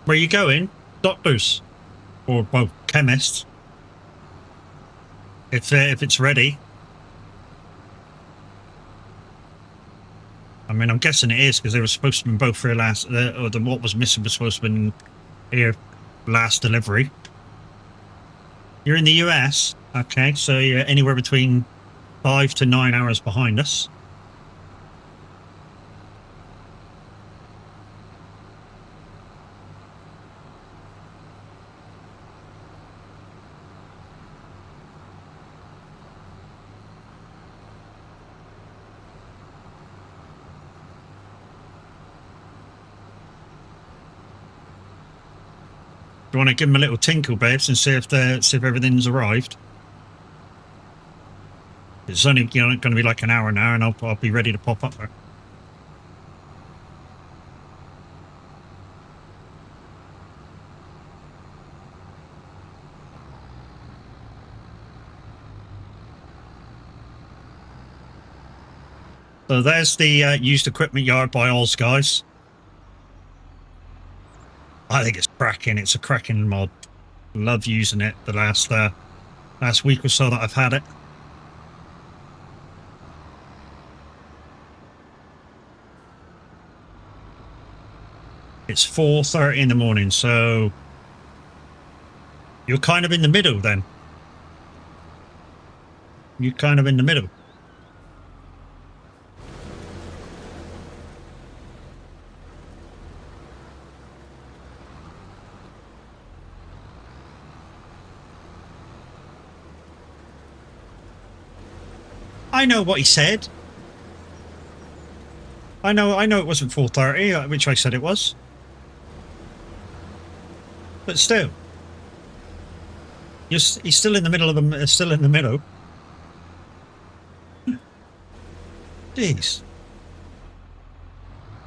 Where are you going? Doctors. Or, well, chemists. If it's ready. I mean, I'm guessing it is, because they were supposed to be both here last... or what was missing was supposed to be here last delivery. You're in the US, okay? So you're anywhere between 5 to 9 hours behind us. Do you want to give them a little tinkle, babes, and see if everything's arrived? It's only going to be like an hour now, and I'll be ready to pop up there. So there's the used equipment yard by Oz, guys. I think it's cracking. It's a cracking mod. Love using it the last week or so that I've had it. It's 4:30 in the morning, so you're kind of in the middle then. You're kind of in the middle. I know what he said. I know it wasn't 4:30, which I said it was. But still, he's still in the middle of them. Still in the middle. Jeez.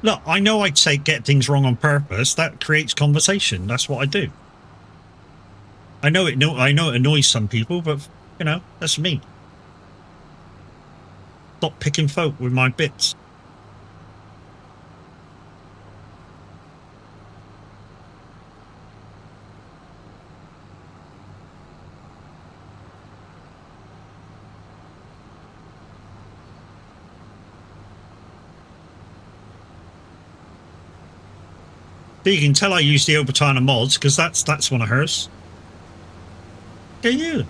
Look, I know I'd say get things wrong on purpose. That creates conversation. That's what I do. I know it annoys some people, but you know that's me. Stop picking folk with my bits. You can tell I use the Obertana mods because that's one of hers. Can you?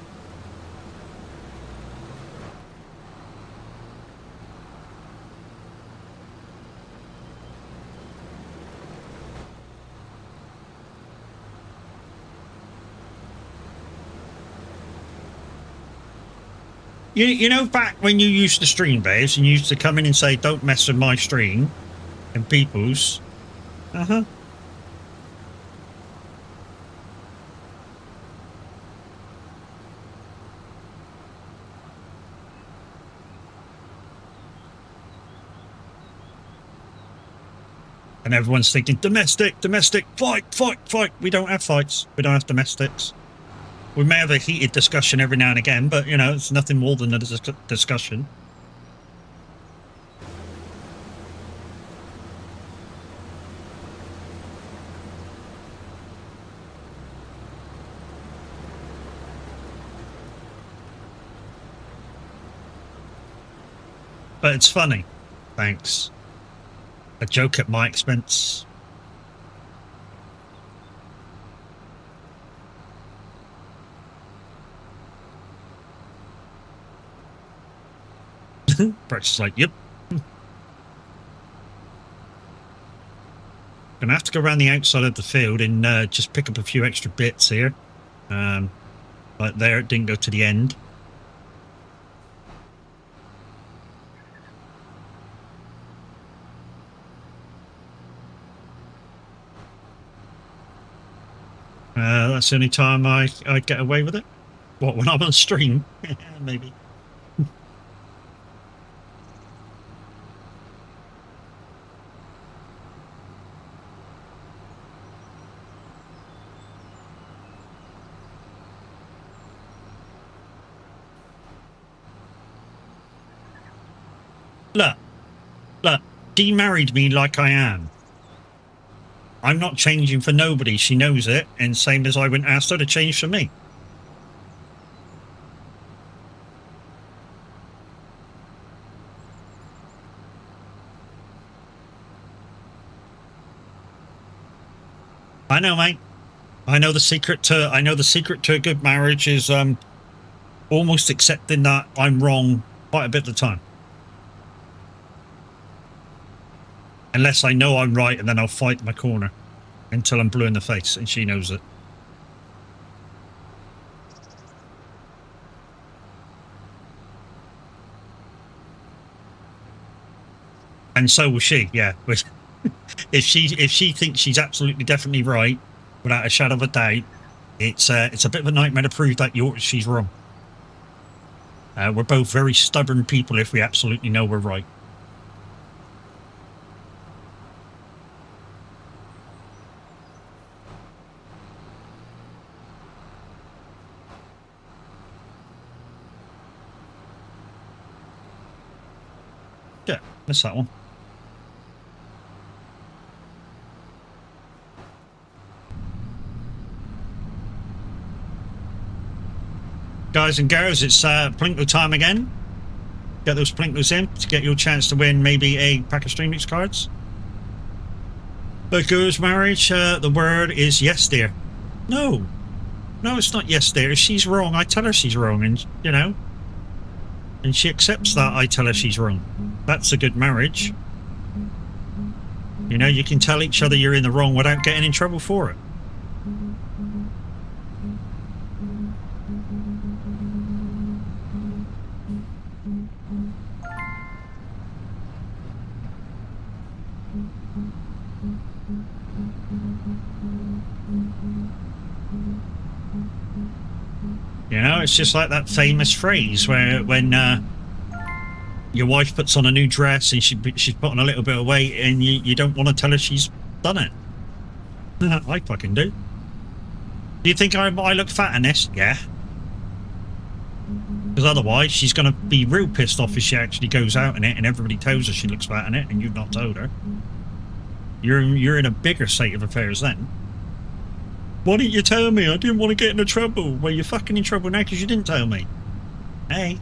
You know, back when you used to stream, babes, and you used to come in and say, "Don't mess with my stream," and people's. And everyone's thinking, domestic, fight. We don't have fights. We don't have domestics. We may have a heated discussion every now and again, but, you know, it's nothing more than a discussion. But it's funny. Thanks. A joke at my expense. Brett's is like, yep. Gonna have to go around the outside of the field and just pick up a few extra bits here. Like there, it didn't go to the end. That's the only time I get away with it. What, when I'm on stream? Maybe. Look, Dee married me like I am. I'm not changing for nobody. She knows it, and same as I wouldn't ask her to change for me. I know, mate. I know the secret to a good marriage is almost accepting that I'm wrong quite a bit of the time. Unless I know I'm right, and then I'll fight my corner until I'm blue in the face, and she knows it. And so will she, yeah. If she thinks she's absolutely definitely right, without a shadow of a doubt, it's a bit of a nightmare to prove that she's wrong. We're both very stubborn people if we absolutely know we're right. Yeah, that's that one. Guys and girls, it's Plinkle time again. Get those Plinkles in to get your chance to win maybe a pack of Stream Mix cards. But girls' marriage, the word is yes, dear. No, it's not yes, dear. If she's wrong, I tell her she's wrong, and you know, and she accepts that I tell her she's wrong. That's a good marriage. You know, you can tell each other you're in the wrong without getting in trouble for it. You know, it's just like that famous phrase where when your wife puts on a new dress and she's put on a little bit of weight and you don't want to tell her she's done it. I fucking do. Do you think I look fat in this? Yeah. Because otherwise she's going to be real pissed off if she actually goes out in it and everybody tells her she looks fat in it and you've not told her. You're in a bigger state of affairs then. Why didn't you tell me? I didn't want to get into trouble. Well, you're fucking in trouble now because you didn't tell me. Hey.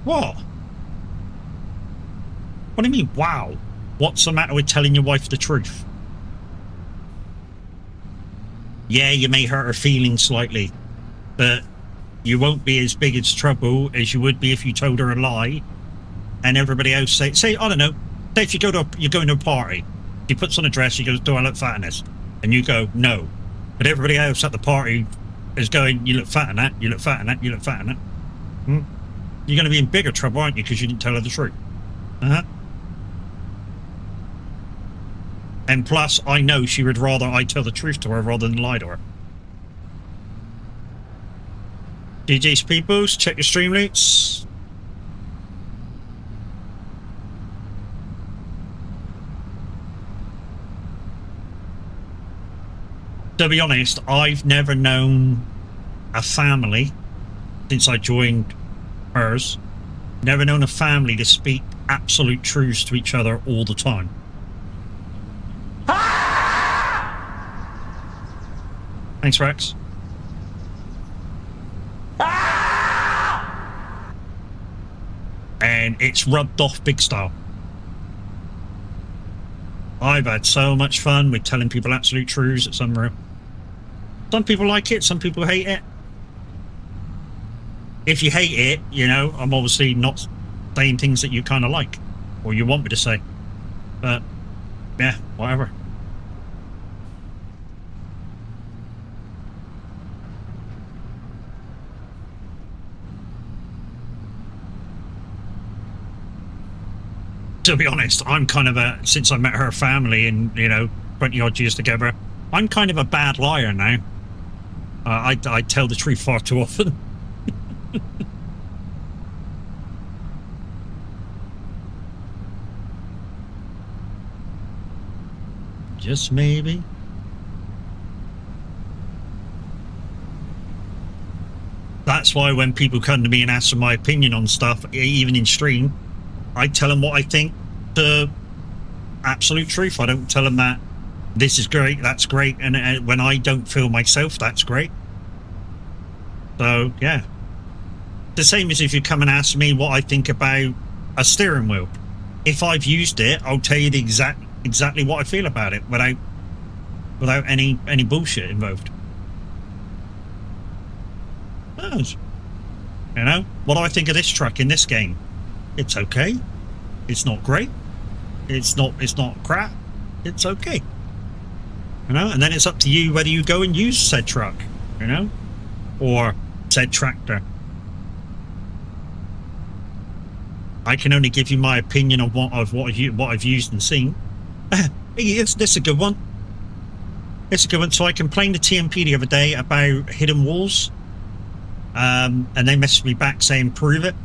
What? What do you mean, wow? What's the matter with telling your wife the truth? Yeah, you may hurt her feelings slightly, but you won't be as big as trouble as you would be if you told her a lie. And everybody else say, I don't know, say if you're going to a party, she puts on a dress, she goes, do I look fat in this? And you go, no. But everybody else at the party is going, you look fat in that, you look fat in that, you look fat in that. You're going to be in bigger trouble, aren't you, because you didn't tell her the truth? And plus, I know she would rather I tell the truth to her rather than lie to her. GG's peoples, check your stream links. To be honest, I've never known a family since I joined hers. Never known a family to speak absolute truths to each other all the time. Thanks, Rex. And it's rubbed off big style. I've had so much fun with telling people absolute truths. It's unreal. Some people like it, some people hate it. If you hate it, you know, I'm obviously not saying things that you kind of like or you want me to say. But, yeah, whatever. To be honest, I'm kind of a, since I met her family and, you know, 20 odd years together, I'm kind of a bad liar now. I tell the truth far too often. Just maybe. That's why when people come to me and ask for my opinion on stuff, even in stream, I tell them what I think, the absolute truth. I don't tell them that this is great, that's great, and when I don't feel myself, that's great. So, yeah. The same as if you come and ask me what I think about a steering wheel. if I've used it, I'll tell you the exactly what I feel about it without any bullshit involved. Yes. You know, what do I think of this truck in this game? It's okay. It's not great. It's not crap. It's okay. You know, and then it's up to you whether you go and use said truck, you know, or said tractor. I can only give you my opinion of what I've used and seen. It's a good one. It's a good one. So I complained to TMP the other day about hidden walls, and they messaged me back saying prove it,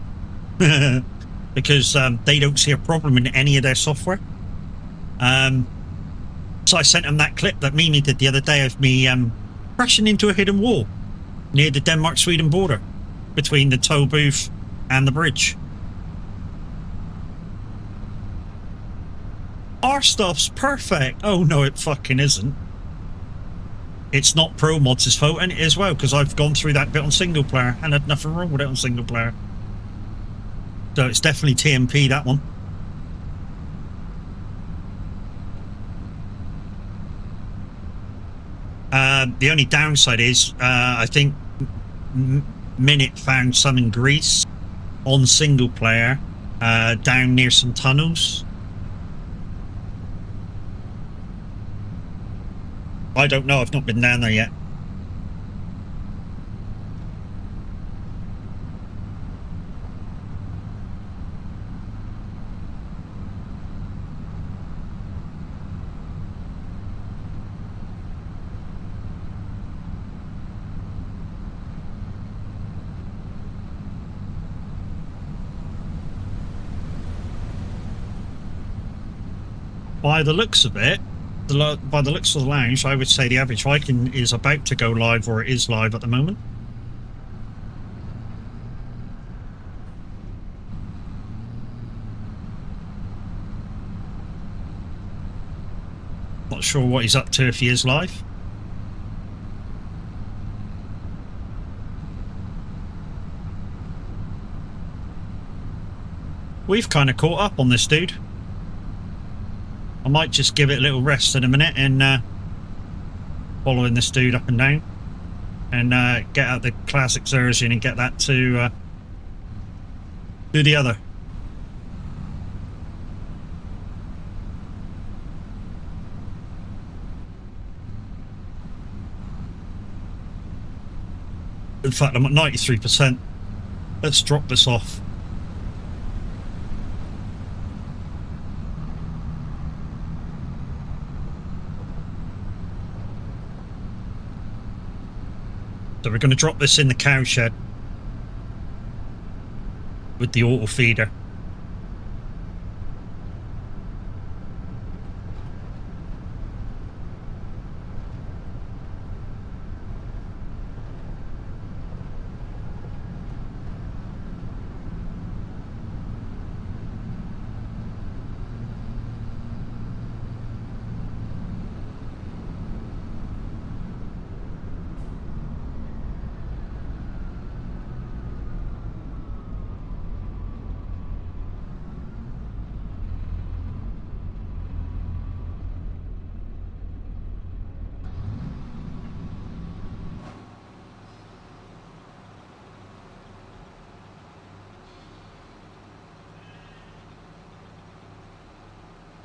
because they don't see a problem in any of their software. So I sent them that clip that Mimi did the other day of me crashing into a hidden wall near the Denmark-Sweden border between the toll booth and the bridge. Our stuff's perfect. Oh no, it fucking isn't. It's not Pro Mods' fault, and it as well, because I've gone through that bit on single player and had nothing wrong with it on single player. So it's definitely TMP, that one. The only downside is I think Minute found some in Greece on single player down near some tunnels. I don't know, I've not been down there yet. By the looks of it, by the looks of the lounge, I would say the average Viking is about to go live, or it is live at the moment. Not sure what he's up to if he is live. We've kind of caught up on this dude. I might just give it a little rest in a minute and following this dude up and down, and get out the classic version and get that to do the other. In fact, I'm at 93%. Let's drop this off. So we're going to drop this in the cow shed with the auto feeder.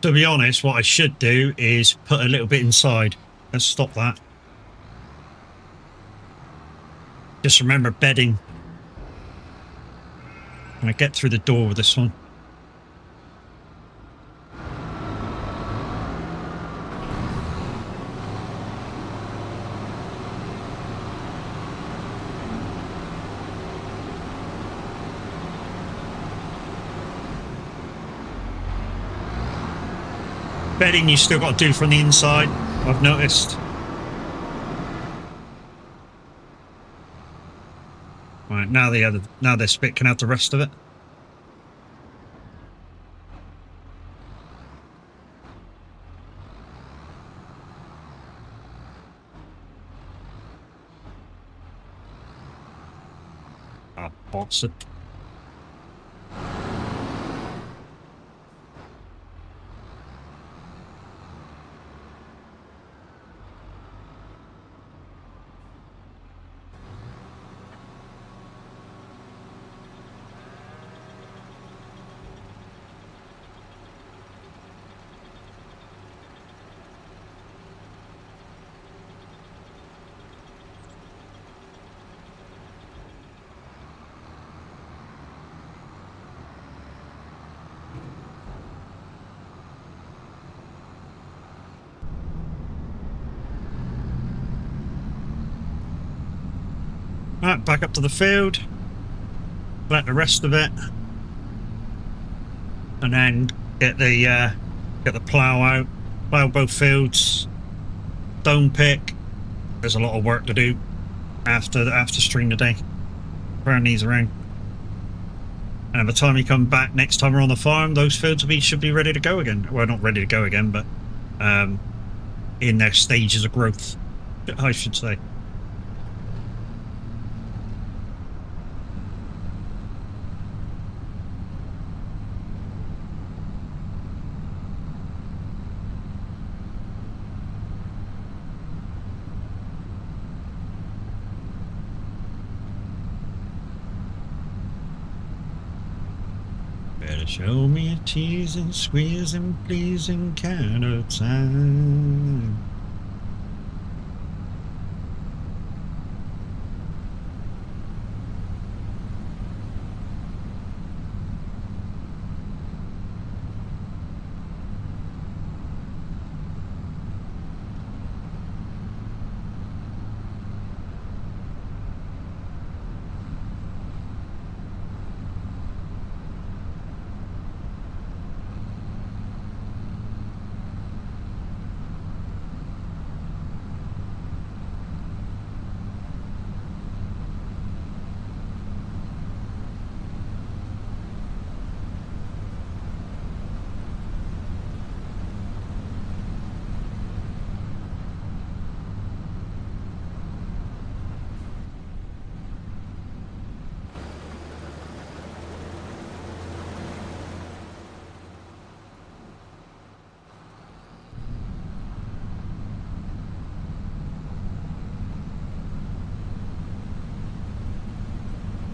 To be honest, what I should do is put a little bit inside. Let's stop that. Just remember bedding. When I get through the door with this one. Bedding you still got to do from the inside, I've noticed. Right, now they're spitting out the rest of it. Ah, bots it. that back up to the field, collect the rest of it, and then get the plough out, plough both fields, stone pick. There's a lot of work to do after string the day. Turn these around. And by the time you come back next time we're on the farm, those fields should be ready to go again. Well, not ready to go again, but in their stages of growth, I should say. Better show me a tease and squeeze and please and kind of time.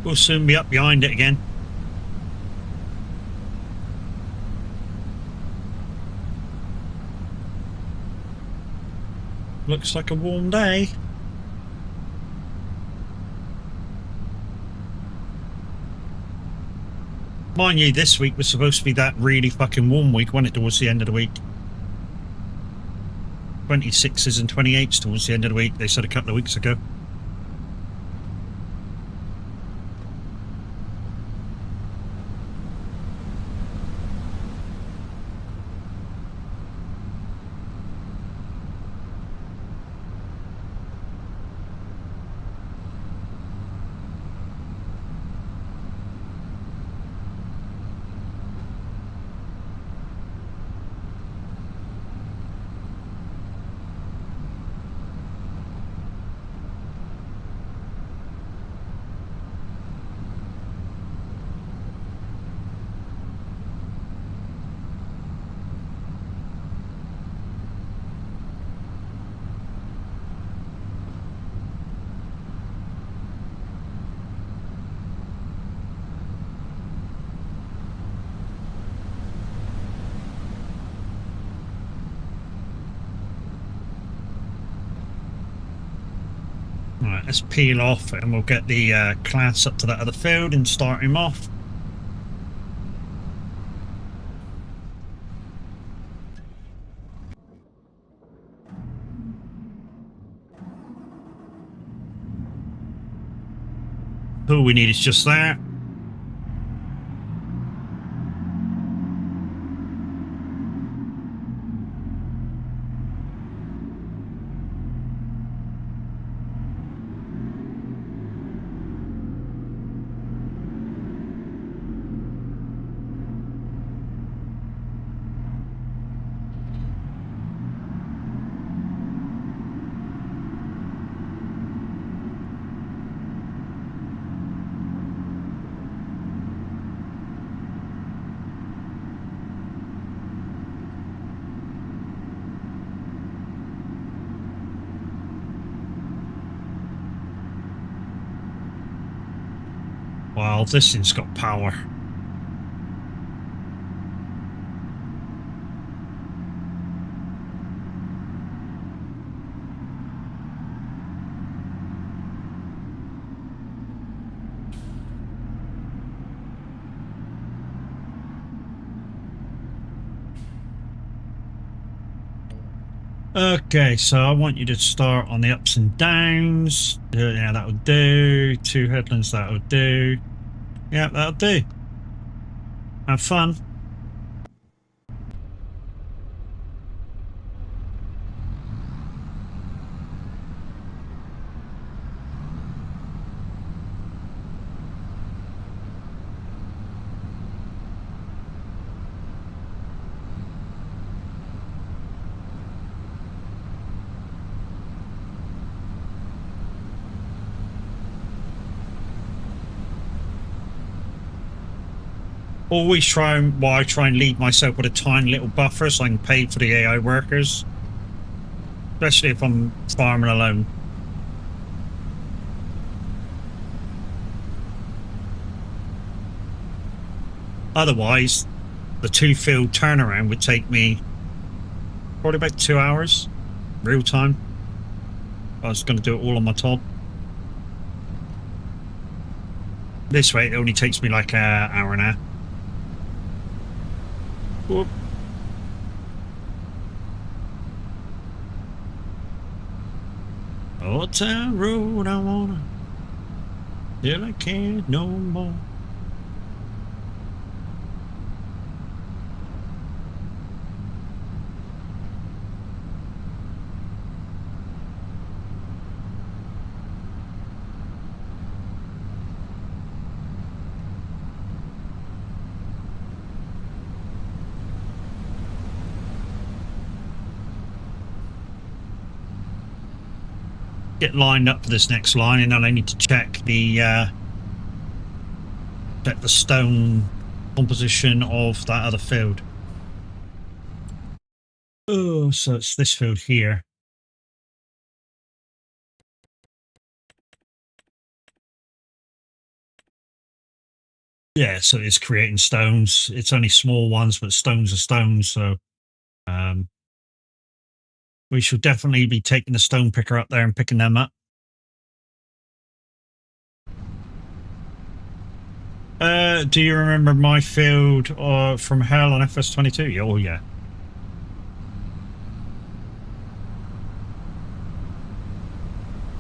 We'll soon be up behind it again. Looks like a warm day. Mind you, this week was supposed to be that really fucking warm week, wasn't it, towards the end of the week? 26s and 28s towards the end of the week, they said a couple of weeks ago. Right, let's peel off and we'll get the class up to that other field and start him off. All we need is just that. Wow, this thing's got power. Okay, so I want you to start on the ups and downs. Yeah, that'll do. 2 headlands, that'll do. Yeah, that'll do. Have fun. Always try and lead myself with a tiny little buffer so I can pay for the AI workers. Especially if I'm farming alone. Otherwise, the 2 field turnaround would take me probably about 2 hours, real time. I was going to do it all on my top. This way, it only takes me like an hour and a half. Whoop. Old town road, I wanna till I can't no more. Get lined up for this next line, and then I need to check the stone composition of that other field. Oh, so it's this field here. Yeah, so it's creating stones. It's only small ones, but stones are stones. So we should definitely be taking the stone picker up there and picking them up. Do you remember my field from Hell on FS22? Oh, yeah.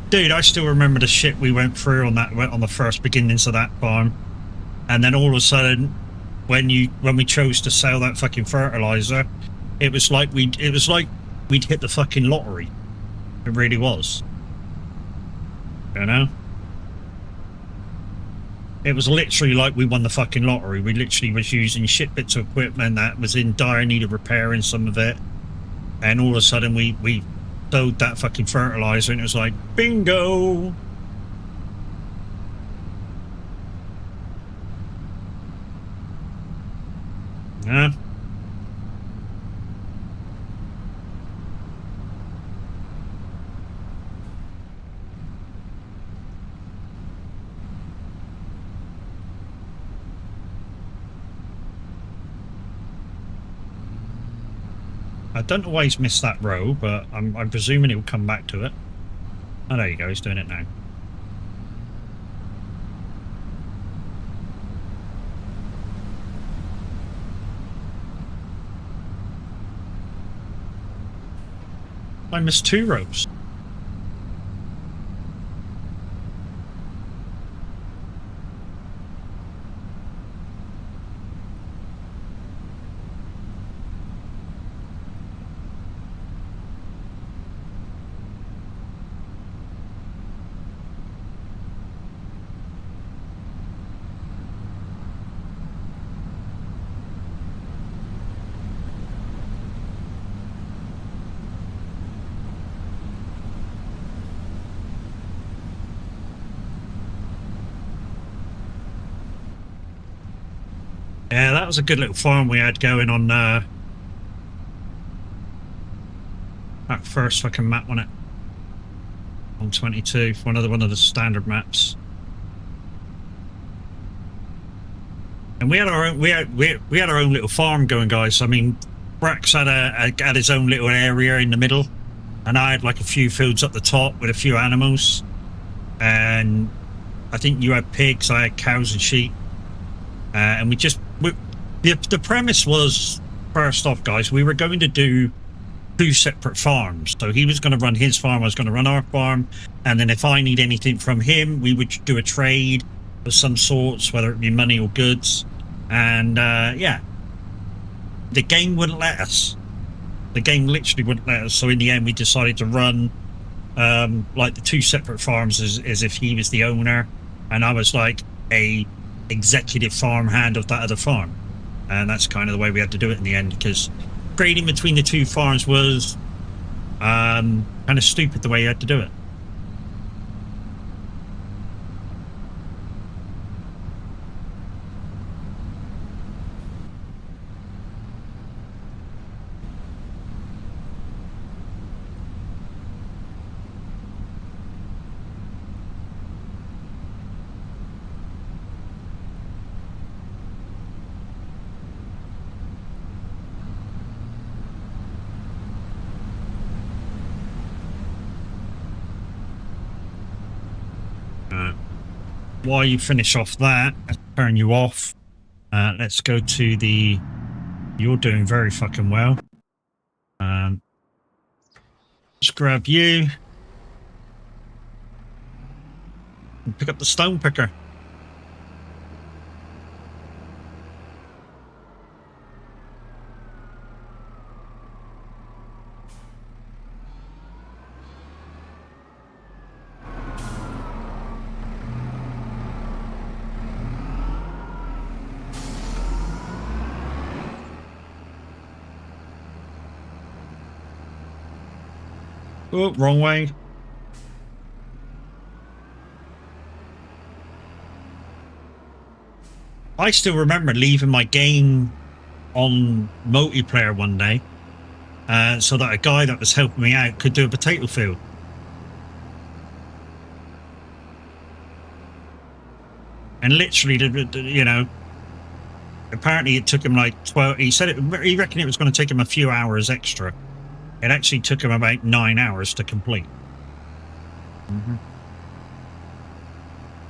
Dude, I still remember the shit we went through on the first beginnings of that farm. And then all of a sudden, when we chose to sell that fucking fertilizer, it was like we'd hit the fucking lottery. It really was. You know? It was literally like we won the fucking lottery. We literally was using shit bits of equipment that was in dire need of repairing, some of it. And all of a sudden we sowed that fucking fertilizer and it was like, bingo! Yeah. I don't know why he's missed that row, but I'm presuming he'll come back to it. Oh, there you go, he's doing it now. I missed 2 rows. Yeah, that was a good little farm we had going on that first fucking map, wasn't it? On 22, one of the standard maps. And we had our own we had our own little farm going, guys. I mean, Brax had his own little area in the middle, and I had like a few fields up the top with a few animals. And I think you had pigs, I had cows and sheep. And the premise was, first off, guys, we were going to do 2 separate farms. So he was going to run his farm, I was going to run our farm, and then if I need anything from him, we would do a trade of some sorts, whether it be money or goods. And yeah, the game wouldn't let us. The game literally wouldn't let us. So in the end, we decided to run like the 2 separate farms as if he was the owner, and I was like a executive farmhand of that other farm. And that's kind of the way we had to do it in the end, because trading between the 2 farms was kind of stupid the way you had to do it. While you finish off that, let's turn you off. Let's go to the... You're doing very fucking well. Just grab you. And pick up the stone picker. Oh, wrong way. I still remember leaving my game on multiplayer one day so that a guy that was helping me out could do a potato field. And literally, you know, apparently it took him like 12... He said he reckoned it was going to take him a few hours extra. It actually took him about 9 hours to complete.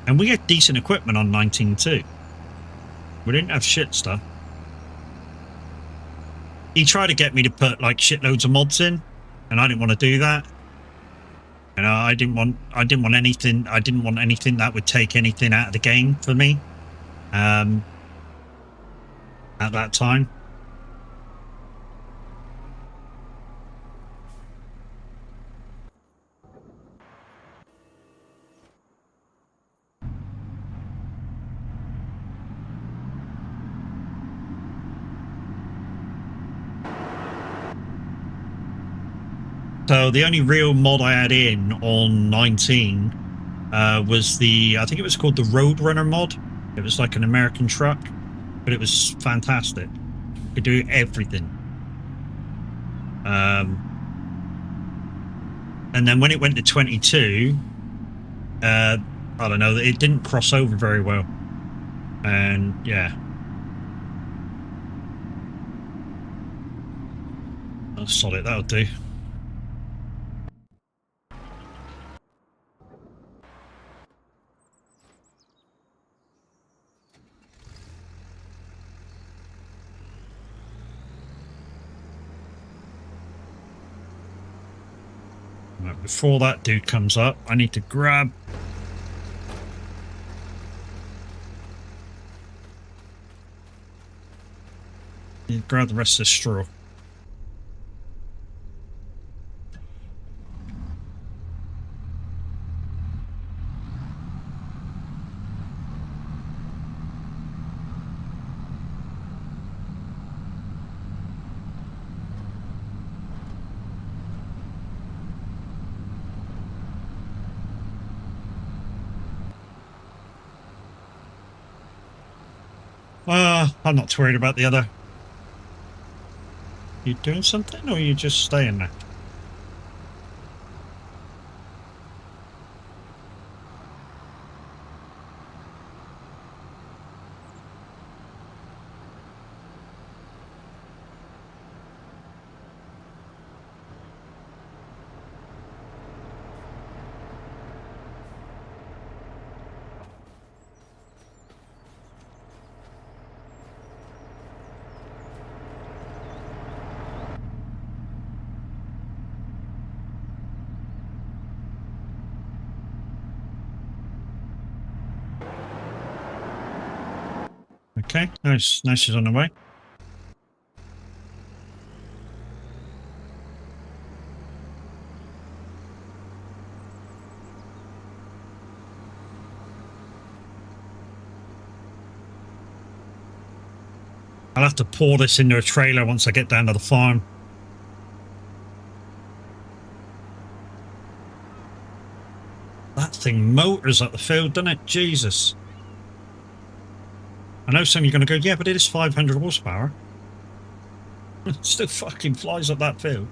And we had decent equipment on 19 too. We didn't have shit stuff. He tried to get me to put like shitloads of mods in, and I didn't want to do that. And I didn't want anything that would take anything out of the game for me. At that time. So the only real mod I had in on 19 was I think it was called the Roadrunner mod. It was like an American truck, but it was fantastic. You could do everything. And then when it went to 22, I don't know, it didn't cross over very well. And yeah. I'll sod it, that'll do. Before that dude comes up, I need to grab... grab the rest of the straw. I'm not too worried about the other. You doing something, or are you just staying there? Okay, nice is on the way. I'll have to pour this into a trailer once I get down to the farm. That thing motors up the field, doesn't it? Jesus. I know some of you are going to go, yeah, but it is 500 horsepower. It still fucking flies up that field.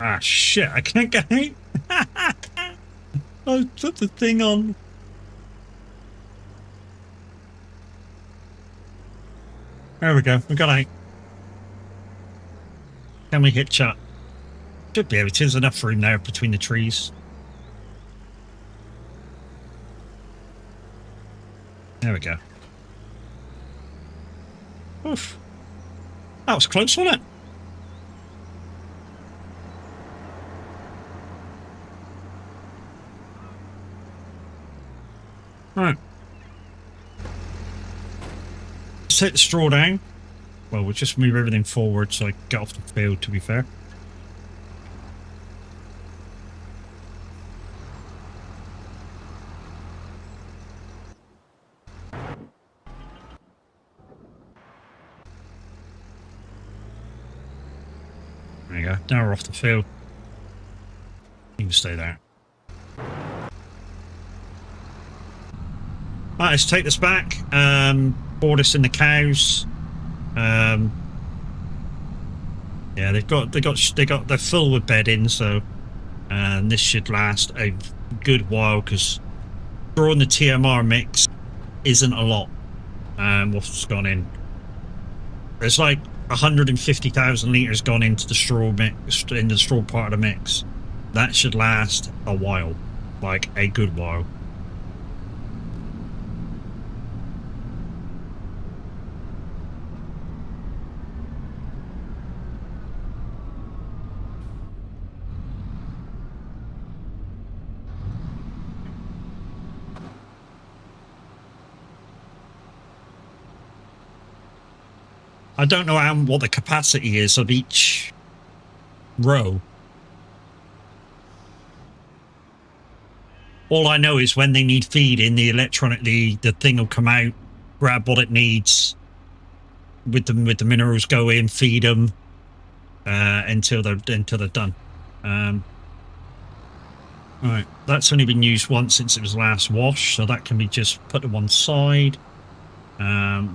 Ah, shit, I can't get out. I put the thing on. There we go, we got out. Can we hit chat? Should be able to. There's enough room there between the trees. There we go. Oof. That was close, wasn't it? Right. Let's take the straw down. Well, we'll just move everything forward so I can get off the field, to be fair. There you go. Now we're off the field. You can stay there. Right, let's take this back. Pour this in the cows. Yeah, they're full with bedding, so this should last a good while because throwing the TMR mix isn't a lot. What's gone in? There's like 150,000 litres gone into the straw mix, in the straw part of the mix. That should last a while, like a good while. I don't know what the capacity is of each row. All I know is when they need feeding, the thing will come out, grab what it needs, with the minerals, go in, feed them until they're done. Right, that's only been used once since it was last washed, so that can be just put to one side.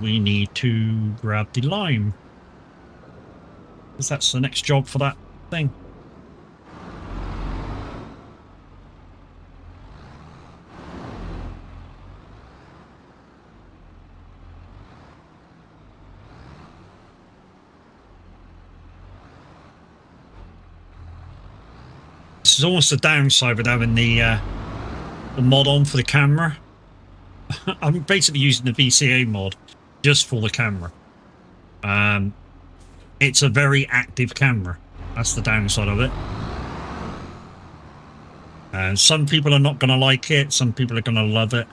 We need to grab the lime, because that's the next job for that thing. This is almost the downside with having the mod on for the camera. I'm basically using the VCA mod just for the camera. It's a very active camera. That's the downside of it. Some people are not going to like it. Some people are going to love it.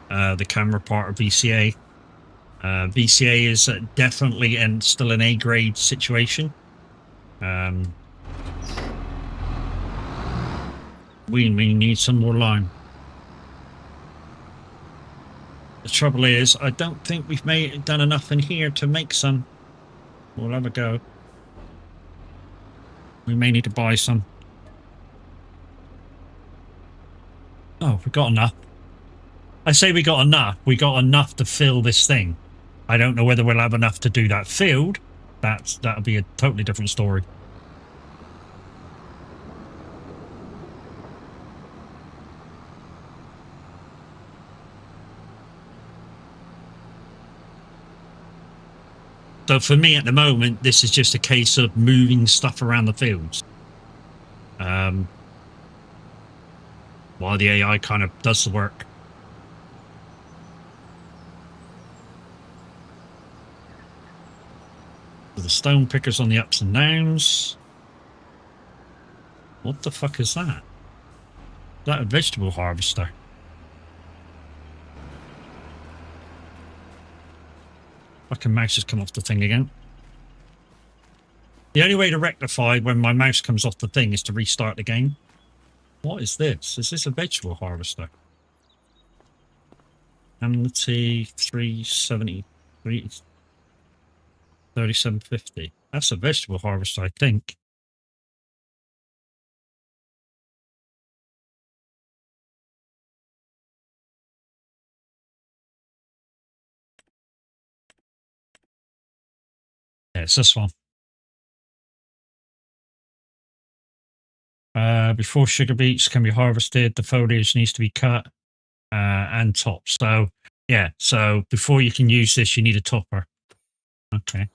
The camera part of VCA. VCA is definitely and still an A-grade situation. We need some more lime. The trouble is, I don't think we've done enough in here to make some. We'll have a go. We may need to buy some. Oh, we got enough. I say we got enough. We got enough to fill this thing. I don't know whether we'll have enough to do that field. That'll be a totally different story. So for me at the moment, this is just a case of moving stuff around the fields. While the AI kind of does the work. So the stone pickers on the ups and downs. What the fuck is that? Is that a vegetable harvester? Fucking mouse has come off the thing again. The only way to rectify when my mouse comes off the thing is to restart the game. What is this? Is this a vegetable harvester? Amity 373 3750. That's a vegetable harvester, I think. Yeah, it's this one. Before sugar beets can be harvested, the foliage needs to be cut and topped. So, yeah, so before you can use this, you need a topper. Okay.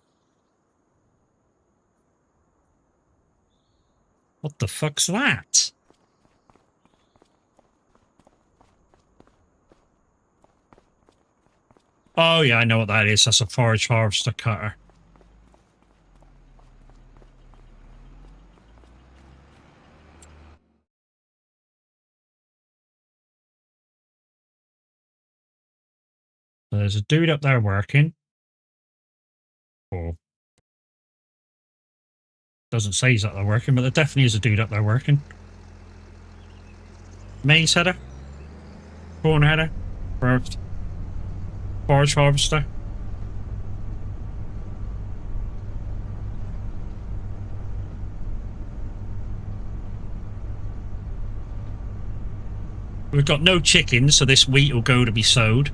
What the fuck's that? Oh, yeah, I know what that is. That's a forage harvester cutter. So there's a dude up there working. Or doesn't say he's up there working, but there definitely is a dude up there working. Maize header. Corn header. Forage harvester. We've got no chickens, so this wheat will go to be sowed.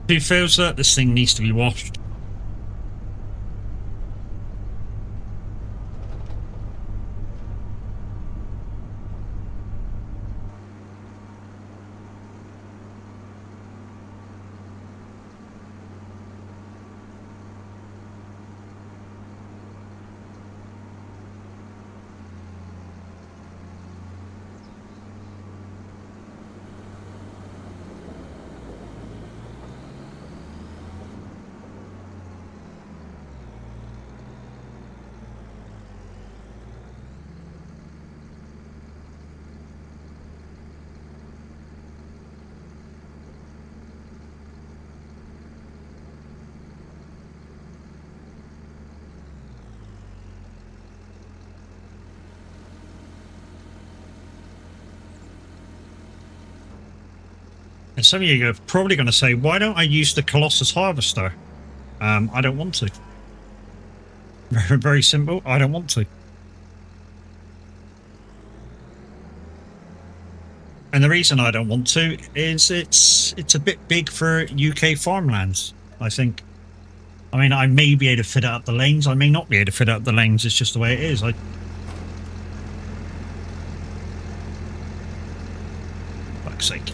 Who feels that this thing needs to be washed? And some of you are probably going to say, why don't I use the Colossus Harvester? I don't want to. Very, very simple. I don't want to. And the reason I don't want to is it's a bit big for UK farmlands, I think. I mean, I may be able to fit it up the lanes. I may not be able to fit it up the lanes. It's just the way it is. Fuck's sake.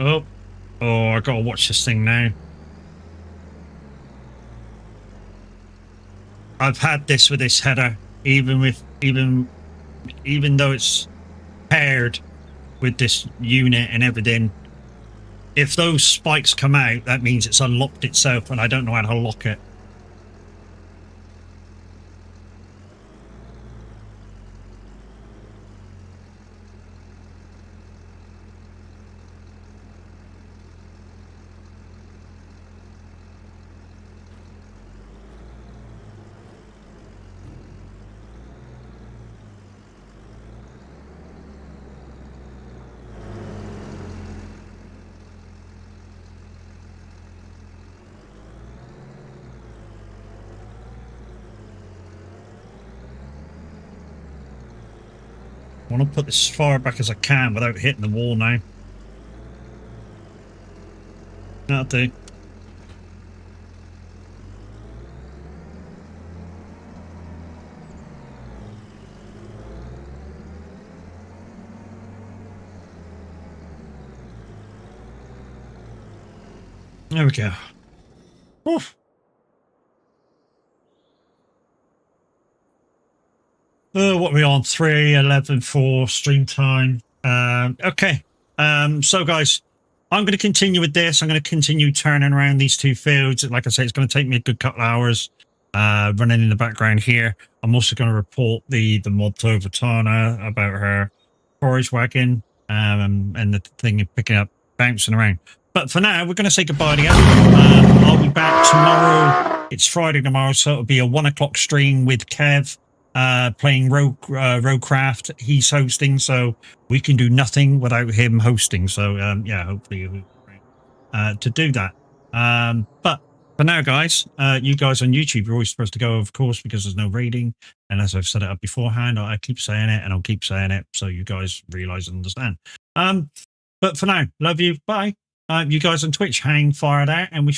Oh, I gotta watch this thing now. I've had this with this header, even though it's paired with this unit and everything. If those spikes come out, that means it's unlocked itself, and I don't know how to lock it. I want to put this as far back as I can without hitting the wall now. That'll do. There we go. Oof. What are we on? 3:11 stream time. Okay. So guys, I'm going to continue with this. I'm going to continue turning around these two fields. Like I say, it's going to take me a good couple of hours running in the background here. I'm also going to report the mod to Vatana about her forage wagon and the thing picking up, bouncing around. But for now, we're going to say goodbye to you. I'll be back tomorrow. It's Friday tomorrow, so it'll be a 1 o'clock stream with Kev. Playing Roadcraft. He's hosting, so we can do nothing without him hosting. So yeah, hopefully you'll to do that. But for now, guys, you guys on YouTube, you're always supposed to go, of course, because there's no rating. And as I've set it up beforehand, I keep saying it, and I'll keep saying it, so you guys realize and understand. But for now, love you. Bye. You guys on Twitch, hang fired out, and we